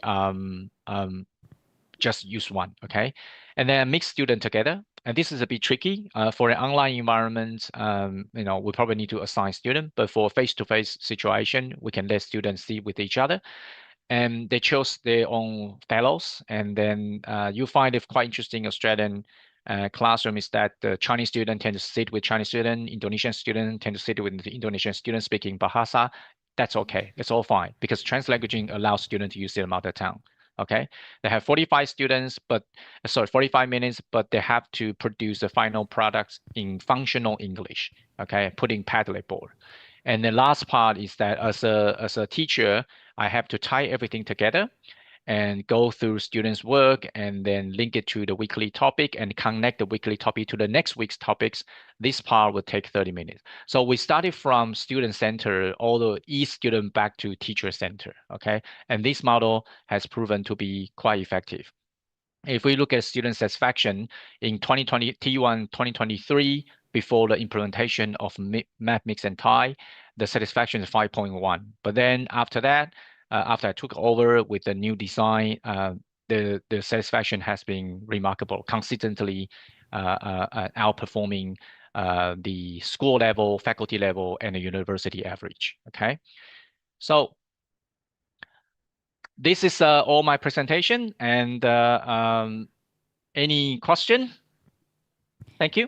S11: just use one. Okay, and then mix student together. And this is a bit tricky for an online environment. We probably need to assign student, but for face-to-face situation, we can let students see with each other. And they chose their own fellows. And then you find it quite interesting Australian classroom is that the Chinese student tend to sit with Chinese student, Indonesian student tend to sit with the Indonesian student speaking Bahasa. That's okay. It's all fine because translanguaging allows students to use their mother tongue. Okay, they have 45 students, 45 minutes, but they have to produce the final products in functional English. Okay, putting Padlet board. And the last part is that as a teacher, I have to tie everything together and go through students' work and then link it to the weekly topic and connect the weekly topic to the next week's topics. This part will take 30 minutes. So we started from student center, all the each student back to teacher center, okay? And this model has proven to be quite effective. If we look at student satisfaction in 2020, T1 2023, before the implementation of map, mix, and tie, the satisfaction is 5.1. But then after that, after I took over with the new design, the satisfaction has been remarkable, consistently outperforming the school level, faculty level, and the university average. Okay, so this is all my presentation. And any question? Thank you.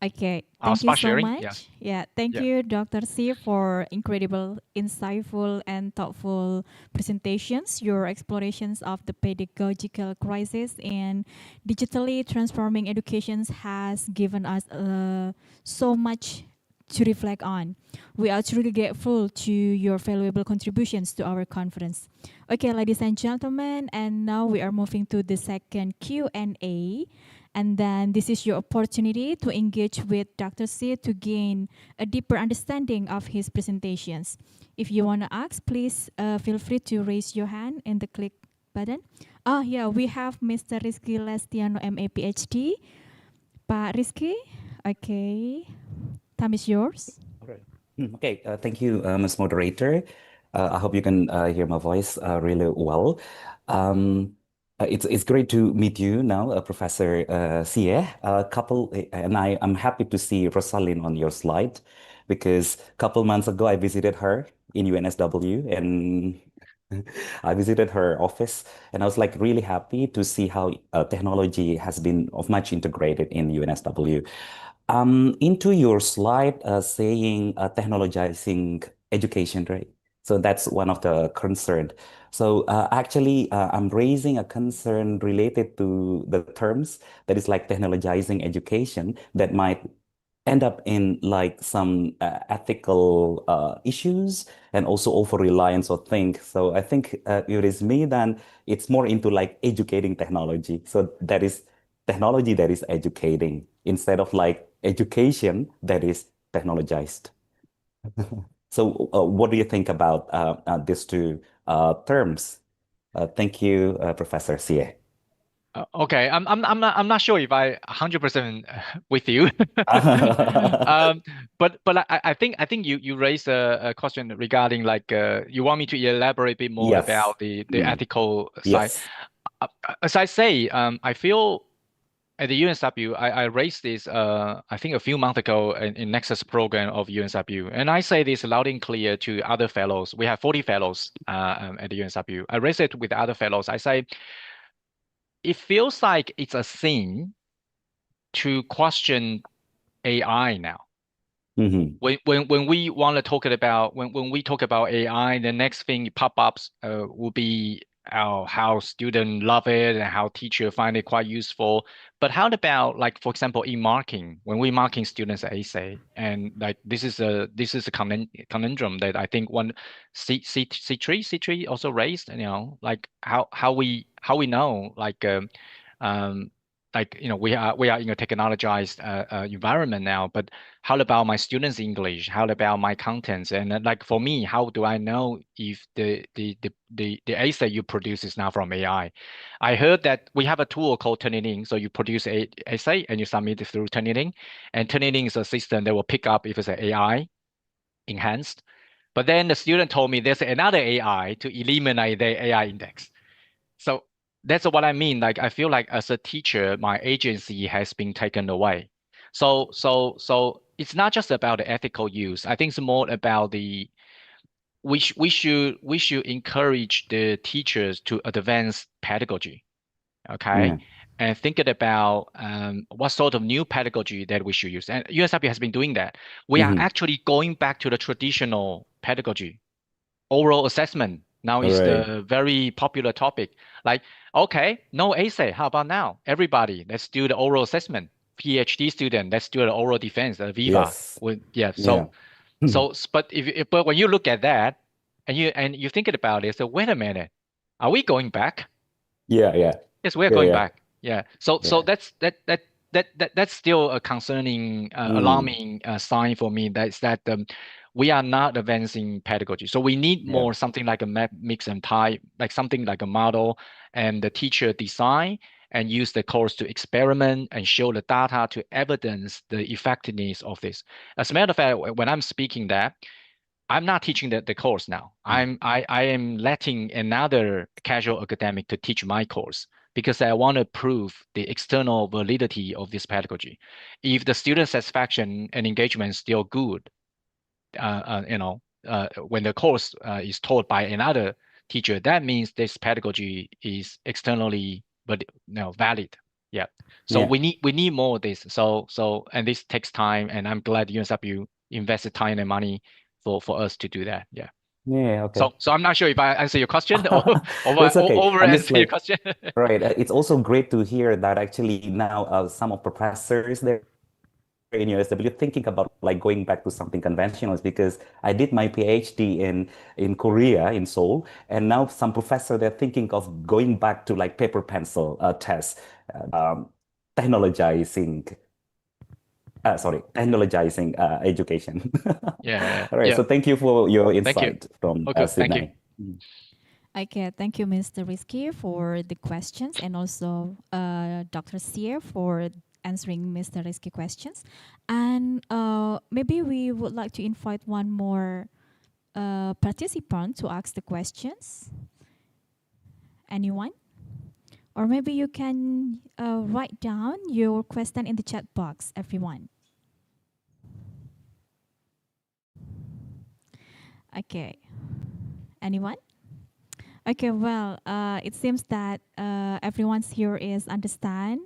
S8: Okay,
S11: I'll
S8: thank you
S11: start
S8: so
S11: sharing.
S8: much.
S11: Yeah.
S8: Thank
S11: Yeah.
S8: you, Dr. C, for incredible, insightful, and thoughtful presentations. Your explorations of the pedagogical crisis and digitally transforming education has given us so much to reflect on. We are truly grateful to your valuable contributions to our conference. Okay, ladies and gentlemen, and now we are moving to the second Q&A. And then this is your opportunity to engage with Dr. C to gain a deeper understanding of his presentations. If you want to ask, please feel free to raise your hand in the click button. Oh yeah, we have Mr. Rizky Lestiano, MA PhD. Pak Rizky, okay, time is yours.
S12: Okay, thank you, Ms. Moderator. I hope you can hear my voice really well. It's great to meet you now, Professor Sie. And I'm happy to see Rosalind on your slide because a couple months ago I visited her in UNSW and I visited her office and I was like really happy to see how technology has been of much integrated in UNSW. Into your slide saying technologizing education, right? So that's one of the concern. So I'm raising a concern related to the terms that is like technologizing education that might end up in like some ethical issues and also over reliance or things. So I think it is me then it's more into like educating technology. So that is technology that is educating instead of like education that is technologized. So what do you think about these two terms? Thank you, Professor Sie.
S11: Okay, I'm not sure if I 100% with you. But I think you raised a question regarding like you want me to elaborate a bit more
S12: Yes.
S11: about the
S12: Mm.
S11: ethical side.
S12: Yes.
S11: As I say, I feel at the UNSW, I raised this I think a few months ago in Nexus program of UNSW, and I say this loud and clear to other fellows. We have 40 fellows at the UNSW. I raised it with other fellows. I say it feels like it's a sin to question AI now.
S12: Mm-hmm.
S11: When we want to talk about when we talk about AI, the next thing pop ups will be how students love it and how teacher find it quite useful. But how about like for example in marking when we marking students at essay and like this is a conundrum that I think one C3 also raised, like how we know like we are in a technologized environment now, but how about my students' English? How about my contents? And like for me, how do I know if the essay you produce is now from AI? I heard that we have a tool called Turnitin. So you produce a essay and you submit it through Turnitin, and Turnitin is a system that will pick up if it's an AI enhanced. But then the student told me there's another AI to eliminate the AI index. So that's what I mean. Like I feel like as a teacher, my agency has been taken away. So it's not just about the ethical use. I think it's more about we should encourage the teachers to advance pedagogy. Okay.
S12: Yeah.
S11: And thinking about what sort of new pedagogy that we should use. And USW has been doing that. We are
S12: Mm-hmm.
S11: actually going back to the traditional pedagogy. Oral assessment now
S12: All
S11: is
S12: right.
S11: the very popular topic. Like, okay, no essay. How about now? Everybody, let's do the oral assessment. PhD student, let's do the oral defense, the Viva.
S12: Yes.
S11: Yeah.
S12: Yeah.
S11: But when you look at that and you thinking about it, so wait a minute, are we going back?
S12: Yeah. Yeah.
S11: Yes, we're
S12: Yeah.
S11: going
S12: Yeah.
S11: back. Yeah. So
S12: Yeah.
S11: that's still a concerning,
S12: Mm.
S11: alarming sign for me. That's that we are not advancing pedagogy. So we need
S12: Yeah.
S11: more something like a mix and type, like something like a model, and the teacher design and use the course to experiment and show the data to evidence the effectiveness of this. As a matter of fact, when I'm speaking that, I'm not teaching the course now. I am letting another casual academic to teach my course because I want to prove the external validity of this pedagogy. If the student satisfaction and engagement is still good, when the course is taught by another teacher, that means this pedagogy is externally but valid. Yeah. So
S12: Yeah.
S11: we need more of this. And this takes time, and I'm glad UNSW invested time and money for us to do that. Yeah.
S12: Yeah. Okay.
S11: So I'm not sure if I answer your question or
S12: It's okay.
S11: over
S12: I'm just
S11: answer your
S12: like,
S11: question.
S12: right. It's also great to hear that actually now some of professors there in USW thinking about like going back to something conventional is because I did my PhD in Korea in Seoul, and now some professor they're thinking of going back to like paper pencil tests, um, technologizing. Technologizing education.
S11: Yeah.
S12: All right.
S11: Yeah.
S12: So thank you for your
S11: Thank you.
S12: insight from
S11: Okay. Thank you.
S12: Sydney. Mm.
S8: Okay, thank you, Mr. Rizky, for the questions, and also Dr. Sear for answering Mr. Rizky questions. And maybe we would like to invite one more participant to ask the questions. Anyone? Or maybe you can write down your question in the chat box, everyone. Okay. Anyone? Okay, well, it seems that everyone's here is understand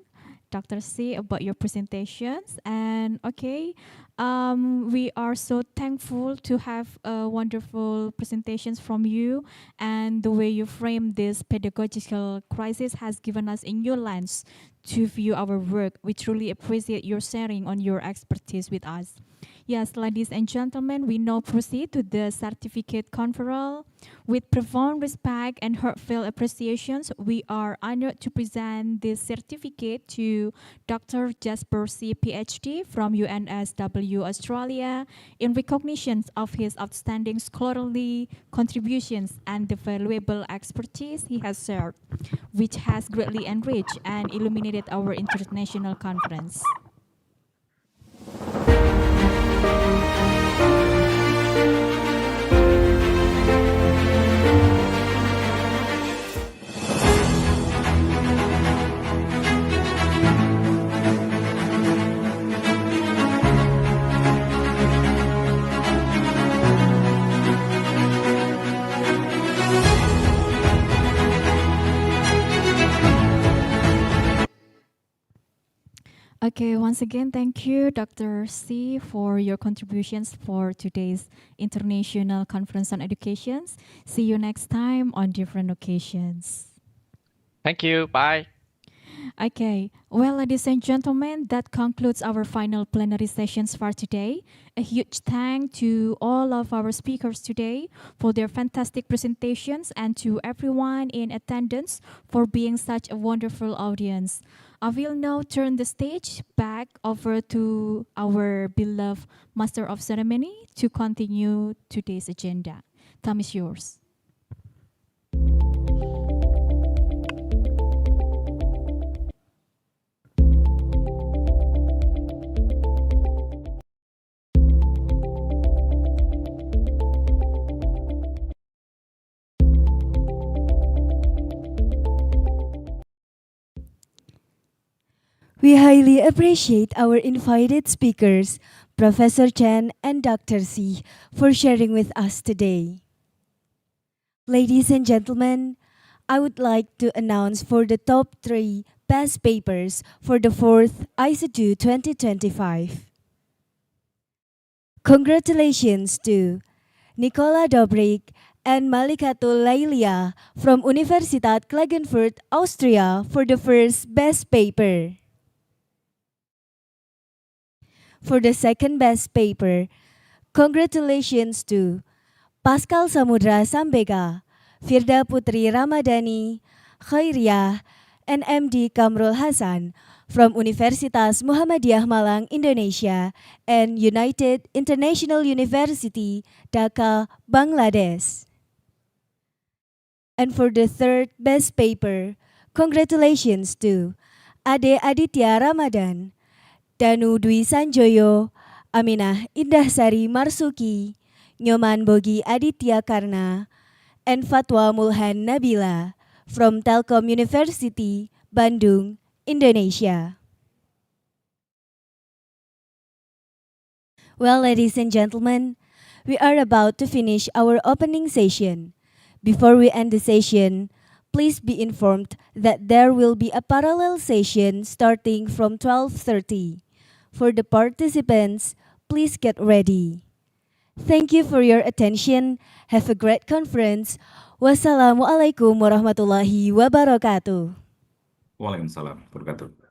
S8: Dr. C about your presentations. And okay, We are so thankful to have wonderful presentations from you, and the way you frame this pedagogical crisis has given us a new lens to view our work. We truly appreciate your sharing on your expertise with us. Yes, ladies and gentlemen, we now proceed to the certificate conferral. With profound respect and heartfelt appreciations, we are honored to present this certificate to Dr. Jasper C. PhD from UNSW Australia in recognition of his outstanding scholarly contributions and the valuable expertise he has shared, which has greatly enriched and illuminated our international conference. Okay, once again, thank you, Dr. C, for your contributions for today's International Conference on Education. See you next time on different occasions.
S11: Thank you. Bye.
S8: Okay, well, ladies and gentlemen, that concludes our final plenary sessions for today. A huge thank to all of our speakers today for their fantastic presentations and to everyone in attendance for being such a wonderful audience. I will now turn the stage back over to our beloved Master of Ceremony to continue today's agenda. Time is yours.
S4: We highly appreciate our invited speakers, Professor Chen and Dr. C, for sharing with us today. Ladies and gentlemen, I would like to announce for the top 3 best papers for the 4th ICEdu 2025. Congratulations to Nicola Dobrik and Malikatul Lailia from Universitas Klagenfurt, Austria for the first best paper. For the second best paper, congratulations to Pascal Samudra Sambega, Firda Putri Ramadhani, Khairiyah, and MD Kamrul Hasan from Universitas Muhammadiyah Malang, Indonesia, and United International University, Dhaka, Bangladesh. And for the third best paper, congratulations to Ade Aditya Ramadan, Danu Dwi Sanjoyo, Aminah Indahsari Marsuki, Nyoman Bogi Aditya Karna, and Fatwa Mulhan Nabila from Telkom University, Bandung, Indonesia. Well, ladies and gentlemen, we are about to finish our opening session. Before we end the session, please be informed that there will be a parallel session starting from 12:30. For the participants, please get ready. Thank you for your attention. Have a great conference. Wassalamualaikum warahmatullahi wabarakatuh.
S12: Waalaikumsalam warahmatullahi wabarakatuh.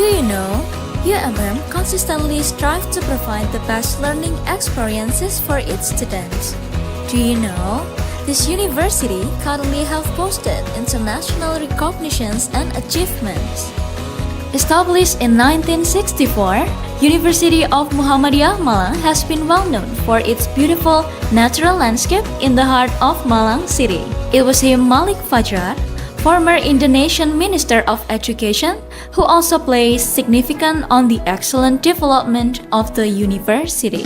S1: Do you know, UMM consistently strives to provide the best learning experiences for its students. Do you know, this university currently have boasted international recognitions and achievements. Established in 1964, University of Muhammadiyah Malang has been well known for its beautiful natural landscape in the heart of Malang city. It was him, Malik Fajrar, former Indonesian Minister of Education, who also plays significant on the excellent development of the university.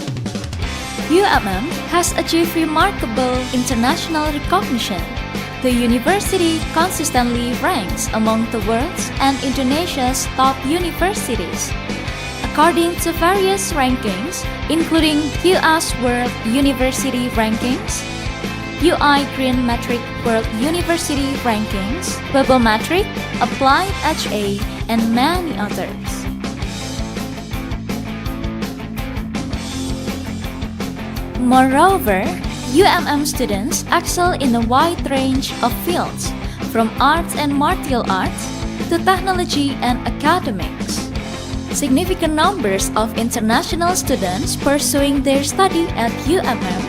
S1: UMM has achieved remarkable international recognition. The university consistently ranks among the world's and Indonesia's top universities. According to various rankings, including US World University Rankings, UI Green Metric World University Rankings, Bubble Metric, Applied HA, and many others. Moreover, UMM students excel in a wide range of fields, from arts and martial arts to technology and academics. Significant numbers of international students pursuing their study at UMM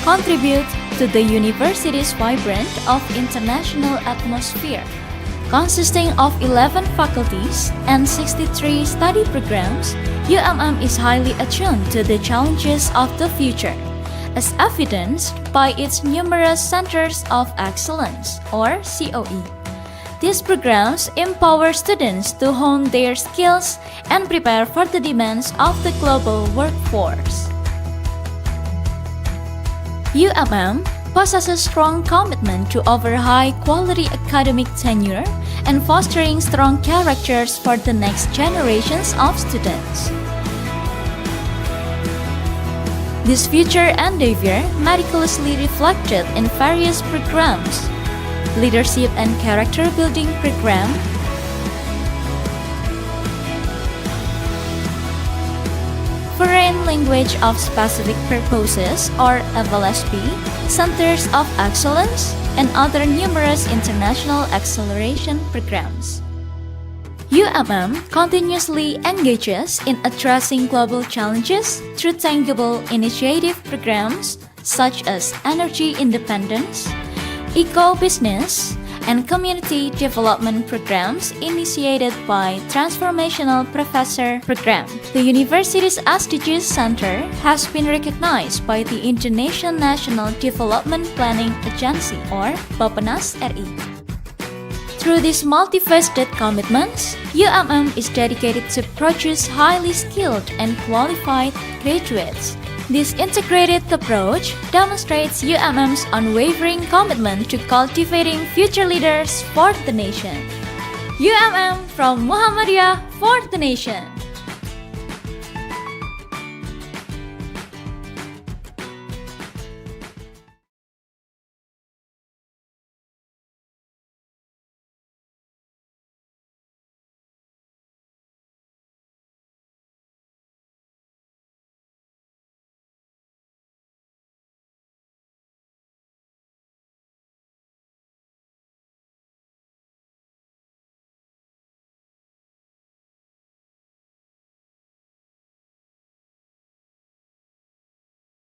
S1: contribute to the university's vibrant of international atmosphere. Consisting of 11 faculties and 63 study programs, UMM is highly attuned to the challenges of the future, as evidenced by its numerous Centers of Excellence, or COE. These programs empower students to hone their skills and prepare for the demands of the global workforce. UMM possesses strong commitment to offer high-quality academic tenure and fostering strong characters for the next generations of students. This future endeavor meticulously reflected in various programs: Leadership and Character Building Program, Foreign Language of Specific Purposes or FLSP, Centers of Excellence, and other numerous international acceleration programs. UMM continuously engages in addressing global challenges through tangible initiative programs such as energy independence, eco-business, and community development programs initiated by Transformational Professor Program. The university's SDGs Center has been recognized by the Indonesian National Development Planning Agency or Bappenas RI. Through these multifaceted commitments, UMM is dedicated to produce highly skilled and qualified graduates. This integrated approach demonstrates UMM's unwavering commitment to cultivating future leaders for the nation. UMM from Muhammadiyah for the nation.